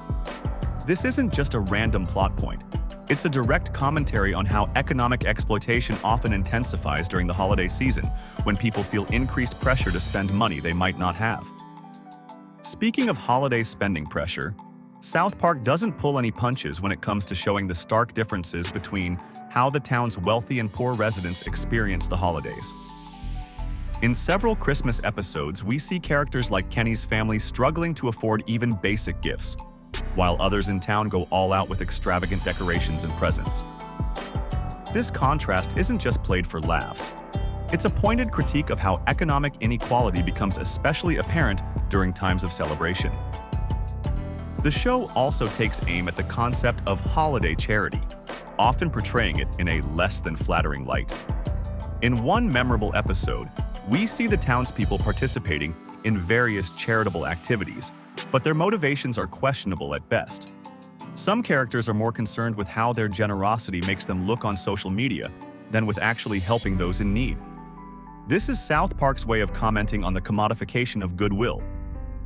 This isn't just a random plot point. It's a direct commentary on how economic exploitation often intensifies during the holiday season, when people feel increased pressure to spend money they might not have. Speaking of holiday spending pressure, South Park doesn't pull any punches when it comes to showing the stark differences between how the town's wealthy and poor residents experience the holidays. In several Christmas episodes, we see characters like Kenny's family struggling to afford even basic gifts, while others in town go all out with extravagant decorations and presents. This contrast isn't just played for laughs. It's a pointed critique of how economic inequality becomes especially apparent during times of celebration. The show also takes aim at the concept of holiday charity, often portraying it in a less than flattering light. In one memorable episode, we see the townspeople participating in various charitable activities, but their motivations are questionable at best. Some characters are more concerned with how their generosity makes them look on social media than with actually helping those in need. This is South Park's way of commenting on the commodification of goodwill,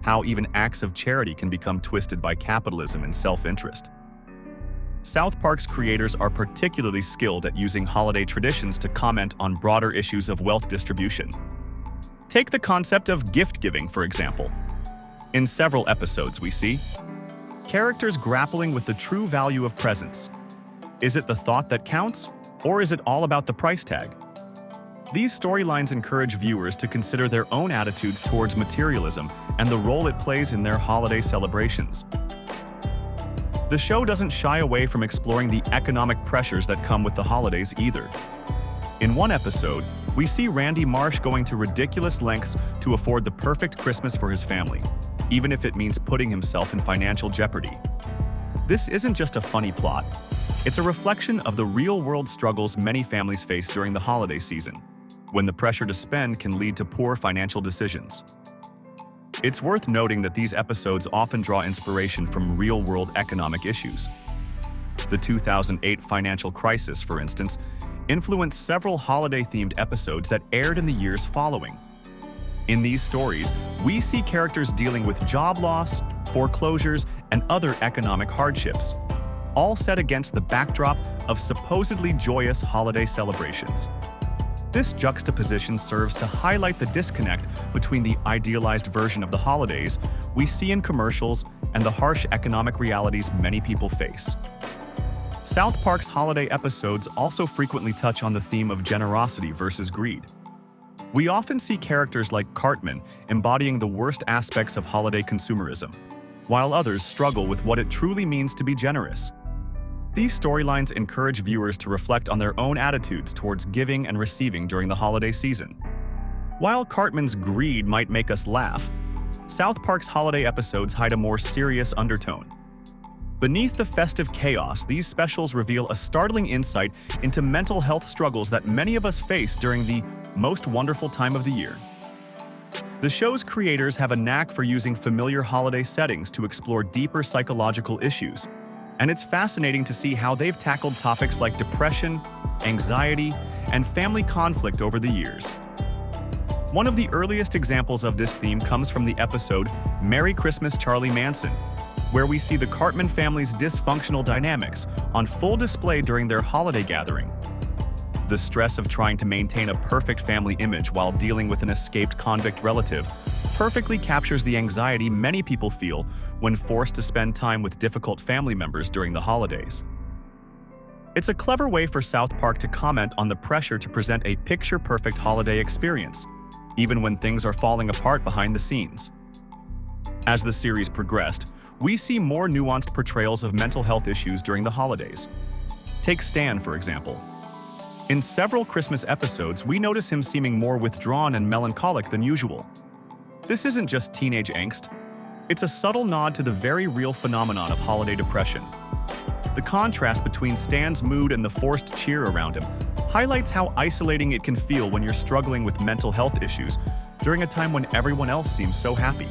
how even acts of charity can become twisted by capitalism and self-interest. South Park's creators are particularly skilled at using holiday traditions to comment on broader issues of wealth distribution. Take the concept of gift-giving, for example. In several episodes, we see characters grappling with the true value of presents. Is it the thought that counts, or is it all about the price tag? These storylines encourage viewers to consider their own attitudes towards materialism and the role it plays in their holiday celebrations. The show doesn't shy away from exploring the economic pressures that come with the holidays either. In one episode, we see Randy Marsh going to ridiculous lengths to afford the perfect Christmas for his family, even if it means putting himself in financial jeopardy. This isn't just a funny plot. It's a reflection of the real-world struggles many families face during the holiday season, when the pressure to spend can lead to poor financial decisions. It's worth noting that these episodes often draw inspiration from real-world economic issues. The 2008 financial crisis, for instance, influenced several holiday-themed episodes that aired in the years following. In these stories, we see characters dealing with job loss, foreclosures, and other economic hardships, all set against the backdrop of supposedly joyous holiday celebrations. This juxtaposition serves to highlight the disconnect between the idealized version of the holidays we see in commercials and the harsh economic realities many people face. South Park's holiday episodes also frequently touch on the theme of generosity versus greed. We often see characters like Cartman embodying the worst aspects of holiday consumerism, while others struggle with what it truly means to be generous. These storylines encourage viewers to reflect on their own attitudes towards giving and receiving during the holiday season. While Cartman's greed might make us laugh, South Park's holiday episodes hide a more serious undertone. Beneath the festive chaos, these specials reveal a startling insight into mental health struggles that many of us face during the most wonderful time of the year. The show's creators have a knack for using familiar holiday settings to explore deeper psychological issues, and it's fascinating to see how they've tackled topics like depression, anxiety, and family conflict over the years. One of the earliest examples of this theme comes from the episode Merry Christmas, Charlie Manson, where we see the Cartman family's dysfunctional dynamics on full display during their holiday gathering. The stress of trying to maintain a perfect family image while dealing with an escaped convict relative perfectly captures the anxiety many people feel when forced to spend time with difficult family members during the holidays. It's a clever way for South Park to comment on the pressure to present a picture-perfect holiday experience, even when things are falling apart behind the scenes. As the series progressed, we see more nuanced portrayals of mental health issues during the holidays. Take Stan, for example. In several Christmas episodes, we notice him seeming more withdrawn and melancholic than usual. This isn't just teenage angst. It's a subtle nod to the very real phenomenon of holiday depression. The contrast between Stan's mood and the forced cheer around him highlights how isolating it can feel when you're struggling with mental health issues during a time when everyone else seems so happy.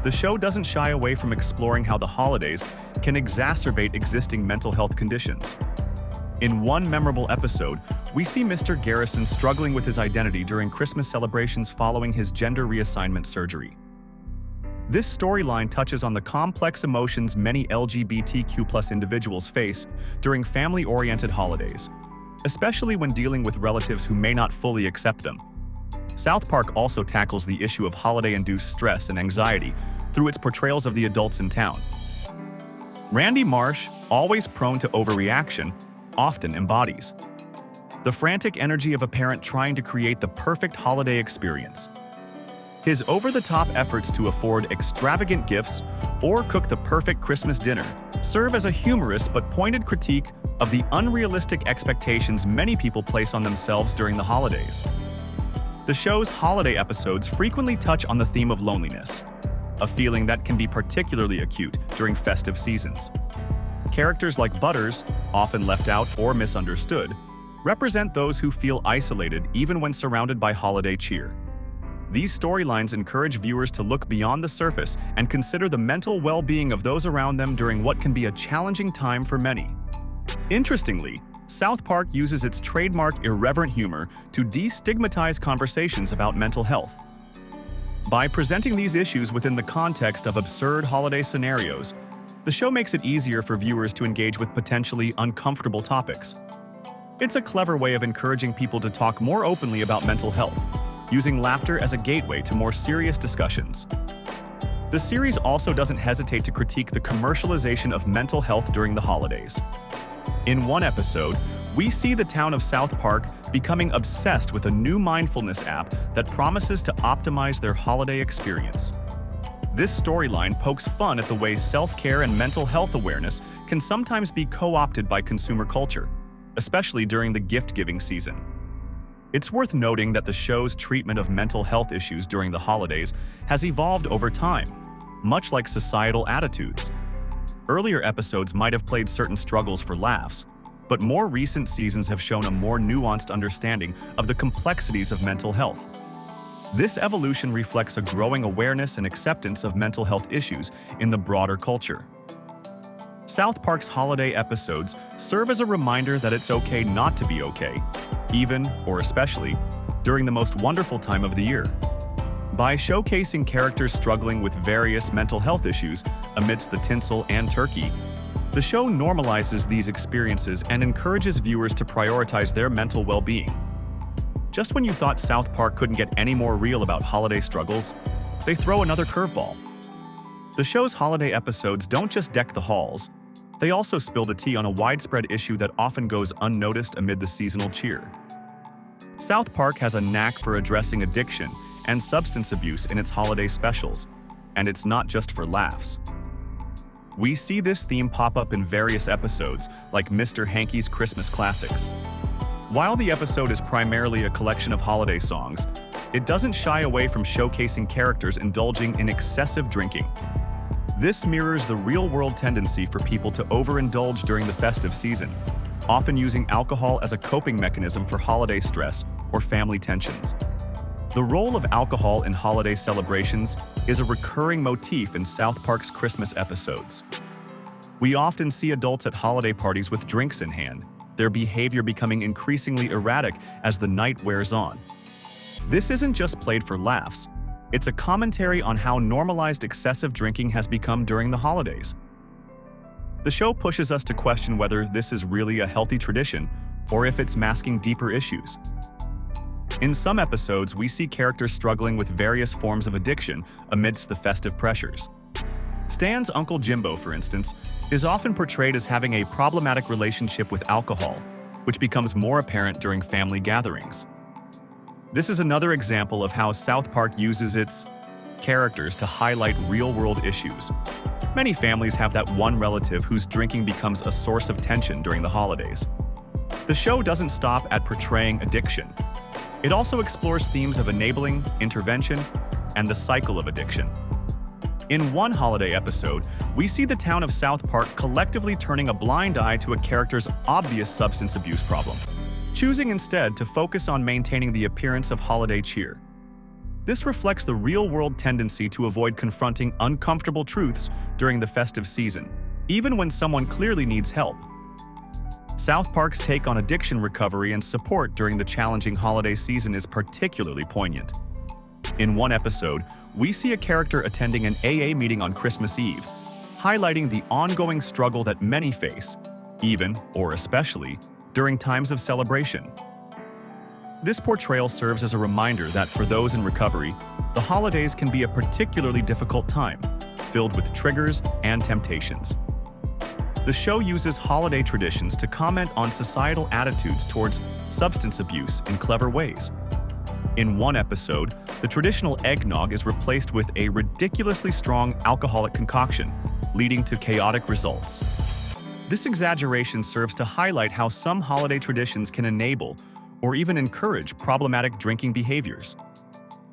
The show doesn't shy away from exploring how the holidays can exacerbate existing mental health conditions. In one memorable episode, we see Mr. Garrison struggling with his identity during Christmas celebrations following his gender reassignment surgery. This storyline touches on the complex emotions many LGBTQ+ individuals face during family-oriented holidays, especially when dealing with relatives who may not fully accept them. South Park also tackles the issue of holiday-induced stress and anxiety through its portrayals of the adults in town. Randy Marsh, always prone to overreaction, often embodies the frantic energy of a parent trying to create the perfect holiday experience. His over-the-top efforts to afford extravagant gifts or cook the perfect Christmas dinner serve as a humorous but pointed critique of the unrealistic expectations many people place on themselves during the holidays. The show's holiday episodes frequently touch on the theme of loneliness, a feeling that can be particularly acute during festive seasons. Characters like Butters, often left out or misunderstood, represent those who feel isolated even when surrounded by holiday cheer. These storylines encourage viewers to look beyond the surface and consider the mental well-being of those around them during what can be a challenging time for many. Interestingly, Southpark uses its trademark irreverent humor to destigmatize conversations about mental health. By presenting these issues within the context of absurd holiday scenarios, the show makes it easier for viewers to engage with potentially uncomfortable topics. It's a clever way of encouraging people to talk more openly about mental health, using laughter as a gateway to more serious discussions. The series also doesn't hesitate to critique the commercialization of mental health during the holidays. In one episode, we see the town of Southpark becoming obsessed with a new mindfulness app that promises to optimize their holiday experience. This storyline pokes fun at the way self-care and mental health awareness can sometimes be co-opted by consumer culture, especially during the gift-giving season. It's worth noting that the show's treatment of mental health issues during the holidays has evolved over time, much like societal attitudes. Earlier episodes might have played certain struggles for laughs, but more recent seasons have shown a more nuanced understanding of the complexities of mental health. This evolution reflects a growing awareness and acceptance of mental health issues in the broader culture. South Park's holiday episodes serve as a reminder that it's okay not to be okay, even, or especially, during the most wonderful time of the year. By showcasing characters struggling with various mental health issues amidst the tinsel and turkey, the show normalizes these experiences and encourages viewers to prioritize their mental well-being. Just when you thought South Park couldn't get any more real about holiday struggles, they throw another curveball. The show's holiday episodes don't just deck the halls, they also spill the tea on a widespread issue that often goes unnoticed amid the seasonal cheer. South Park has a knack for addressing addiction and substance abuse in its holiday specials, and it's not just for laughs. We see this theme pop up in various episodes, like Mr. Hanky's Christmas Classics. While the episode is primarily a collection of holiday songs, it doesn't shy away from showcasing characters indulging in excessive drinking. This mirrors the real-world tendency for people to overindulge during the festive season, often using alcohol as a coping mechanism for holiday stress or family tensions. The role of alcohol in holiday celebrations is a recurring motif in South Park's Christmas episodes. We often see adults at holiday parties with drinks in hand, their behavior becoming increasingly erratic as the night wears on. This isn't just played for laughs. It's a commentary on how normalized excessive drinking has become during the holidays. The show pushes us to question whether this is really a healthy tradition or if it's masking deeper issues. In some episodes, we see characters struggling with various forms of addiction amidst the festive pressures. Stan's Uncle Jimbo, for instance, is often portrayed as having a problematic relationship with alcohol, which becomes more apparent during family gatherings. This is another example of how South Park uses its characters to highlight real-world issues. Many families have that one relative whose drinking becomes a source of tension during the holidays. The show doesn't stop at portraying addiction. It also explores themes of enabling, intervention, and the cycle of addiction. In one holiday episode, we see the town of South Park collectively turning a blind eye to a character's obvious substance abuse problem, choosing instead to focus on maintaining the appearance of holiday cheer. This reflects the real-world tendency to avoid confronting uncomfortable truths during the festive season, even when someone clearly needs help. South Park's take on addiction recovery and support during the challenging holiday season is particularly poignant. In one episode, we see a character attending an AA meeting on Christmas Eve, highlighting the ongoing struggle that many face, even, or especially, during times of celebration. This portrayal serves as a reminder that for those in recovery, the holidays can be a particularly difficult time, filled with triggers and temptations. The show uses holiday traditions to comment on societal attitudes towards substance abuse in clever ways. In one episode, the traditional eggnog is replaced with a ridiculously strong alcoholic concoction, leading to chaotic results. This exaggeration serves to highlight how some holiday traditions can enable or even encourage problematic drinking behaviors.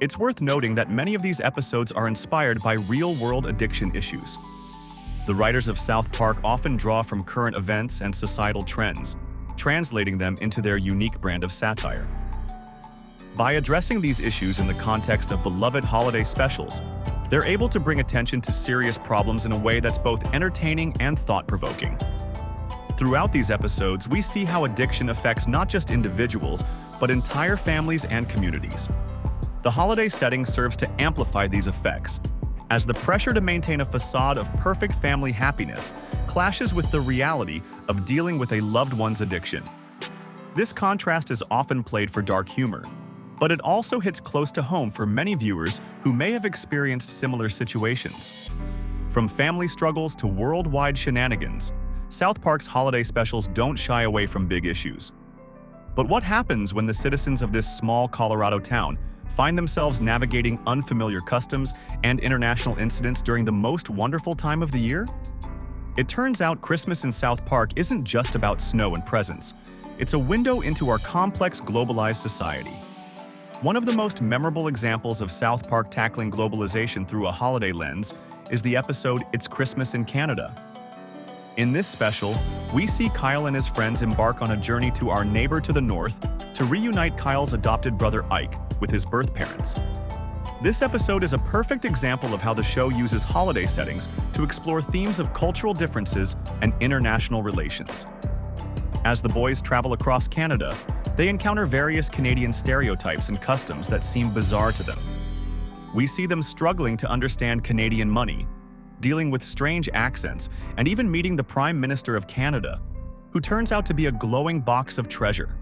It's worth noting that many of these episodes are inspired by real-world addiction issues. The writers of South Park often draw from current events and societal trends, translating them into their unique brand of satire. By addressing these issues in the context of beloved holiday specials, they're able to bring attention to serious problems in a way that's both entertaining and thought-provoking. Throughout these episodes, we see how addiction affects not just individuals, but entire families and communities. The holiday setting serves to amplify these effects, as the pressure to maintain a facade of perfect family happiness clashes with the reality of dealing with a loved one's addiction. This contrast is often played for dark humor, but it also hits close to home for many viewers who may have experienced similar situations. From family struggles to worldwide shenanigans, South Park's holiday specials don't shy away from big issues. But what happens when the citizens of this small Colorado town find themselves navigating unfamiliar customs and international incidents during the most wonderful time of the year? It turns out Christmas in South Park isn't just about snow and presents. It's a window into our complex globalized society. One of the most memorable examples of South Park tackling globalization through a holiday lens is the episode It's Christmas in Canada. In this special, we see Kyle and his friends embark on a journey to our neighbor to the north to reunite Kyle's adopted brother Ike with his birth parents. This episode is a perfect example of how the show uses holiday settings to explore themes of cultural differences and international relations. As the boys travel across Canada, they encounter various Canadian stereotypes and customs that seem bizarre to them. We see them struggling to understand Canadian money, dealing with strange accents, and even meeting the Prime Minister of Canada, who turns out to be a glowing box of treasure.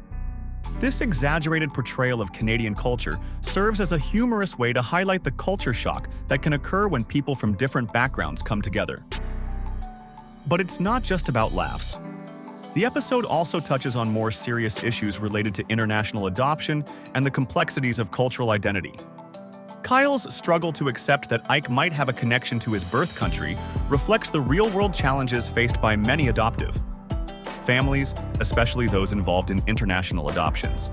This exaggerated portrayal of Canadian culture serves as a humorous way to highlight the culture shock that can occur when people from different backgrounds come together. But it's not just about laughs. The episode also touches on more serious issues related to international adoption and the complexities of cultural identity. Kyle's struggle to accept that Ike might have a connection to his birth country reflects the real-world challenges faced by many adoptive families, especially those involved in international adoptions.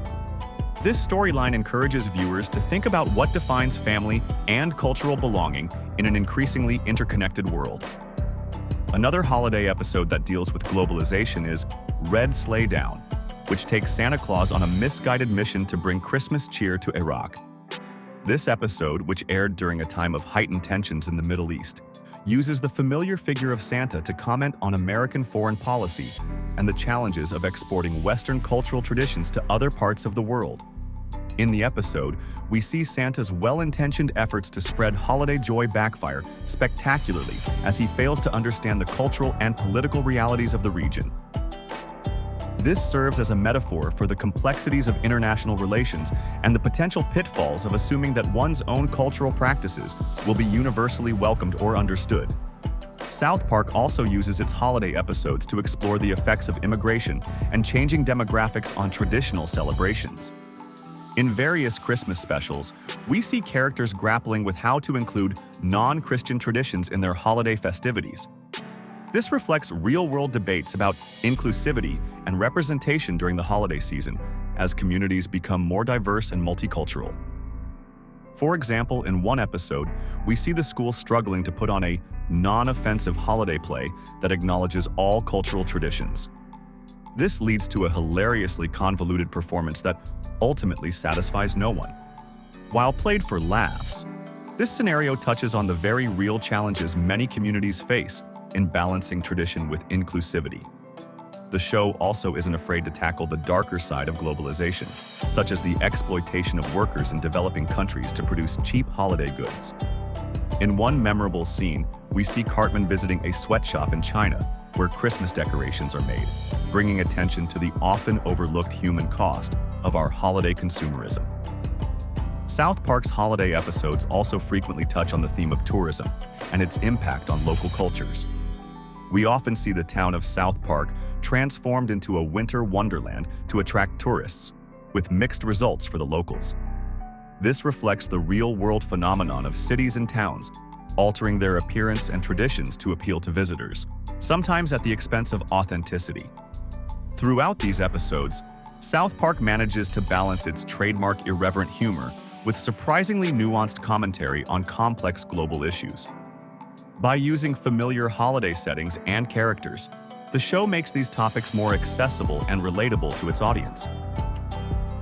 This storyline encourages viewers to think about what defines family and cultural belonging in an increasingly interconnected world. Another holiday episode that deals with globalization is Red Sleigh Down, which takes Santa Claus on a misguided mission to bring Christmas cheer to Iraq. This episode, which aired during a time of heightened tensions in the Middle East, uses the familiar figure of Santa to comment on American foreign policy and the challenges of exporting Western cultural traditions to other parts of the world. In the episode, we see Santa's well-intentioned efforts to spread holiday joy backfire spectacularly as he fails to understand the cultural and political realities of the region. This serves as a metaphor for the complexities of international relations and the potential pitfalls of assuming that one's own cultural practices will be universally welcomed or understood. South Park also uses its holiday episodes to explore the effects of immigration and changing demographics on traditional celebrations. In various Christmas specials, we see characters grappling with how to include non-Christian traditions in their holiday festivities. This reflects real-world debates about inclusivity and representation during the holiday season as communities become more diverse and multicultural. For example, in one episode, we see the school struggling to put on a non-offensive holiday play that acknowledges all cultural traditions. This leads to a hilariously convoluted performance that ultimately satisfies no one. While played for laughs, this scenario touches on the very real challenges many communities face in balancing tradition with inclusivity. The show also isn't afraid to tackle the darker side of globalization, such as the exploitation of workers in developing countries to produce cheap holiday goods. In one memorable scene, we see Cartman visiting a sweatshop in China where Christmas decorations are made, bringing attention to the often overlooked human cost of our holiday consumerism. South Park's holiday episodes also frequently touch on the theme of tourism and its impact on local cultures. We often see the town of Southpark transformed into a winter wonderland to attract tourists, with mixed results for the locals. This reflects the real-world phenomenon of cities and towns, altering their appearance and traditions to appeal to visitors, sometimes at the expense of authenticity. Throughout these episodes, South Park manages to balance its trademark irreverent humor with surprisingly nuanced commentary on complex global issues. By using familiar holiday settings and characters, the show makes these topics more accessible and relatable to its audience.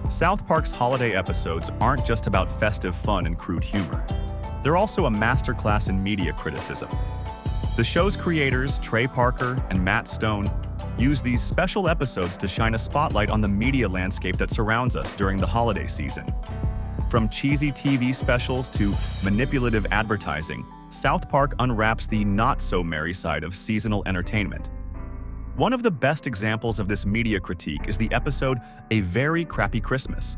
South Park's holiday episodes aren't just about festive fun and crude humor. They're also a masterclass in media criticism. The show's creators, Trey Parker and Matt Stone, use these special episodes to shine a spotlight on the media landscape that surrounds us during the holiday season. From cheesy TV specials to manipulative advertising, South Park unwraps the not-so-merry side of seasonal entertainment. One of the best examples of this media critique is the episode A Very Crappy Christmas.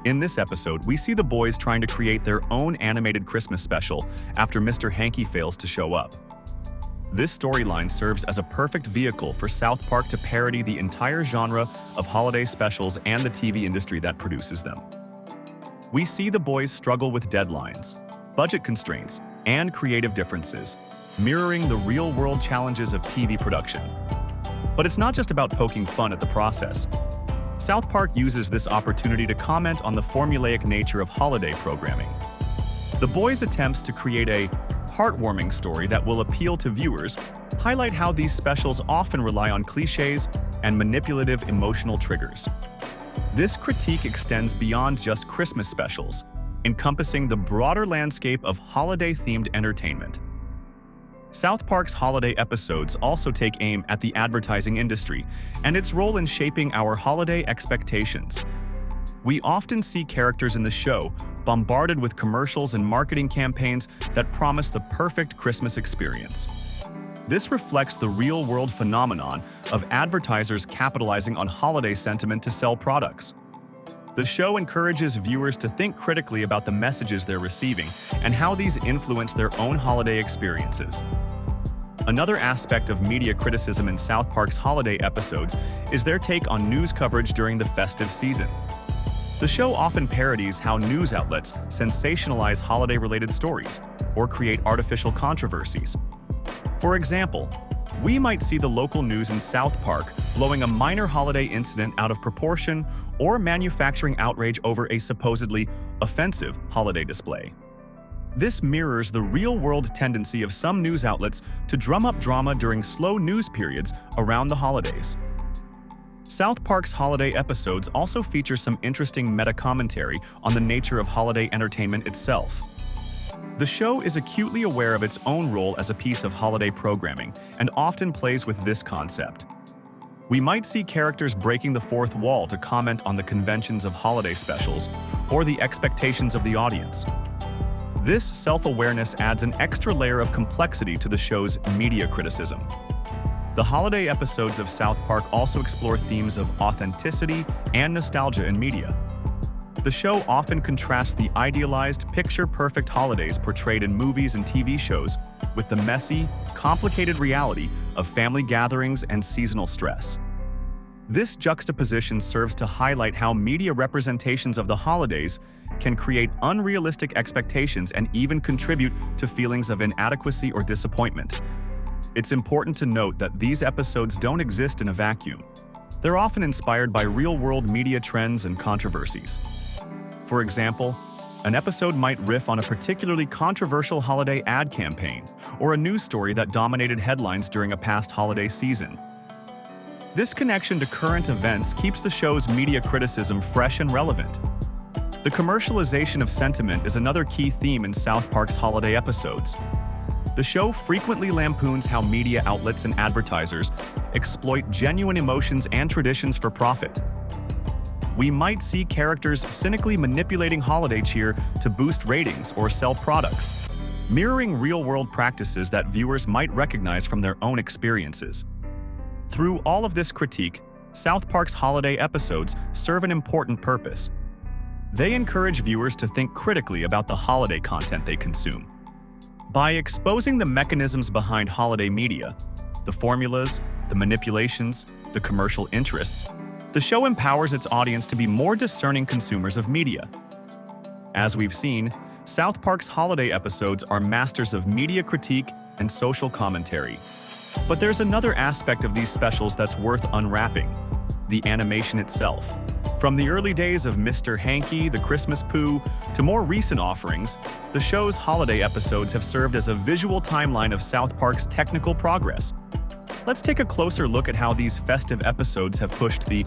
In this episode, we see the boys trying to create their own animated Christmas special after Mr. Hanky fails to show up. This storyline serves as a perfect vehicle for South Park to parody the entire genre of holiday specials and the TV industry that produces them. We see the boys struggle with deadlines, budget constraints, and creative differences, mirroring the real-world challenges of TV production. But it's not just about poking fun at the process. South Park uses this opportunity to comment on the formulaic nature of holiday programming. The boys' attempts to create a heartwarming story that will appeal to viewers highlight how these specials often rely on cliches and manipulative emotional triggers. This critique extends beyond just Christmas specials, encompassing the broader landscape of holiday-themed entertainment. South Park's holiday episodes also take aim at the advertising industry and its role in shaping our holiday expectations. We often see characters in the show bombarded with commercials and marketing campaigns that promise the perfect Christmas experience. This reflects the real-world phenomenon of advertisers capitalizing on holiday sentiment to sell products. The show encourages viewers to think critically about the messages they're receiving and how these influence their own holiday experiences. Another aspect of media criticism in South Park's holiday episodes is their take on news coverage during the festive season. The show often parodies how news outlets sensationalize holiday-related stories or create artificial controversies. For example, we might see the local news in South Park blowing a minor holiday incident out of proportion or manufacturing outrage over a supposedly offensive holiday display. This mirrors the real-world tendency of some news outlets to drum up drama during slow news periods around the holidays. South Park's holiday episodes also feature some interesting meta-commentary on the nature of holiday entertainment itself. The show is acutely aware of its own role as a piece of holiday programming and often plays with this concept. We might see characters breaking the fourth wall to comment on the conventions of holiday specials or the expectations of the audience. This self-awareness adds an extra layer of complexity to the show's media criticism. The holiday episodes of South Park also explore themes of authenticity and nostalgia in media. The show often contrasts the idealized, picture-perfect holidays portrayed in movies and TV shows with the messy, complicated reality of family gatherings and seasonal stress. This juxtaposition serves to highlight how media representations of the holidays can create unrealistic expectations and even contribute to feelings of inadequacy or disappointment. It's important to note that these episodes don't exist in a vacuum. They're often inspired by real-world media trends and controversies. For example, an episode might riff on a particularly controversial holiday ad campaign or a news story that dominated headlines during a past holiday season. This connection to current events keeps the show's media criticism fresh and relevant. The commercialization of sentiment is another key theme in South Park's holiday episodes. The show frequently lampoons how media outlets and advertisers exploit genuine emotions and traditions for profit. We might see characters cynically manipulating holiday cheer to boost ratings or sell products, mirroring real-world practices that viewers might recognize from their own experiences. Through all of this critique, South Park's holiday episodes serve an important purpose. They encourage viewers to think critically about the holiday content they consume. By exposing the mechanisms behind holiday media, the formulas, the manipulations, the commercial interests, the show empowers its audience to be more discerning consumers of media. As we've seen, South Park's holiday episodes are masters of media critique and social commentary. But there's another aspect of these specials that's worth unwrapping: the animation itself. From the early days of Mr. Hanky, the Christmas Pooh, to more recent offerings, the show's holiday episodes have served as a visual timeline of South Park's technical progress. Let's take a closer look at how these festive episodes have pushed the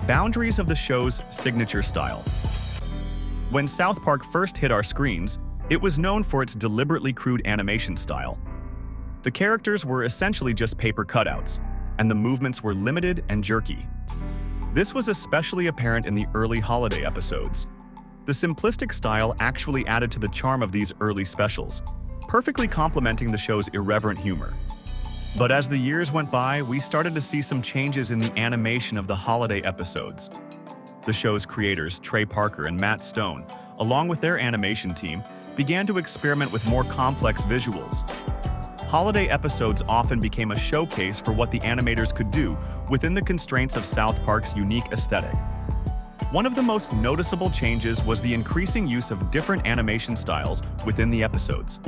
boundaries of the show's signature style. When South Park first hit our screens, it was known for its deliberately crude animation style. The characters were essentially just paper cutouts, and the movements were limited and jerky. This was especially apparent in the early holiday episodes. The simplistic style actually added to the charm of these early specials, perfectly complementing the show's irreverent humor. But as the years went by, we started to see some changes in the animation of the holiday episodes. The show's creators, Trey Parker and Matt Stone, along with their animation team, began to experiment with more complex visuals. Holiday episodes often became a showcase for what the animators could do within the constraints of South Park's unique aesthetic. One of the most noticeable changes was the increasing use of different animation styles within the episodes.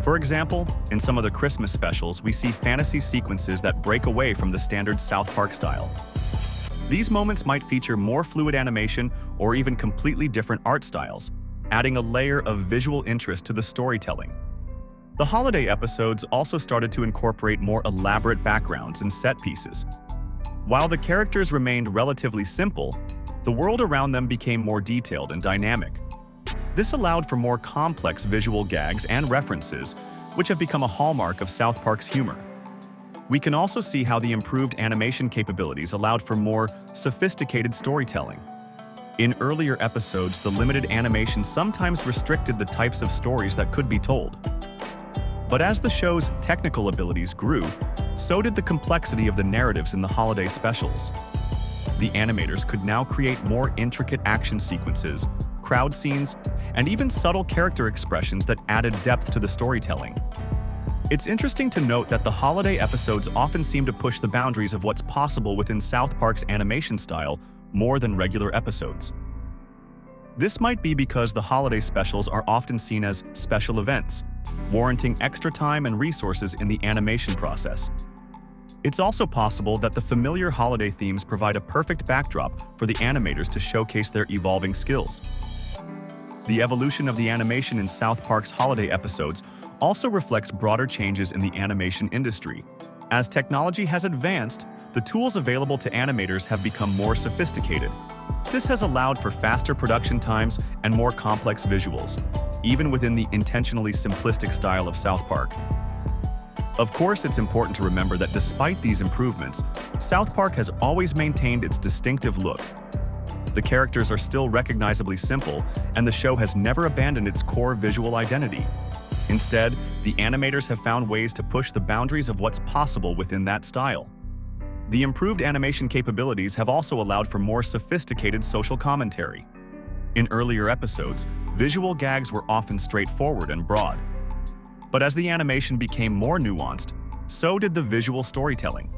For example, in some of the Christmas specials, we see fantasy sequences that break away from the standard South Park style. These moments might feature more fluid animation or even completely different art styles, adding a layer of visual interest to the storytelling. The holiday episodes also started to incorporate more elaborate backgrounds and set pieces. While the characters remained relatively simple, the world around them became more detailed and dynamic. This allowed for more complex visual gags and references, which have become a hallmark of South Park's humor. We can also see how the improved animation capabilities allowed for more sophisticated storytelling. In earlier episodes, the limited animation sometimes restricted the types of stories that could be told. But as the show's technical abilities grew, so did the complexity of the narratives in the holiday specials. The animators could now create more intricate action sequences, crowd scenes, and even subtle character expressions that added depth to the storytelling. It's interesting to note that the holiday episodes often seem to push the boundaries of what's possible within South Park's animation style more than regular episodes. This might be because the holiday specials are often seen as special events, warranting extra time and resources in the animation process. It's also possible that the familiar holiday themes provide a perfect backdrop for the animators to showcase their evolving skills. The evolution of the animation in South Park's holiday episodes also reflects broader changes in the animation industry. As technology has advanced, the tools available to animators have become more sophisticated. This has allowed for faster production times and more complex visuals, even within the intentionally simplistic style of South Park. Of course, it's important to remember that despite these improvements, South Park has always maintained its distinctive look. The characters are still recognizably simple, and the show has never abandoned its core visual identity. Instead, the animators have found ways to push the boundaries of what's possible within that style. The improved animation capabilities have also allowed for more sophisticated social commentary. In earlier episodes, visual gags were often straightforward and broad. But as the animation became more nuanced, so did the visual storytelling.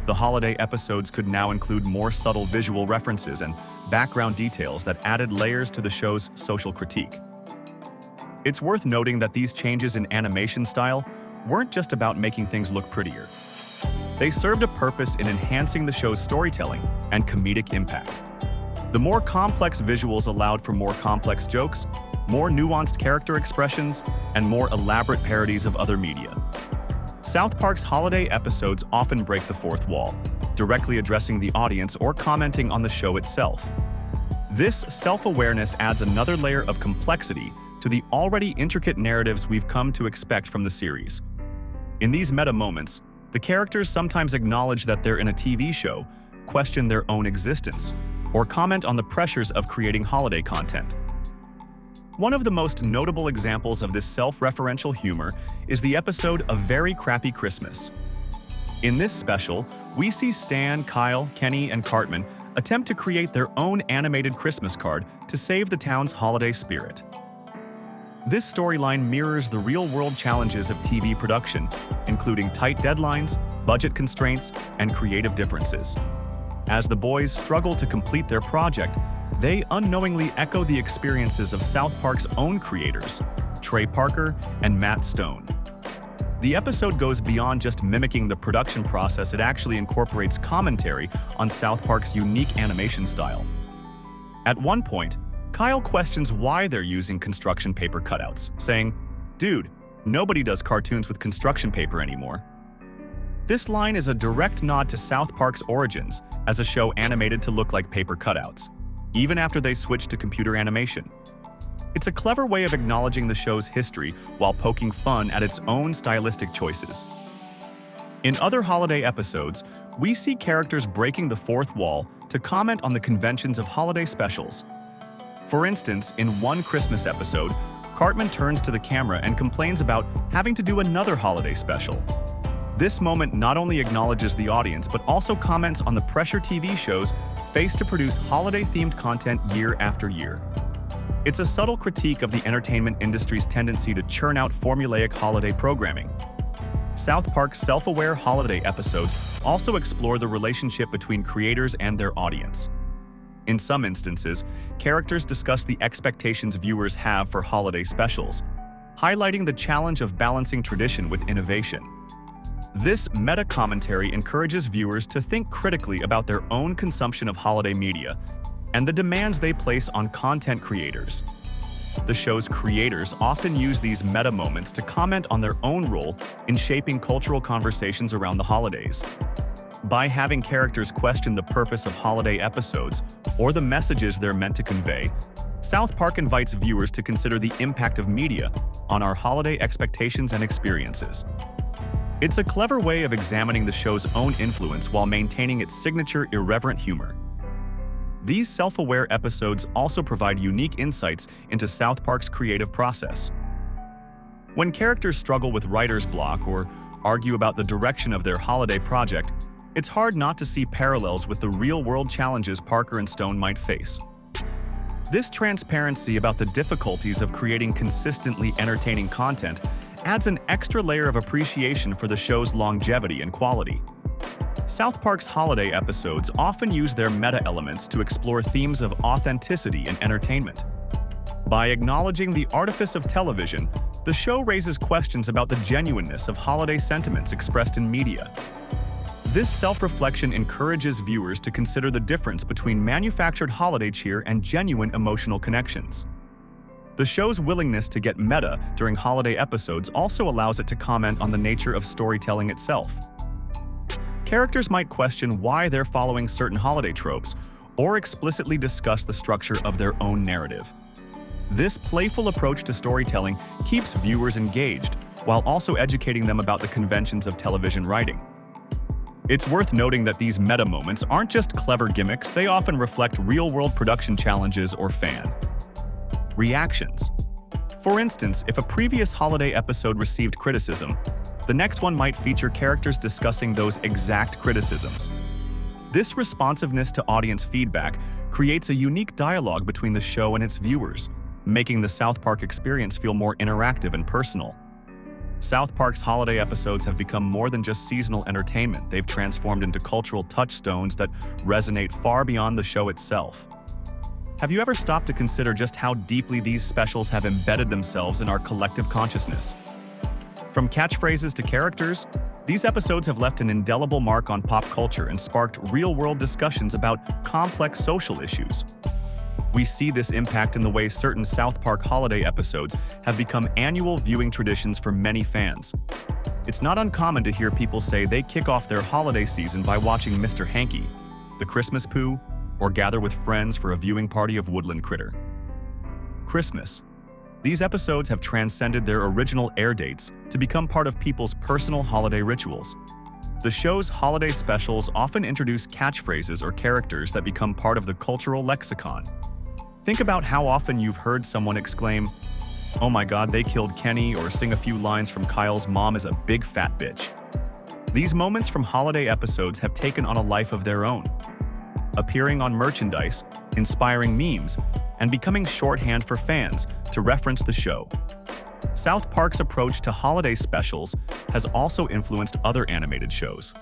The holiday episodes could now include more subtle visual references and background details that added layers to the show's social critique. It's worth noting that these changes in animation style weren't just about making things look prettier. They served a purpose in enhancing the show's storytelling and comedic impact. The more complex visuals allowed for more complex jokes, more nuanced character expressions, and more elaborate parodies of other media. South Park's holiday episodes often break the fourth wall, directly addressing the audience or commenting on the show itself. This self-awareness adds another layer of complexity to the already intricate narratives we've come to expect from the series. In these meta moments, the characters sometimes acknowledge that they're in a TV show, question their own existence, or comment on the pressures of creating holiday content. One of the most notable examples of this self-referential humor is the episode A Very Crappy Christmas. In this special, we see Stan, Kyle, Kenny, and Cartman attempt to create their own animated Christmas card to save the town's holiday spirit. This storyline mirrors the real-world challenges of TV production, including tight deadlines, budget constraints, and creative differences. As the boys struggle to complete their project, they unknowingly echo the experiences of South Park's own creators, Trey Parker and Matt Stone. The episode goes beyond just mimicking the production process. It actually incorporates commentary on South Park's unique animation style. At one point, Kyle questions why they're using construction paper cutouts, saying, "Dude, nobody does cartoons with construction paper anymore." This line is a direct nod to South Park's origins as a show animated to look like paper cutouts, even after they switched to computer animation. It's a clever way of acknowledging the show's history while poking fun at its own stylistic choices. In other holiday episodes, we see characters breaking the fourth wall to comment on the conventions of holiday specials. For instance, in one Christmas episode, Cartman turns to the camera and complains about having to do another holiday special. This moment not only acknowledges the audience, but also comments on the pressure TV shows face to produce holiday-themed content year after year. It's a subtle critique of the entertainment industry's tendency to churn out formulaic holiday programming. South Park's self-aware holiday episodes also explore the relationship between creators and their audience. In some instances, characters discuss the expectations viewers have for holiday specials, highlighting the challenge of balancing tradition with innovation. This meta-commentary encourages viewers to think critically about their own consumption of holiday media and the demands they place on content creators. The show's creators often use these meta moments to comment on their own role in shaping cultural conversations around the holidays. By having characters question the purpose of holiday episodes or the messages they're meant to convey, South Park invites viewers to consider the impact of media on our holiday expectations and experiences. It's a clever way of examining the show's own influence while maintaining its signature irreverent humor. These self-aware episodes also provide unique insights into South Park's creative process. When characters struggle with writer's block or argue about the direction of their holiday project, it's hard not to see parallels with the real-world challenges Parker and Stone might face. This transparency about the difficulties of creating consistently entertaining content adds an extra layer of appreciation for the show's longevity and quality. South Park's holiday episodes often use their meta-elements to explore themes of authenticity and entertainment. By acknowledging the artifice of television, the show raises questions about the genuineness of holiday sentiments expressed in media. This self-reflection encourages viewers to consider the difference between manufactured holiday cheer and genuine emotional connections. The show's willingness to get meta during holiday episodes also allows it to comment on the nature of storytelling itself. Characters might question why they're following certain holiday tropes or explicitly discuss the structure of their own narrative. This playful approach to storytelling keeps viewers engaged while also educating them about the conventions of television writing. It's worth noting that these meta moments aren't just clever gimmicks, they often reflect real-world production challenges or fan reactions. For instance, if a previous holiday episode received criticism, the next one might feature characters discussing those exact criticisms. This responsiveness to audience feedback creates a unique dialogue between the show and its viewers, making the South Park experience feel more interactive and personal. South Park's holiday episodes have become more than just seasonal entertainment. They've transformed into cultural touchstones that resonate far beyond the show itself. Have you ever stopped to consider just how deeply these specials have embedded themselves in our collective consciousness? From catchphrases to characters, these episodes have left an indelible mark on pop culture and sparked real-world discussions about complex social issues. We see this impact in the way certain South Park holiday episodes have become annual viewing traditions for many fans. It's not uncommon to hear people say they kick off their holiday season by watching Mr. Hanky, The Christmas Pooh, or gather with friends for a viewing party of Woodland Critter. Christmas. These episodes have transcended their original air dates to become part of people's personal holiday rituals. The show's holiday specials often introduce catchphrases or characters that become part of the cultural lexicon. Think about how often you've heard someone exclaim, "Oh my God, they killed Kenny," or sing a few lines from Kyle's "Mom is a big fat bitch." These moments from holiday episodes have taken on a life of their own, appearing on merchandise, inspiring memes, and becoming shorthand for fans to reference the show. South Park's approach to holiday specials has also influenced other animated shows.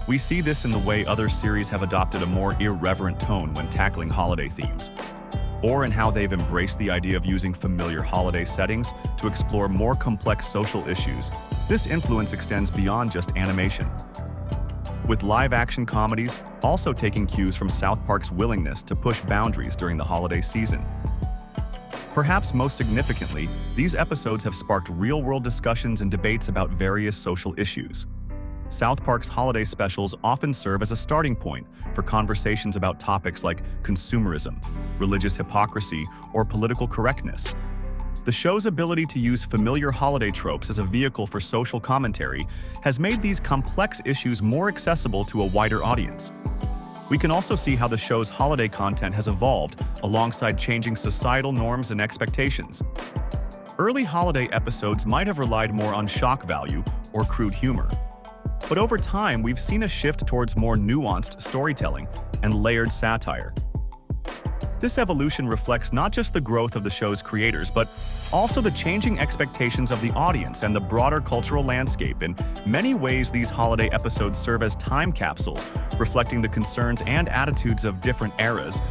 We see this in the way other series have adopted a more irreverent tone when tackling holiday themes, or in how they've embraced the idea of using familiar holiday settings to explore more complex social issues. This influence extends beyond just animation, with live-action comedies also taking cues from South Park's willingness to push boundaries during the holiday season. Perhaps most significantly, these episodes have sparked real-world discussions and debates about various social issues. South Park's holiday specials often serve as a starting point for conversations about topics like consumerism, religious hypocrisy, or political correctness. The show's ability to use familiar holiday tropes as a vehicle for social commentary has made these complex issues more accessible to a wider audience. We can also see how the show's holiday content has evolved alongside changing societal norms and expectations. Early holiday episodes might have relied more on shock value or crude humor. But over time, we've seen a shift towards more nuanced storytelling and layered satire. This evolution reflects not just the growth of the show's creators, but also the changing expectations of the audience and the broader cultural landscape. In many ways, these holiday episodes serve as time capsules, reflecting the concerns and attitudes of different eras.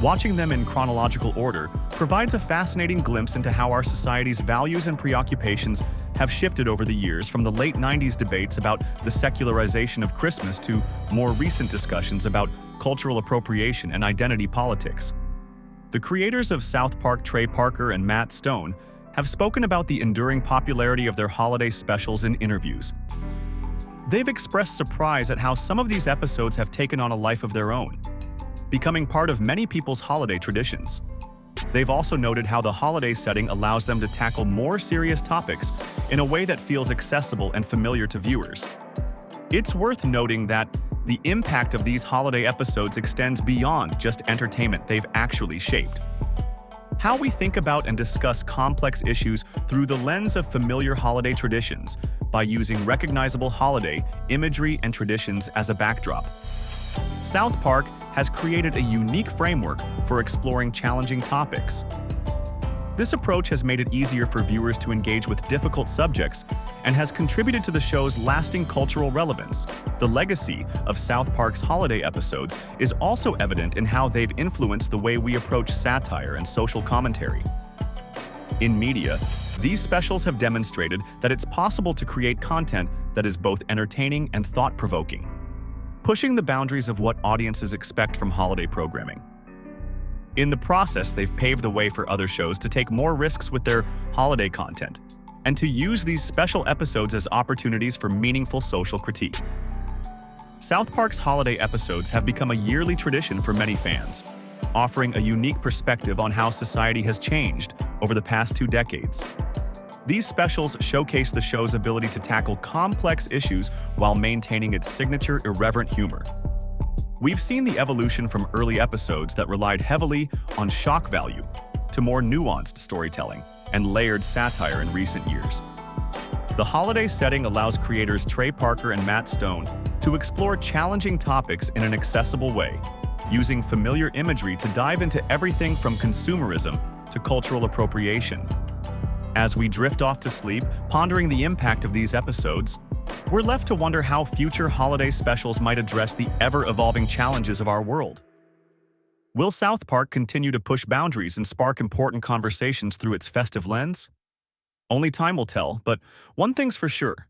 Watching them in chronological order provides a fascinating glimpse into how our society's values and preoccupations have shifted over the years, from the late 90s debates about the secularization of Christmas to more recent discussions about cultural appropriation and identity politics. The creators of South Park, Trey Parker and Matt Stone, have spoken about the enduring popularity of their holiday specials in interviews. They've expressed surprise at how some of these episodes have taken on a life of their own, becoming part of many people's holiday traditions. They've also noted how the holiday setting allows them to tackle more serious topics in a way that feels accessible and familiar to viewers. It's worth noting that the impact of these holiday episodes extends beyond just entertainment they've actually shaped. How we think about and discuss complex issues through the lens of familiar holiday traditions by using recognizable holiday imagery and traditions as a backdrop. South Park has created a unique framework for exploring challenging topics. This approach has made it easier for viewers to engage with difficult subjects and has contributed to the show's lasting cultural relevance. The legacy of South Park's holiday episodes is also evident in how they've influenced the way we approach satire and social commentary. In media, these specials have demonstrated that it's possible to create content that is both entertaining and thought-provoking, pushing the boundaries of what audiences expect from holiday programming. In the process, they've paved the way for other shows to take more risks with their holiday content and to use these special episodes as opportunities for meaningful social critique. South Park's holiday episodes have become a yearly tradition for many fans, offering a unique perspective on how society has changed over the past 2 decades. These specials showcase the show's ability to tackle complex issues while maintaining its signature irreverent humor. We've seen the evolution from early episodes that relied heavily on shock value to more nuanced storytelling and layered satire in recent years. The holiday setting allows creators Trey Parker and Matt Stone to explore challenging topics in an accessible way, using familiar imagery to dive into everything from consumerism to cultural appropriation. As we drift off to sleep, pondering the impact of these episodes, we're left to wonder how future holiday specials might address the ever-evolving challenges of our world. Will South Park continue to push boundaries and spark important conversations through its festive lens? Only time will tell, but one thing's for sure.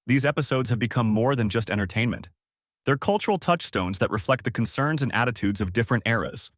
These episodes have become more than just entertainment. They're cultural touchstones that reflect the concerns and attitudes of different eras.